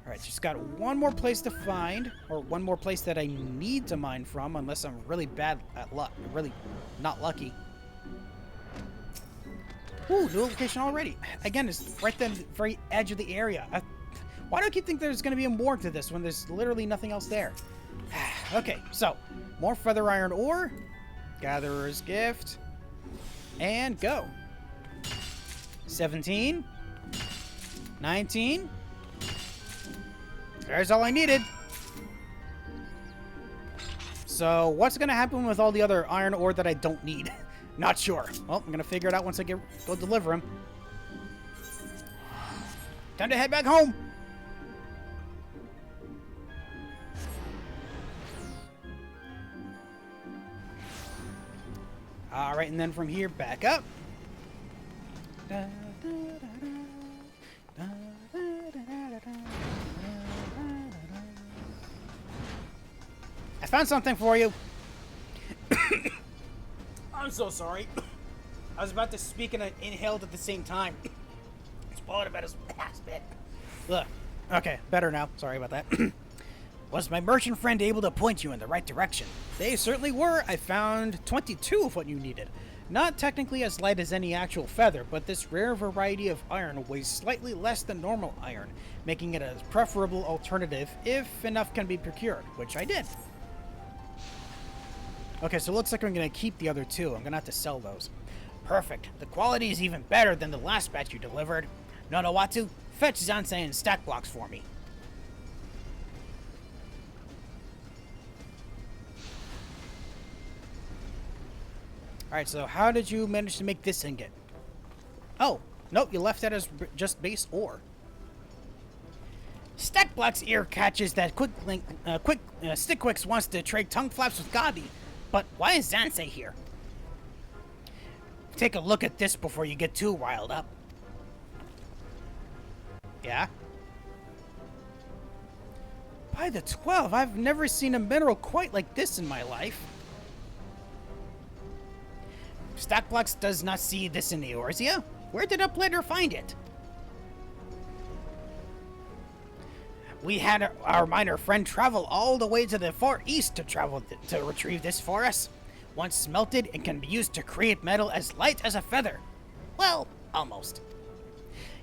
Alright, just got one more place to find, or one more place that I need to mine from, unless I'm really bad at luck. Really not lucky. Ooh, new location already. Again, it's right at the very edge of the area. Why do I keep thinking there's going to be a more to this when there's literally nothing else there? Okay, so, more feather iron ore, gatherer's gift, and go. 17, 19, there's all I needed. So, what's going to happen with all the other iron ore that I don't need? Not sure. Well, I'm going to figure it out once I go deliver them. Time to head back home. Alright, and then from here, back up. I found something for you. I'm so sorry. I was about to speak and I inhaled at the same time. Swallowed about his last bit. Ugh. Okay, better now. Sorry about that. Was my merchant friend able to point you in the right direction? They certainly were. I found 22 of what you needed. Not technically as light as any actual feather, but this rare variety of iron weighs slightly less than normal iron, making it a preferable alternative if enough can be procured, which I did. Okay, so it looks like I'm going to keep the other 2. I'm going to have to sell those. Perfect. The quality is even better than the last batch you delivered. Nonowatsu, fetch Zansei and stack blocks for me. Alright, so how did you manage to make this ingot? Oh, nope, you left that as just base ore. Stackblock's ear catches that Stickquicks wants to trade tongue flaps with Gabi. But why is Zansei here? Take a look at this before you get too riled up. Yeah? By the 12, I've never seen a mineral quite like this in my life. Stackblocks does not see this in Eorzea. Where did Uplander find it? We had our miner friend travel all the way to the far east to retrieve this for us. Once smelted, it can be used to create metal as light as a feather. Well, almost.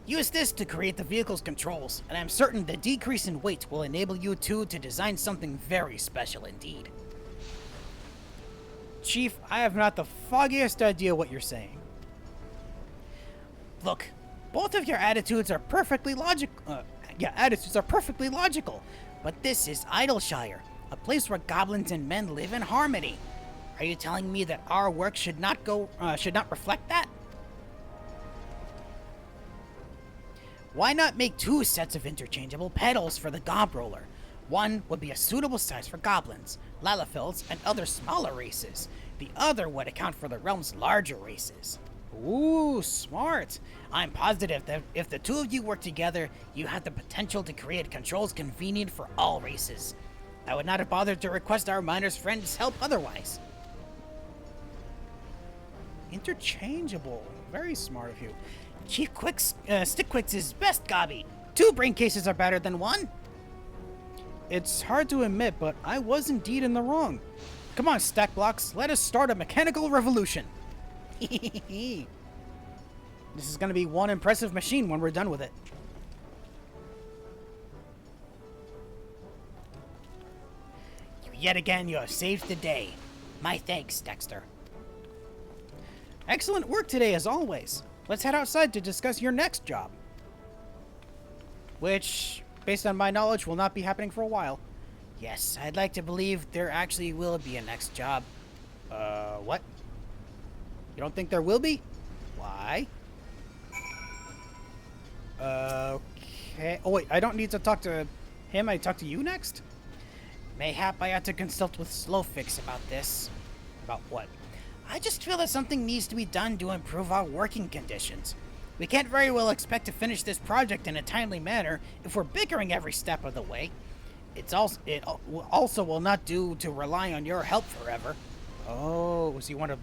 Use this to create the vehicle's controls, and I'm certain the decrease in weight will enable you two to design something very special indeed. Chief, I have not the foggiest idea what you're saying. Look, both of your attitudes are perfectly logical. But this is Idleshire, a place where goblins and men live in harmony. Are you telling me that our work should not reflect that? Why not make 2 sets of interchangeable pedals for the gob roller? One would be a suitable size for goblins, Lalafels, and other smaller races. The other would account for the realm's larger races. Ooh, smart. I'm positive that if the 2 of you work together, you have the potential to create controls convenient for all races. I would not have bothered to request our miner's friend's help otherwise. Interchangeable. Very smart of you. Chief Stickquicks is best, Gabi. 2 brain cases are better than 1. It's hard to admit, but I was indeed in the wrong. Come on, Stackblocks, let us start a mechanical revolution. This is going to be one impressive machine when we're done with it. Yet again, you have saved the day. My thanks, Dexter. Excellent work today, as always. Let's head outside to discuss your next job. Which, based on my knowledge, will not be happening for a while. Yes, I'd like to believe there actually will be a next job. What? You don't think there will be? Why? Okay. Oh, wait, I don't need to talk to him. I talk to you next? Mayhap I ought to consult with Slowfix about this. About what? I just feel that something needs to be done to improve our working conditions. We can't very well expect to finish this project in a timely manner if we're bickering every step of the way. It also will not do to rely on your help forever. Oh, so you want to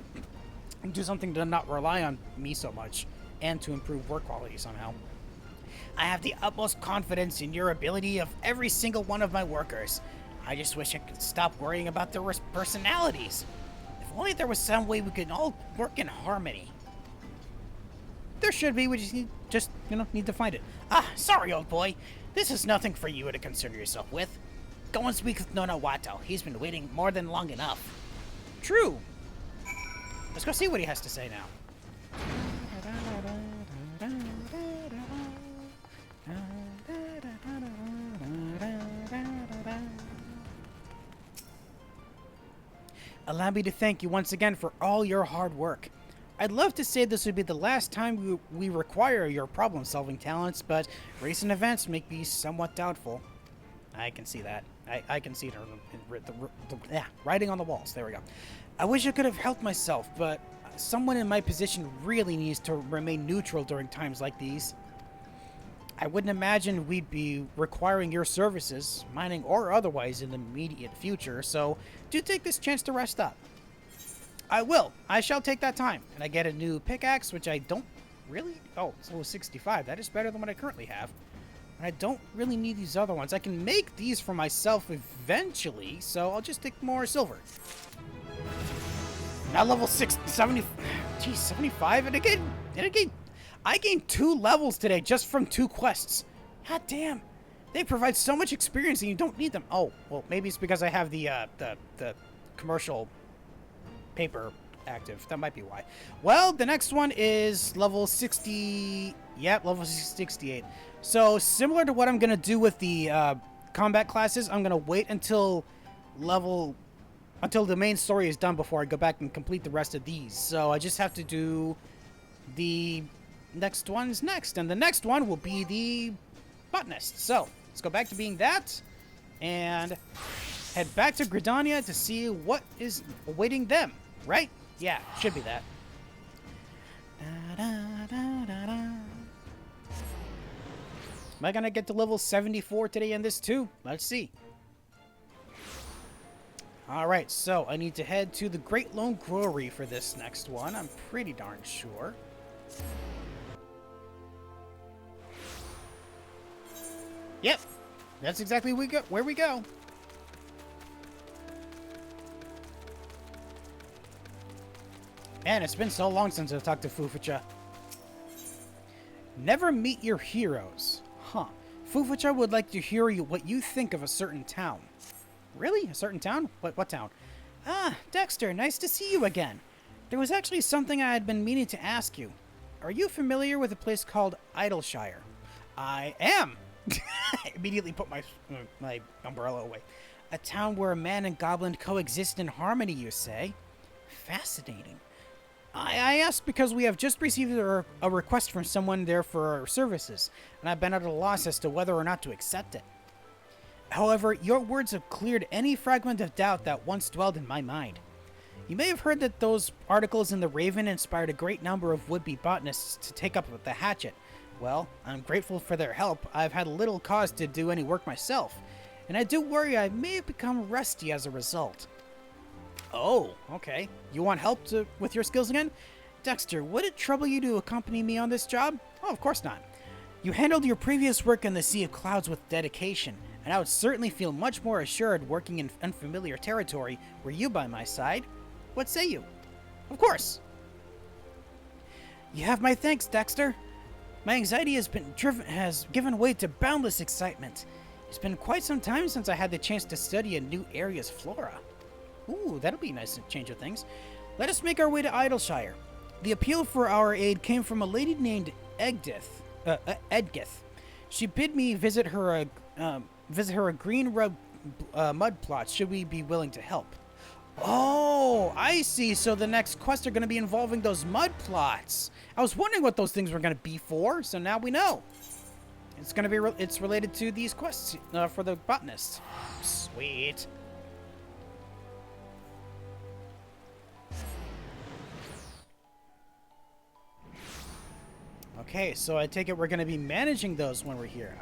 do something to not rely on me so much, and to improve work quality somehow. I have the utmost confidence in your ability of every single one of my workers. I just wish I could stop worrying about their personalities. If only there was some way we could all work in harmony. There should be, we just need to find it. Ah, sorry, old boy. This is nothing for you to concern yourself with. Go and speak with Nono Wato. He's been waiting more than long enough. True. Let's go see what he has to say now. Allow me to thank you once again for all your hard work. I'd love to say this would be the last time we require your problem-solving talents, but recent events make me somewhat doubtful. I can see that. I can see it writing on the walls. There we go. I wish I could have helped myself, but someone in my position really needs to remain neutral during times like these. I wouldn't imagine we'd be requiring your services, mining or otherwise, in the immediate future, so do take this chance to rest up. I will. I shall take that time. And I get a new pickaxe, which I don't really... Oh, it's level 65. That is better than what I currently have. And I don't really need these other ones. I can make these for myself eventually, so I'll just take more silver. Now level 70... Geez, 75? And again, I gained 2 levels today just from 2 quests. God damn. They provide so much experience and you don't need them. Oh, well, maybe it's because I have the commercial paper active. That might be why. Well, the next one is level 60... Yep, level 68. So, similar to what I'm going to do with the combat classes, I'm going to wait until level until the main story is done before I go back and complete the rest of these. So I just have to do the next ones next, and the next one will be the botanist. So let's go back to being that and head back to Gridania to see what is awaiting them, right? Yeah, should be that. Am I gonna get to level 74 today in this too? Let's see. Alright, so I need to head to the Great Lone Brewery for this next one. I'm pretty darn sure. Yep, that's exactly where we go. Man, it's been so long since I've talked to Fufucha. Never meet your heroes. Huh. Fufucha would like to hear what you think of a certain town. Really? A certain town? What town? Ah, Dexter, nice to see you again. There was actually something I had been meaning to ask you. Are you familiar with a place called Idleshire? I am. I immediately put my umbrella away. A town where man and goblin coexist in harmony, you say? Fascinating. I asked because we have just received a request from someone there for our services, and I've been at a loss as to whether or not to accept it. However, your words have cleared any fragment of doubt that once dwelled in my mind. You may have heard that those articles in the Raven inspired a great number of would-be botanists to take up the hatchet. Well, I'm grateful for their help. I've had little cause to do any work myself, and I do worry I may have become rusty as a result. Oh, okay. You want help with your skills again? Dexter, would it trouble you to accompany me on this job? Oh, of course not. You handled your previous work in the Sea of Clouds with dedication, and I would certainly feel much more assured working in unfamiliar territory were you by my side. What say you? Of course. You have my thanks, Dexter. My anxiety has given way to boundless excitement. It's been quite some time since I had the chance to study a new area's flora. Ooh, that'll be a nice change of things. Let us make our way to Idleshire. The appeal for our aid came from a lady named Edgith. She bid me visit her a green mud plot should we be willing to help. Oh, I see. So the next quests are going to be involving those mud plots. I was wondering what those things were going to be for, so now we know. It's going to be it's related to these quests for the botanist. Sweet. Okay, so I take it we're going to be managing those when we're here.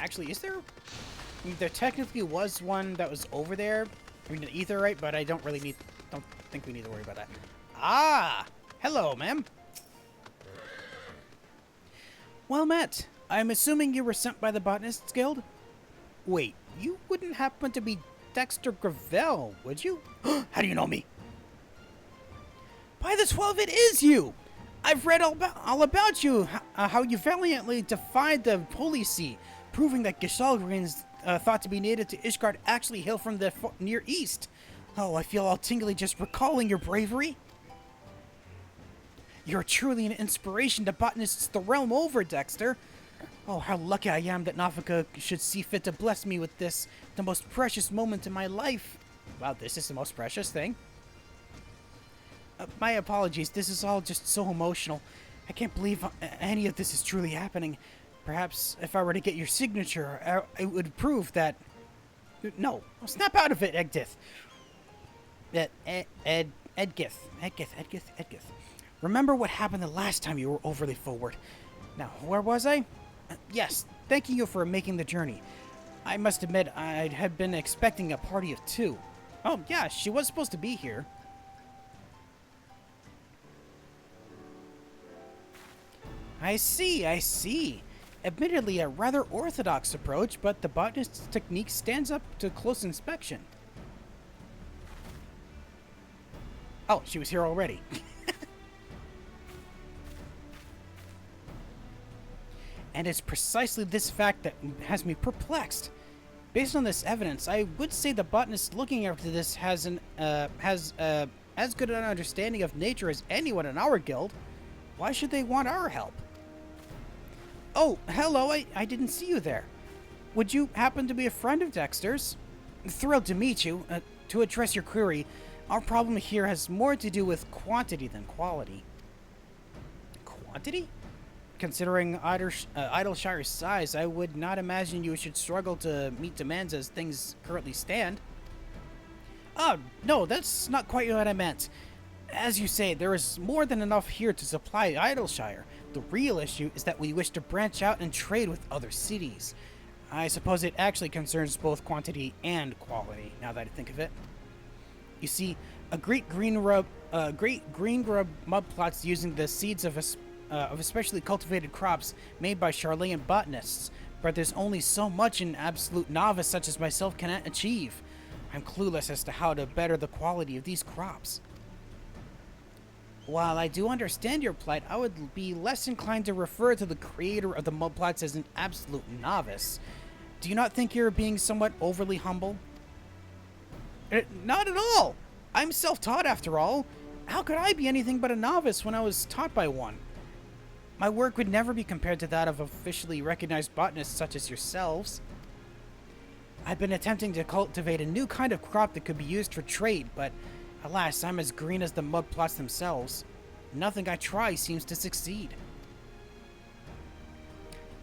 Actually, is there... I mean, there technically was one that was over there. I mean, an etherite, but I don't think we need to worry about that. Ah! Hello, ma'am. Well met. I'm assuming you were sent by the Botanists Guild? Wait, you wouldn't happen to be Dexter Gravel, would you? How do you know me? By the 12, it is you! I've read all about you, how you valiantly defied the Holy See, proving that Gishalgrins thought to be native to Ishgard actually hail from the Near East. Oh, I feel all tingly just recalling your bravery. You're truly an inspiration to botanists the realm over, Dexter. Oh, how lucky I am that Nafika should see fit to bless me with this, the most precious moment in my life. Wow, this is the most precious thing. My apologies, this is all just so emotional. I can't believe any of this is truly happening. Perhaps if I were to get your signature, it would prove that... No, snap out of it, Edgith. Edgith. Remember what happened the last time you were overly forward. Now, where was I? Yes, thanking you for making the journey. I must admit, I had been expecting a party of two. Oh, yeah, she was supposed to be here. I see. Admittedly, a rather orthodox approach, but the botanist's technique stands up to close inspection. Oh, she was here already. And it's precisely this fact that has me perplexed. Based on this evidence, I would say the botanist looking after this has as good an understanding of nature as anyone in our guild. Why should they want our help? Oh, hello, I didn't see you there. Would you happen to be a friend of Dexter's? Thrilled to meet you. To address your query, our problem here has more to do with quantity than quality. Quantity? Considering Idleshire's size, I would not imagine you should struggle to meet demands as things currently stand. Oh, no, that's not quite what I meant. As you say, there is more than enough here to supply Idleshire. The real issue is that we wish to branch out and trade with other cities. I suppose it actually concerns both quantity and quality, now that I think of it. You see, a great green grub mud plots using the seeds of especially cultivated crops made by Charlayan botanists, but there's only so much an absolute novice such as myself can achieve. I'm clueless as to how to better the quality of these crops. While I do understand your plight, I would be less inclined to refer to the creator of the mud plots as an absolute novice. Do you not think you're being somewhat overly humble? Not at all! I'm self-taught after all. How could I be anything but a novice when I was taught by one? My work would never be compared to that of officially recognized botanists such as yourselves. I've been attempting to cultivate a new kind of crop that could be used for trade, but alas, I'm as green as the mud plots themselves. Nothing I try seems to succeed.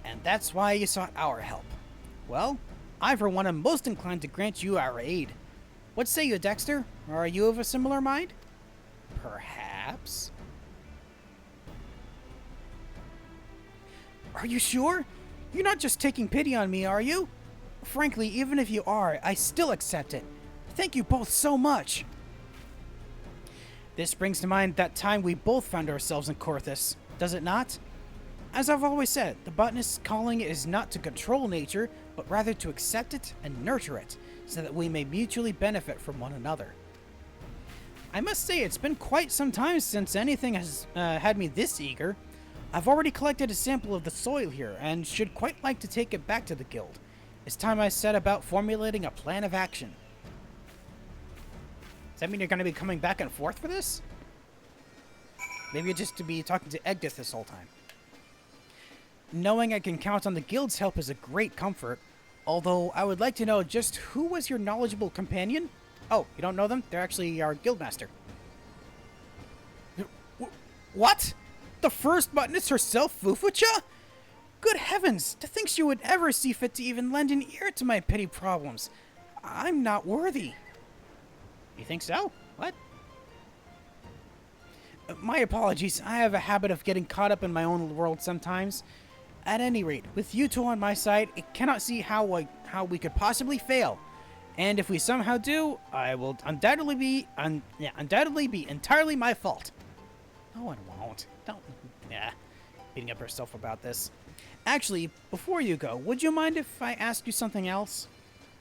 And that's why you sought our help. Well, I for one am most inclined to grant you our aid. What say you, Dexter? Are you of a similar mind? Perhaps. Are you sure? You're not just taking pity on me, are you? Frankly, even if you are, I still accept it. Thank you both so much. This brings to mind that time we both found ourselves in Corthus, does it not? As I've always said, the botanist's calling is not to control nature, but rather to accept it and nurture it, so that we may mutually benefit from one another. I must say, it's been quite some time since anything has had me this eager. I've already collected a sample of the soil here, and should quite like to take it back to the guild. It's time I set about formulating a plan of action. Does that mean you're going to be coming back and forth for this? Maybe you're just to be talking to Egdith this whole time. Knowing I can count on the guild's help is a great comfort, although I would like to know just who was your knowledgeable companion? Oh, you don't know them? They're actually our guildmaster. What? The first botanist herself, Fufucha? Good heavens, to think she would ever see fit to even lend an ear to my petty problems. I'm not worthy. You think so? What? My apologies, I have a habit of getting caught up in my own world sometimes. At any rate, with you two on my side, I cannot see how we could possibly fail. And if we somehow do, I will undoubtedly be entirely my fault. No, it won't. Don't. Yeah, beating up herself about this. Actually, before you go, would you mind if I asked you something else?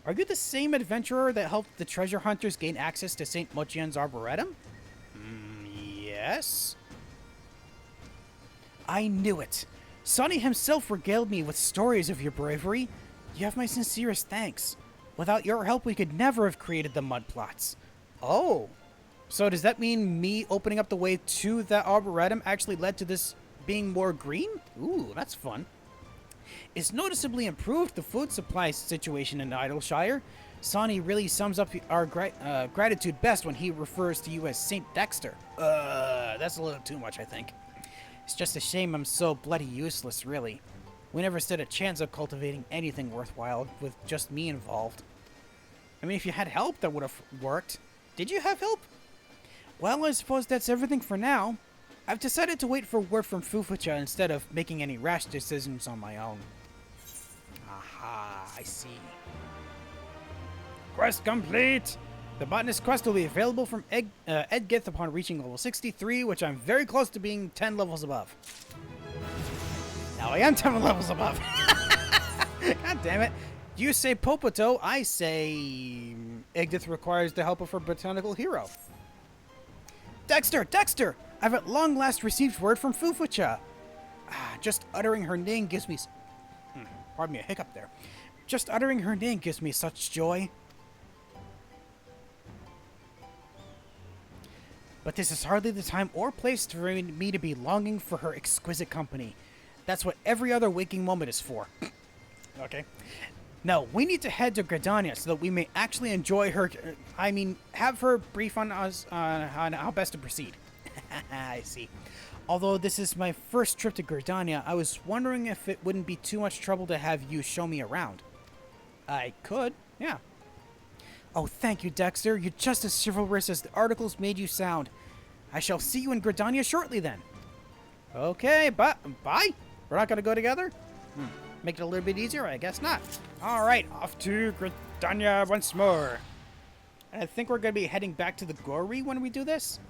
Are you the same adventurer that helped the treasure hunters gain access to St. Mochian's Arboretum? Yes. I knew it. Sonny himself regaled me with stories of your bravery. You have my sincerest thanks. Without your help, we could never have created the mud plots. Oh. So does that mean me opening up the way to that Arboretum actually led to this being more green? Ooh, that's fun. It's noticeably improved the food supply situation in Idleshire. Sonny really sums up our gratitude best when he refers to you as Saint Dexter. That's a little too much, I think. It's just a shame I'm so bloody useless, really. We never stood a chance of cultivating anything worthwhile with just me involved. I mean, if you had help, that would have worked. Did you have help? Well, I suppose that's everything for now. I've decided to wait for word from Fufucha instead of making any rash decisions on my own. Aha, I see. Quest complete! The botanist quest will be available from Edgith upon reaching level 63, which I'm very close to being 10 levels above. Now I am 10 levels above. God damn it. You say Popoto, I say Edgith requires the help of her botanical hero. Dexter! Dexter! I've at long last received word from Fufucha. Just uttering her name gives me... pardon me, a hiccup there. Just uttering her name gives me such joy. But this is hardly the time or place for me to be longing for her exquisite company. That's what every other waking moment is for. Okay. No, we need to head to Gridania so that we may actually enjoy her... have her brief on us on how best to proceed. I see. Although this is my first trip to Gridania, I was wondering if it wouldn't be too much trouble to have you show me around. I could, yeah. Oh, thank you, Dexter. You're just as chivalrous as the articles made you sound. I shall see you in Gridania shortly, then. Okay, but bye? We're not going to go together? Make it a little bit easier? I guess not. All right, off to Gridania once more. And I think we're going to be heading back to the Gory when we do this.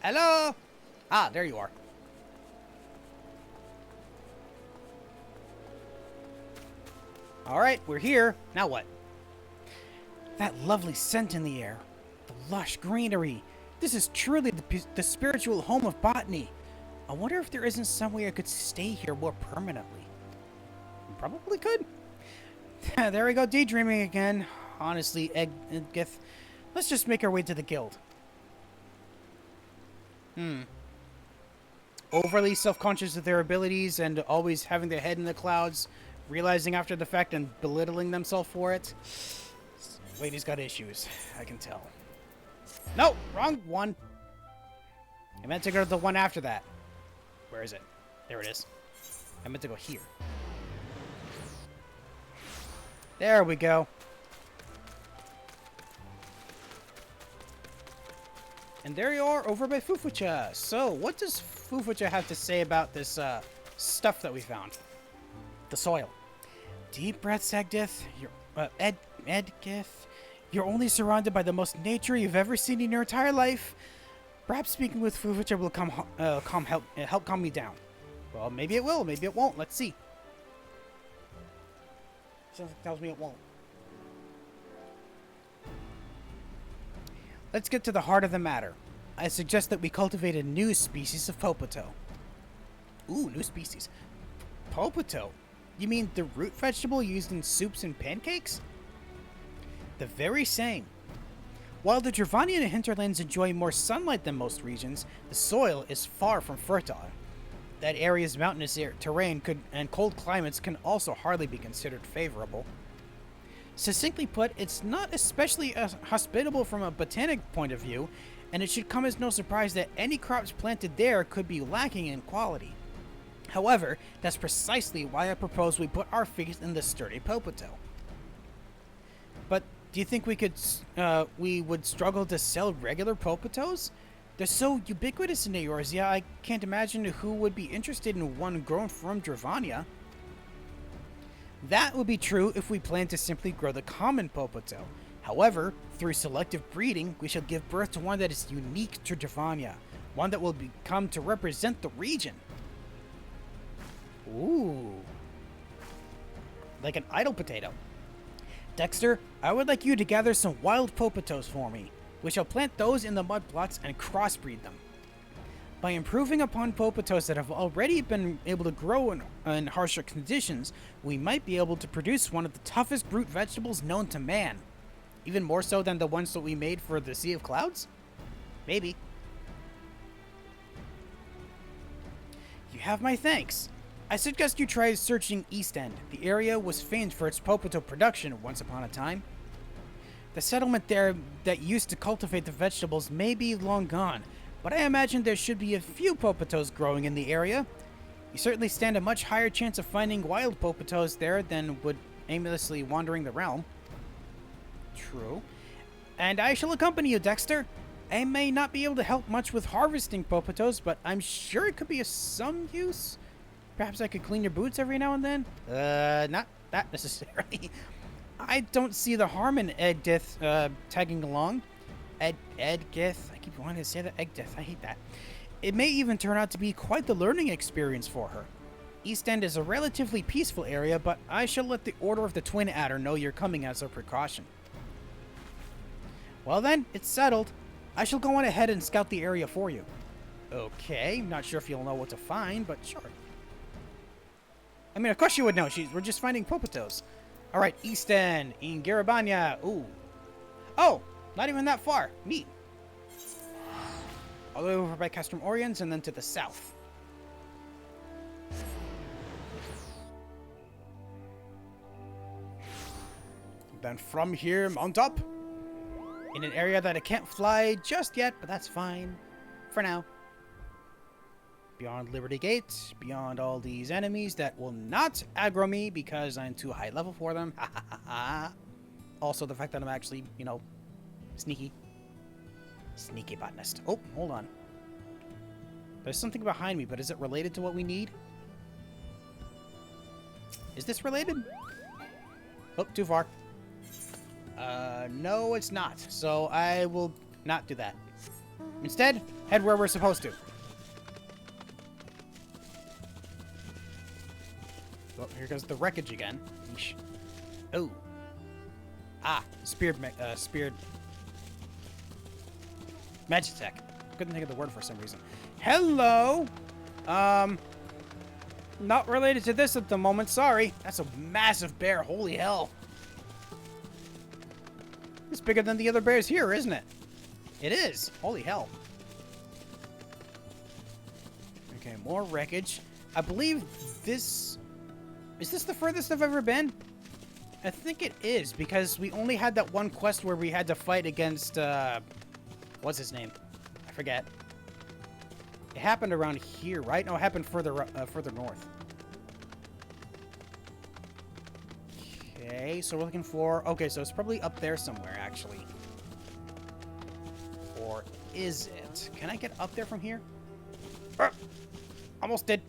Hello? Ah, there you are. All right, we're here. Now what? That lovely scent in the air. The lush greenery. This is truly the spiritual home of botany. I wonder if there isn't some way I could stay here more permanently. Probably could. There we go, daydreaming again. Honestly, Edgith, let's just make our way to the guild. Overly self-conscious of their abilities and always having their head in the clouds, realizing after the fact and belittling themselves for it. Lady's got issues, I can tell. No, wrong one. I meant to go to the one after that. Where is it? There it is. I meant to go here. There we go. And there you are over by Fufucha. So, what does Fufucha have to say about this stuff that we found? The soil. Deep breaths, Edgith. Edgith. You're only surrounded by the most nature you've ever seen in your entire life. Perhaps speaking with Fufucha will help calm me down. Well, maybe it will. Maybe it won't. Let's see. Something tells me it won't. Let's get to the heart of the matter. I suggest that we cultivate a new species of Popoto. Ooh, new species. Popoto? You mean the root vegetable used in soups and pancakes? The very same. While the Dravanian hinterlands enjoy more sunlight than most regions, the soil is far from fertile. That area's mountainous terrain and cold climates can also hardly be considered favorable. Succinctly put, it's not especially hospitable from a botanic point of view, and it should come as no surprise that any crops planted there could be lacking in quality. However, that's precisely why I propose we put our faith in the sturdy Popoto. But do you think we would struggle to sell regular Popotos? They're so ubiquitous in Eorzea, I can't imagine who would be interested in one grown from Dravania. That would be true if we plan to simply grow the common Popoto. However, through selective breeding, we shall give birth to one that is unique to Dravania, one that will become to represent the region. Ooh. Like an idle potato. Dexter, I would like you to gather some wild Popotos for me. We shall plant those in the mud plots and crossbreed them. By improving upon Popotos that have already been able to grow in harsher conditions, we might be able to produce one of the toughest root vegetables known to man. Even more so than the ones that we made for the Sea of Clouds? Maybe. You have my thanks. I suggest you try searching East End. The area was famed for its Popoto production once upon a time. The settlement there that used to cultivate the vegetables may be long gone, but I imagine there should be a few Popotos growing in the area. You certainly stand a much higher chance of finding wild Popotos there than would aimlessly wandering the realm. True. And I shall accompany you, Dexter. I may not be able to help much with harvesting Popotos, but I'm sure it could be of some use. Perhaps I could clean your boots every now and then? Not that necessarily. I don't see the harm in Edgith tagging along. Edgith. I keep wanting to say that. Edgith. I hate that. It may even turn out to be quite the learning experience for her. East End is a relatively peaceful area, but I shall let the Order of the Twin Adder know you're coming as a precaution. Well then, it's settled. I shall go on ahead and scout the area for you. Okay, not sure if you'll know what to find, but sure. I mean, of course you would know. We're just finding Popotos. Alright, East End, in Garabanya. Ooh. Oh, not even that far. Neat. all the way over by Castrum Oriens and then to the south. Then from here, mount up in an area that I can't fly just yet, but that's fine for now. Beyond Liberty Gate, beyond all these enemies that will not aggro me because I'm too high level for them. Also, the fact that I'm actually, you know, sneaky. Sneaky botanist. Oh, hold on. There's something behind me, but is it related to what we need? Is this related? Oh, too far. No, it's not. So I will not do that. Instead, head where we're supposed to. Well, here goes the wreckage again. Yeesh. Oh. Ah, speared Magitech. Couldn't think of the word for some reason. Hello! Not related to this at the moment, sorry. That's a massive bear, holy hell. It's bigger than the other bears here, isn't it? It is. Holy hell. Okay, more wreckage. I believe this... Is this the furthest I've ever been? I think it is, because we only had that one quest where we had to fight against, what's his name? I forget. It happened around here, right? No, it happened further north. Okay, so we're looking for... Okay, so it's probably up there somewhere, actually. Or is it? Can I get up there from here? Almost did.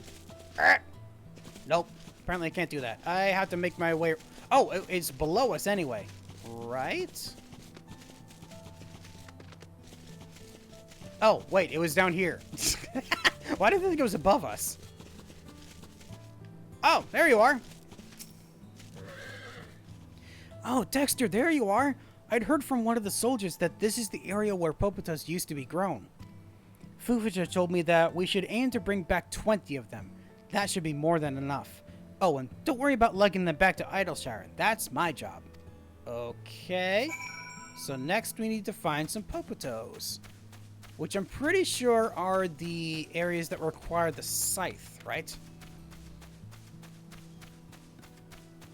Nope. Apparently I can't do that. I have to make my way... Oh, it's below us anyway. Right? Oh, wait, it was down here. Why did I think it was above us? Oh, there you are. Oh, Dexter, there you are. I'd heard from one of the soldiers that this is the area where Popotos used to be grown. Fufuja told me that we should aim to bring back 20 of them. That should be more than enough. Oh, and don't worry about lugging them back to Idleshire. That's my job. Okay. So next we need to find some Popotos, which I'm pretty sure are the areas that require the scythe, right?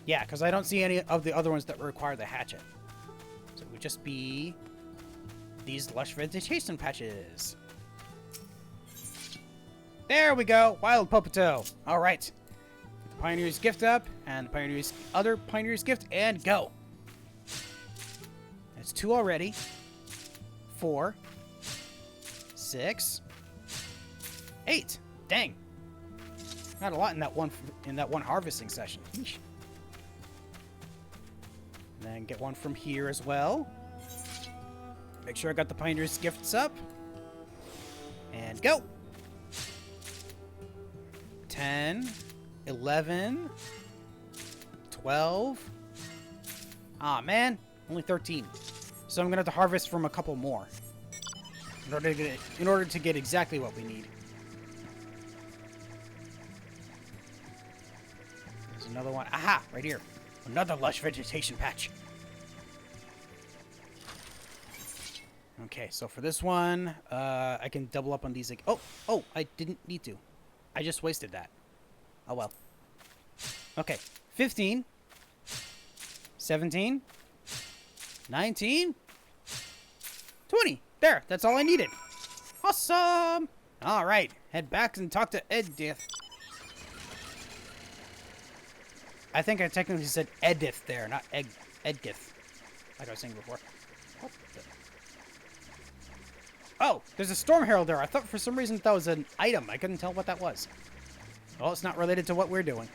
Yeah, because I don't see any of the other ones that require the hatchet. So it would just be these lush vegetation patches. There we go! Wild Popoto! Alright. Pioneer's Gift up, and other Pioneer's Gift, and go! That's 2 already. 4. 6. 8. Dang. Not a lot in that one harvesting session. Eesh. And then get one from here as well. Make sure I got the Pioneer's Gifts up. And go! 10, 11, 12. Ah, man. Only 13. So I'm going to have to harvest from a couple more in order to get exactly what we need. There's another one. Aha! Right here. Another lush vegetation patch. Okay, so for this one, I can double up on these. Oh, I didn't need to. I just wasted that. Oh, well. Okay, 15. 17. 19. 20. There, that's all I needed. Awesome! Alright, head back and talk to Edith. I think I technically said Edith there, not Edith. Like I was saying before. What the... Oh, there's a Storm Herald there. I thought for some reason that was an item. I couldn't tell what that was. Well, it's not related to what we're doing.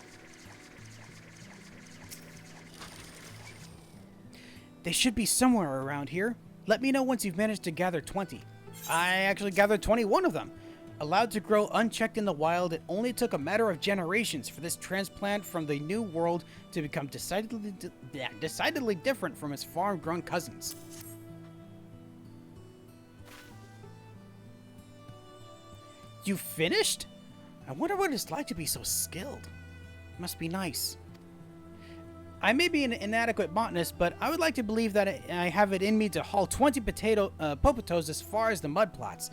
They should be somewhere around here. Let me know once you've managed to gather 20. I actually gathered 21 of them. Allowed to grow unchecked in the wild, it only took a matter of generations for this transplant from the new world to become decidedly different from its farm-grown cousins. You finished? I wonder what it's like to be so skilled. Must be nice. I may be an inadequate botanist, but I would like to believe that I have it in me to haul 20 Popotos as far as the mud plots.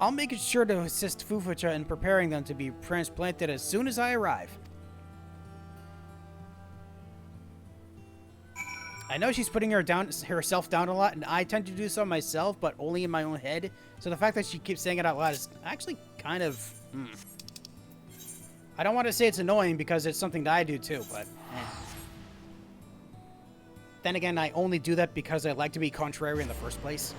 I'll make it sure to assist Fufucha in preparing them to be transplanted as soon as I arrive. I know she's putting herself down a lot, and I tend to do so myself, but only in my own head. So the fact that she keeps saying it out loud is actually kind of... I don't want to say it's annoying because it's something that I do too, but... Then again, I only do that because I like to be contrary in the first place.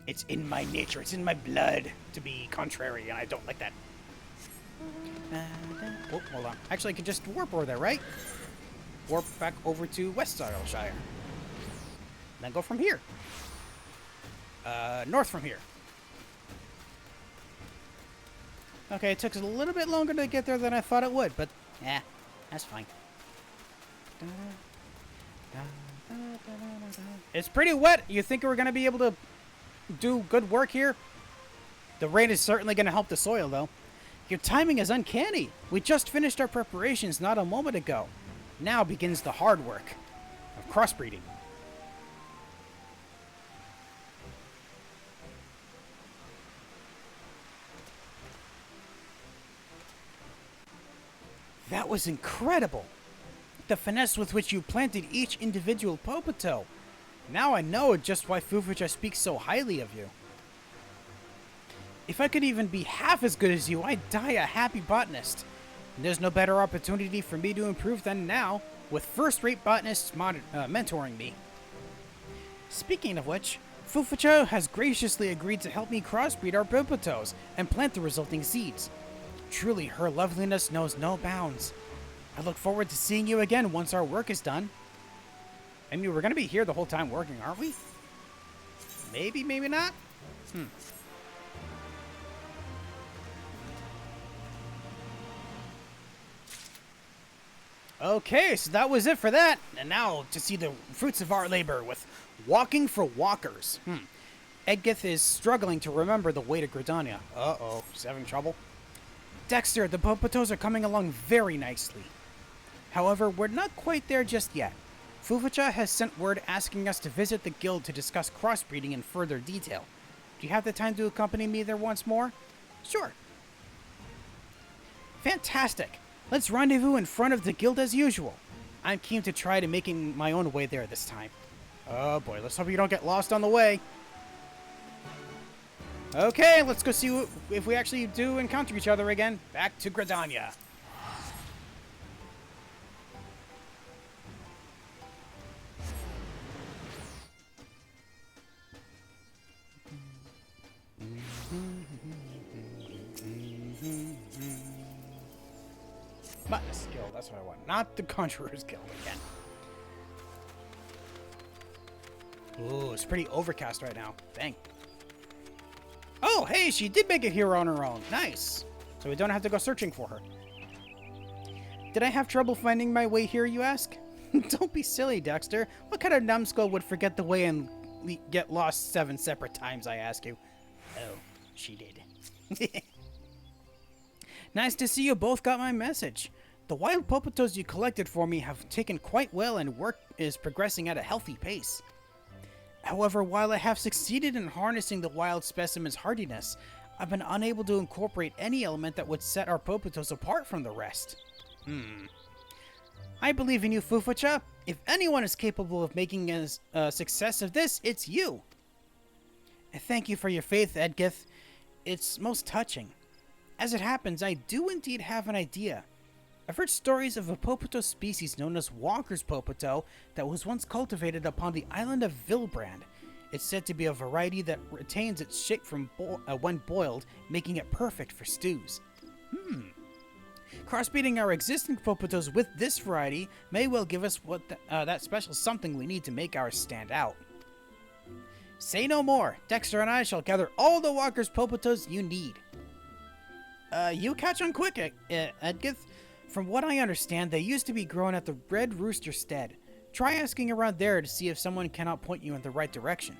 It's in my nature, it's in my blood to be contrary, and I don't like that. Oh, hold on. Actually, I could just warp over there, right? Warp back over to West Shire. Then go from here. North from here. Okay, it took a little bit longer to get there than I thought it would, but that's fine. It's pretty wet. You think we're going to be able to do good work here? The rain is certainly going to help the soil, though. Your timing is uncanny. We just finished our preparations not a moment ago. Now begins the hard work of crossbreeding. That was incredible. The finesse with which you planted each individual Popoto. Now I know just why Fufucha speaks so highly of you. If I could even be half as good as you, I'd die a happy botanist. And there's no better opportunity for me to improve than now, with first-rate botanists mentoring me. Speaking of which, Fufucha has graciously agreed to help me crossbreed our Popotos and plant the resulting seeds. Truly, her loveliness knows no bounds. I look forward to seeing you again once our work is done. I mean, we're going to be here the whole time working, aren't we? Maybe, maybe not? Okay, so that was it for that. And now to see the fruits of our labor with Walking for Walkers. Edgith is struggling to remember the way to Gridania. Uh-oh, she's having trouble. Dexter, the Popotos are coming along very nicely. However, we're not quite there just yet. Fufucha has sent word asking us to visit the guild to discuss crossbreeding in further detail. Do you have the time to accompany me there once more? Sure. Fantastic. Let's rendezvous in front of the guild as usual. I'm keen to try to making my own way there this time. Oh boy, let's hope you don't get lost on the way. Okay, let's go see if we actually do encounter each other again. Back to Gridania. Botanist Guild, that's what I want. Not the Conjurer's Guild again. Ooh, it's pretty overcast right now. Dang. Oh, hey, she did make it here on her own. Nice. So we don't have to go searching for her. Did I have trouble finding my way here, you ask? Don't be silly, Dexter. What kind of numbskull would forget the way and get lost 7 separate times, I ask you? Oh, she did. Nice to see you both got my message. The wild Popotos you collected for me have taken quite well and work is progressing at a healthy pace. However, while I have succeeded in harnessing the wild specimen's hardiness, I've been unable to incorporate any element that would set our Popotos apart from the rest. I believe in you, Fufucha. If anyone is capable of making a success of this, it's you. Thank you for your faith, Edgith. It's most touching. As it happens, I do indeed have an idea. I've heard stories of a Popoto species known as Walker's Popoto that was once cultivated upon the island of Vilbrand. It's said to be a variety that retains its shape from when boiled, making it perfect for stews. Crossbreeding our existing Popotos with this variety may well give us that special something we need to make ours stand out. Say no more. Dexter and I shall gather all the Walker's Popotos you need. You catch on quick, Edgith. From what I understand, they used to be grown at the Red Rooster Stead. Try asking around there to see if someone cannot point you in the right direction.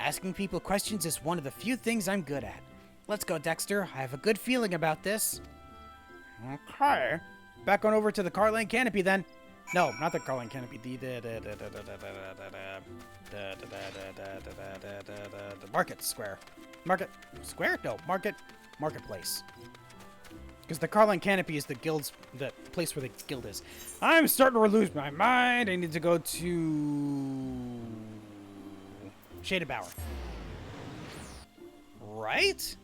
Asking people questions is one of the few things I'm good at. Let's go, Dexter. I have a good feeling about this. Okay. Back on over to the Cartland Canopy, then. No, not the Carling Canopy. The Market Square. Market Square? No, Marketplace. Because the Carling Canopy is the place where the guild is. I'm starting to lose my mind. I need to go to Shaded Bower. Right?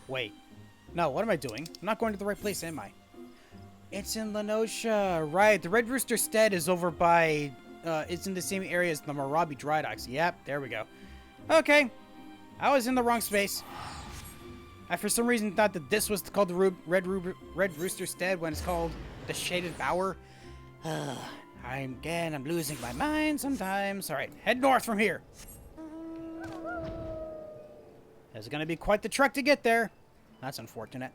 Wait. No, what am I doing? I'm not going to the right place, am I? It's in Lenosha. Right. The Red Rooster Stead is over by... it's in the same area as the Morabi Dry Docks. Yep, there we go. Okay. I was in the wrong space. I, for some reason, thought that this was called the Red Rooster Stead when it's called the Shaded Bower. I'm losing my mind sometimes. All right, head north from here. It's going to be quite the trek to get there. That's unfortunate.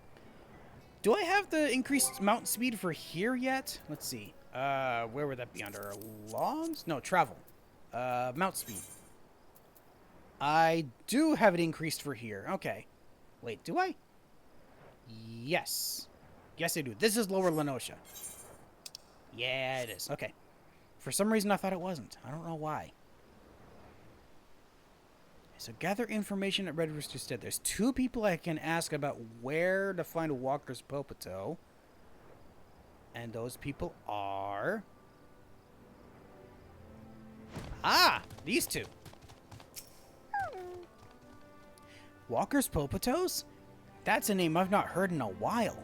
Do I have the increased mountain speed for here yet? Let's see. Where would that be under? Longs? No, travel. Mount speed. I do have it increased for here. Okay. Wait, do I? Yes. Yes, I do. This is Lower Lenosha. Yeah, it is. Okay. For some reason, I thought it wasn't. I don't know why. So gather information at Red Rooster Stead. There's 2 people I can ask about where to find Walker's Popoto. And those people are... Ah! These 2. Walker's Popotos? That's a name I've not heard in a while.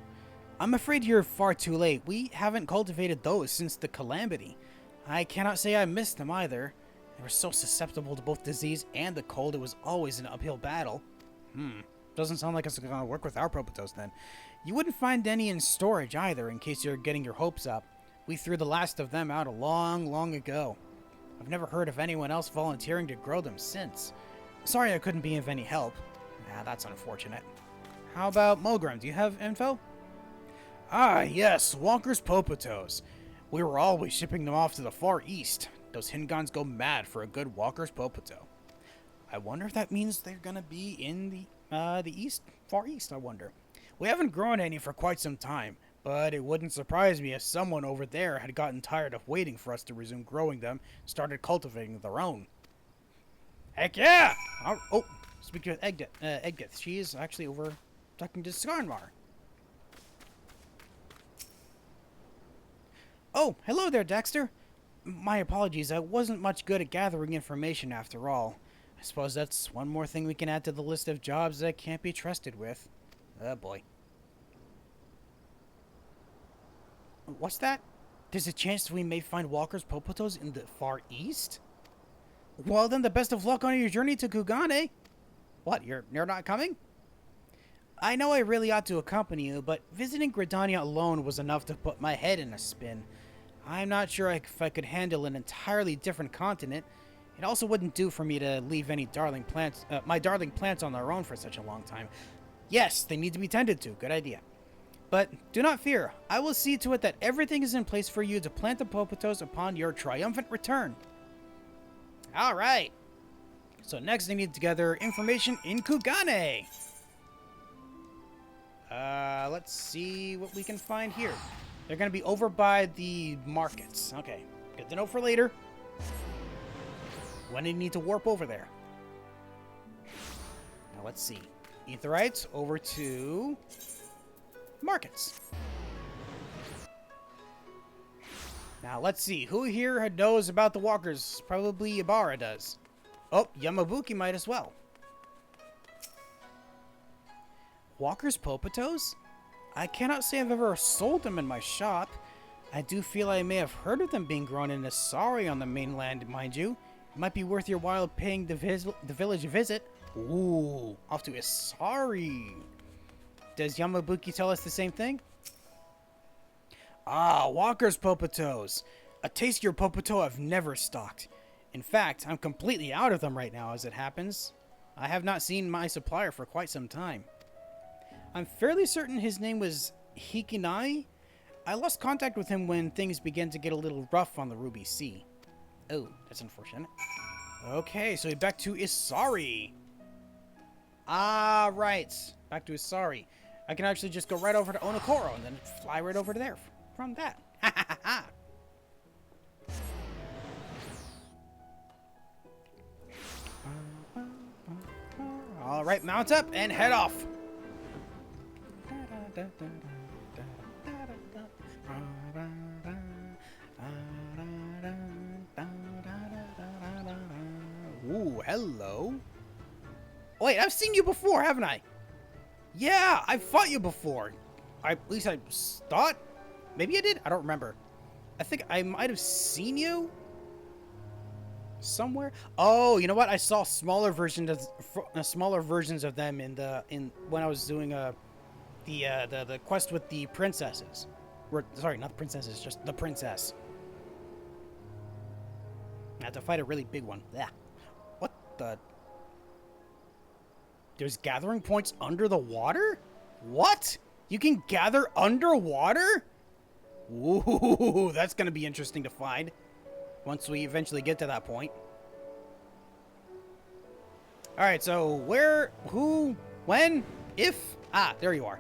I'm afraid you're far too late. We haven't cultivated those since the calamity. I cannot say I missed them either. They were so susceptible to both disease and the cold, it was always an uphill battle. Doesn't sound like it's going to work with our Popotos then. You wouldn't find any in storage either, in case you're getting your hopes up. We threw the last of them out a long, long ago. I've never heard of anyone else volunteering to grow them since. Sorry I couldn't be of any help. That's unfortunate. How about Mogram? Do you have info? Ah, yes, Walker's Popotos. We were always shipping them off to the Far East. Those Hingons go mad for a good Walker's Popoto. I wonder if that means they're gonna be in the East, Far East, I wonder. We haven't grown any for quite some time, but it wouldn't surprise me if someone over there had gotten tired of waiting for us to resume growing them and started cultivating their own. Heck yeah! Oh, speaking of Edgith, she is actually over talking to Skarnmar. Oh, hello there, Dexter. My apologies, I wasn't much good at gathering information after all. I suppose that's one more thing we can add to the list of jobs that can't be trusted with. Oh boy. What's that? There's a chance we may find Walker's Popotos in the Far East? Well then, the best of luck on your journey to Kugane. What, you're not coming? I know I really ought to accompany you, but visiting Gridania alone was enough to put my head in a spin. I'm not sure if I could handle an entirely different continent. It also wouldn't do for me to leave any my darling plants on their own for such a long time. Yes, they need to be tended to. Good idea. But do not fear. I will see to it that everything is in place for you to plant the Popotos upon your triumphant return. All right. So next I need to gather information in Kugane. Let's see what we can find here. They're going to be over by the markets. Okay, good to know for later. When do you need to warp over there? Now let's see. Aetherites over to markets. Now let's see. Who here knows about the walkers? Probably Ibarra does. Oh, Yamabuki might as well. Walker's Popotos? I cannot say I've ever sold them in my shop. I do feel I may have heard of them being grown in Asari on the mainland, mind you. It might be worth your while paying the village a visit. Ooh, off to Asari. Does Yamabuki tell us the same thing? Ah, Walker's Popotos. A tastier Popoto I've never stocked. In fact, I'm completely out of them right now as it happens. I have not seen my supplier for quite some time. I'm fairly certain his name was Hikinai. I lost contact with him when things began to get a little rough on the Ruby Sea. Oh, that's unfortunate. Okay, so back to Asari. Ah, right. Back to Asari. I can actually just go right over to Onokoro and then fly right over to there from that. All right, mount up and head off. Ooh, hello. Wait, I've seen you before, haven't I? Yeah, I've fought you before. At least I thought. Maybe I did. I don't remember. I think I might have seen you somewhere. Oh, you know what? I saw smaller versions of them in when I was doing the quest with the princesses. Sorry, not the princesses, just the princess. I had to fight a really big one. Yeah. What the? There's gathering points under the water? What? You can gather underwater? Ooh, that's gonna be interesting to find once we eventually get to that point. Alright, so where, who, when, if... Ah, there you are.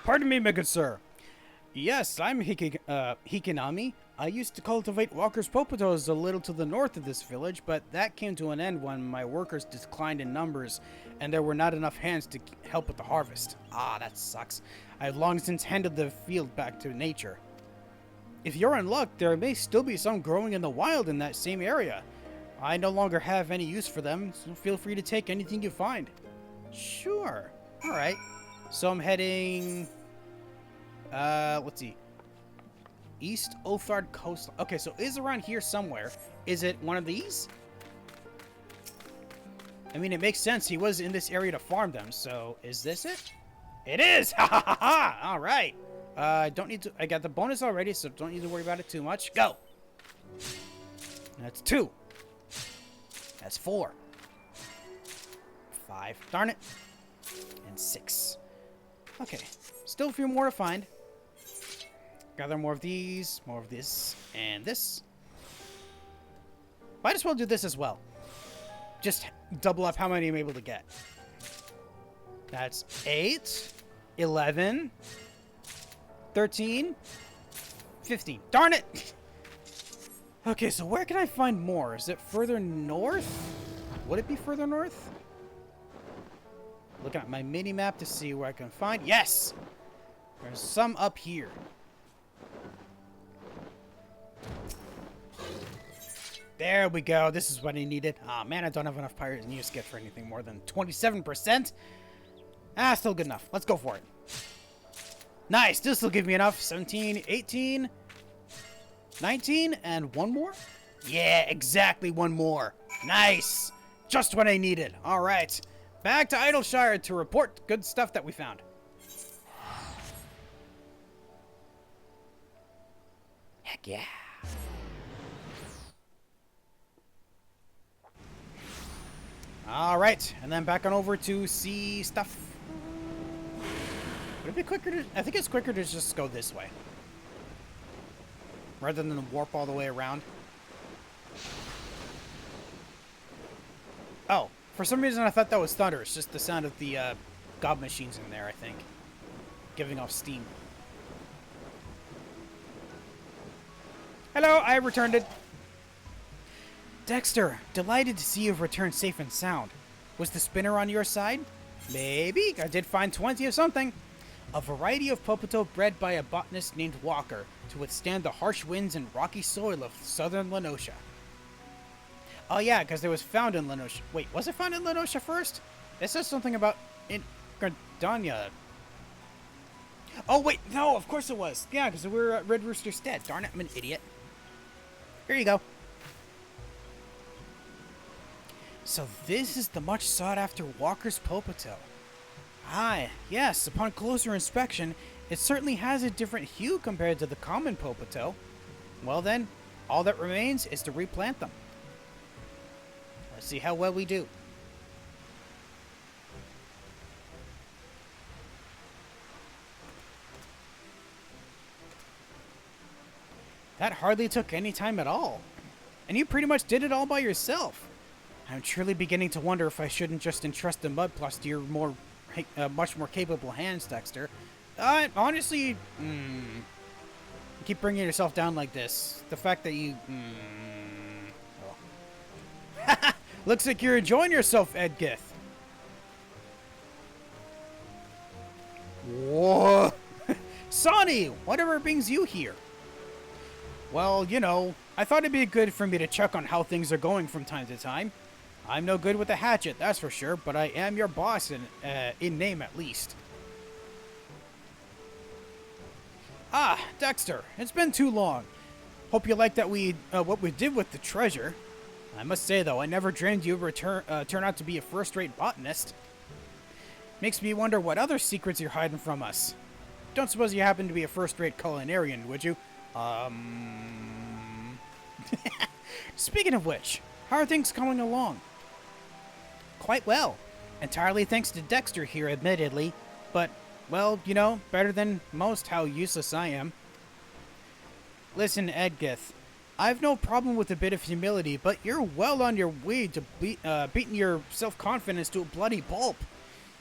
Pardon me, my good sir. Yes, I'm Hikinami. I used to cultivate walker's popotos a little to the north of this village, but that came to an end when my workers declined in numbers, and there were not enough hands to help with the harvest. Ah, that sucks. I've long since handed the field back to nature. If you're in luck, there may still be some growing in the wild in that same area. I no longer have any use for them, so feel free to take anything you find. Sure. Alright. So I'm heading... let's see. East Othard Coast. Okay, so is around here somewhere. Is it one of these? I mean, it makes sense. He was in this area to farm them, so is this it? It is! Ha ha ha ha! Alright. Don't need to... I got the bonus already, so don't need to worry about it too much. Go! That's 2. That's 4. 5. Darn it. And 6. Okay. Still a few more to find. Gather more of these, more of this, and this. Might as well do this as well. Just double up how many I'm able to get. That's 8, 11, 13, 15. Darn it! Okay, so where can I find more? Is it further north? Would it be further north? Looking at my mini-map to see where I can find... Yes! There's some up here. There we go. This is what I needed. Aw, man, I don't have enough Pirate News Skit for anything more than 27%. Ah, still good enough. Let's go for it. Nice. This will give me enough. 17, 18, 19, and one more? Yeah, exactly one more. Nice. Just what I needed. All right. Back to Idleshire to report good stuff that we found. Heck yeah. All right, and then back on over to see stuff. Would it be quicker to... I think it's quicker to just go this way. Rather than warp all the way around. Oh, for some reason I thought that was thunder. It's just the sound of the gob machines in there, I think. Giving off steam. Hello, I returned it. Dexter, delighted to see you've returned safe and sound. Was the spinner on your side? Maybe. I did find 20 of something. A variety of popoto bred by a botanist named Walker to withstand the harsh winds and rocky soil of southern Lenosha. Oh yeah, because it was found in Lenosha. Wait, was it found in Lenosha first? It says something about in Gardania. Oh wait, no, of course it was. Yeah, because we were at Red Rooster's stead. Darn it, I'm an idiot. Here you go. So this is the much sought-after Walker's Popoto. Ah, yes, upon closer inspection, it certainly has a different hue compared to the common Popoto. Well then, all that remains is to replant them. Let's see how well we do. That hardly took any time at all. And you pretty much did it all by yourself. I'm truly beginning to wonder if I shouldn't just entrust the mud plus to your much more capable hands, Dexter. Honestly, keep bringing yourself down like this. The fact that you, oh. Looks like you're enjoying yourself, Edgith. Whoa. Sonny, whatever brings you here? Well, you know, I thought it'd be good for me to check on how things are going from time to time. I'm no good with a hatchet, that's for sure, but I am your boss in name at least. Ah, Dexter, it's been too long. Hope you like that what we did with the treasure. I must say, though, I never dreamed you would turn out to be a first-rate botanist. Makes me wonder what other secrets you're hiding from us. Don't suppose you happen to be a first-rate culinarian, would you? Speaking of which, how are things coming along? Quite well. Entirely thanks to Dexter here, admittedly. But, well, you know, better than most how useless I am. Listen, Edgith, I've no problem with a bit of humility, but you're well on your way to beating your self-confidence to a bloody pulp.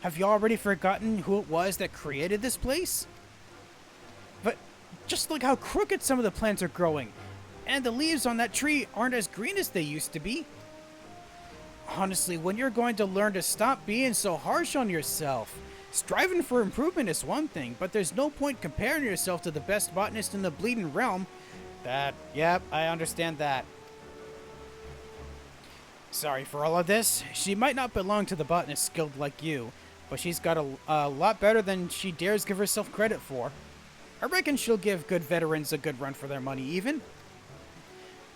Have you already forgotten who it was that created this place? But just look how crooked some of the plants are growing. And the leaves on that tree aren't as green as they used to be. Honestly, when you're going to learn to stop being so harsh on yourself? Striving for improvement is one thing, but there's no point comparing yourself to the best botanist in the bleeding realm. Yep, I understand that. Sorry for all of this. She might not belong to the botanist guild like you, but she's got a lot better than she dares give herself credit for. I reckon she'll give good veterans a good run for their money, even.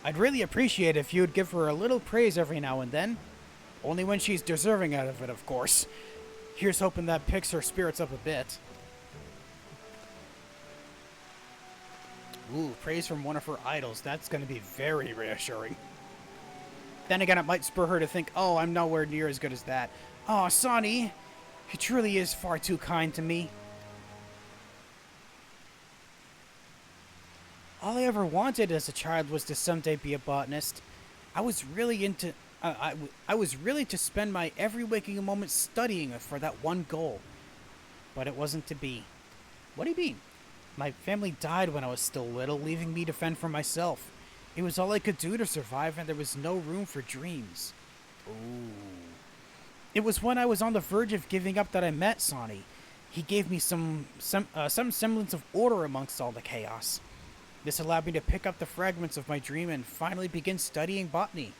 I'd really appreciate if you'd give her a little praise every now and then. Only when she's deserving out of it, of course. Here's hoping that picks her spirits up a bit. Ooh, praise from one of her idols. That's going to be very reassuring. Then again, it might spur her to think, oh, I'm nowhere near as good as that. Oh, Sonny, he truly is far too kind to me. All I ever wanted as a child was to someday be a botanist. I was really to spend my every waking moment studying for that one goal. But it wasn't to be. What do you mean? My family died when I was still little, leaving me to fend for myself. It was all I could do to survive, and there was no room for dreams. Ooh. It was when I was on the verge of giving up that I met Sonny. He gave me some semblance of order amongst all the chaos. This allowed me to pick up the fragments of my dream and finally begin studying botany.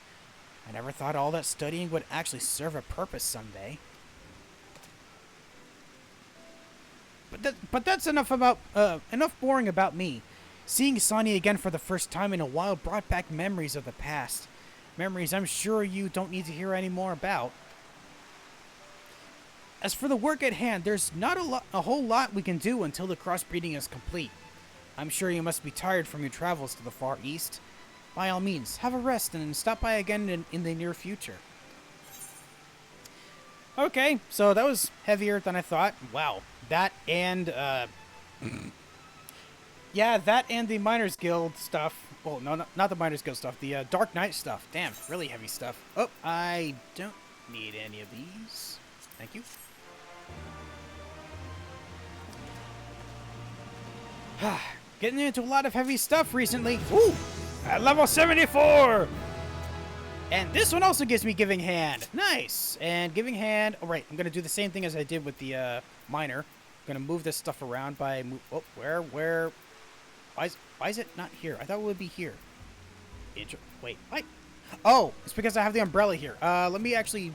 I never thought all that studying would actually serve a purpose someday. But that's enough boring about me. Seeing Sonny again for the first time in a while brought back memories of the past. Memories I'm sure you don't need to hear any more about. As for the work at hand, there's not a whole lot we can do until the crossbreeding is complete. I'm sure you must be tired from your travels to the Far East. By all means, have a rest and stop by again in the near future. Okay, so that was heavier than I thought. Wow. That and, yeah, that and the Miners Guild stuff. Well, no, not the Miners Guild stuff. The Dark Knight stuff. Damn, really heavy stuff. Oh, I don't need any of these. Thank you. Getting into a lot of heavy stuff recently. Ooh, at level 74! And this one also gives me Giving Hand. Nice! And Giving Hand... Oh, right, I'm going to do the same thing as I did with the miner. I'm going to move this stuff around by... Oh, where... Why is it not here? I thought it would be here. Wait, what? Oh, it's because I have the umbrella here. Let me actually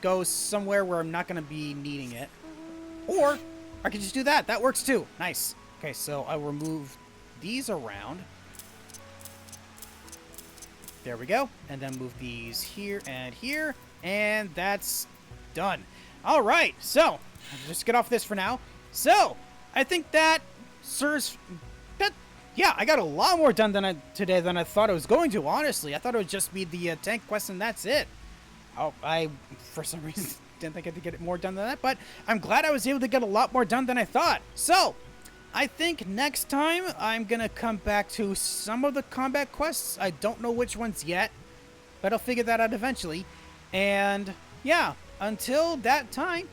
go somewhere where I'm not going to be needing it. Or I can just do that. That works too. Nice. Okay, so I will move these around. There we go. And then move these here, and that's done. All right, so just get off this for now. So I think that serves that. Yeah, I got a lot more done today than I thought I was going to. Honestly, I thought it would just be the tank quest and that's it. Oh, I for some reason didn't think I could get more done than that, but I'm glad I was able to get a lot more done than I thought. So I think next time I'm going to come back to some of the combat quests. I don't know which ones yet, but I'll figure that out eventually. And yeah, until that time,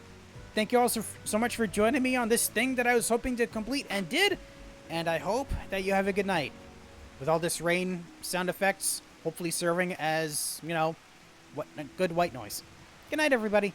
thank you all so much for joining me on this thing that I was hoping to complete and did. And I hope that you have a good night. With all this rain sound effects, hopefully serving as, you know, what good white noise. Good night, everybody.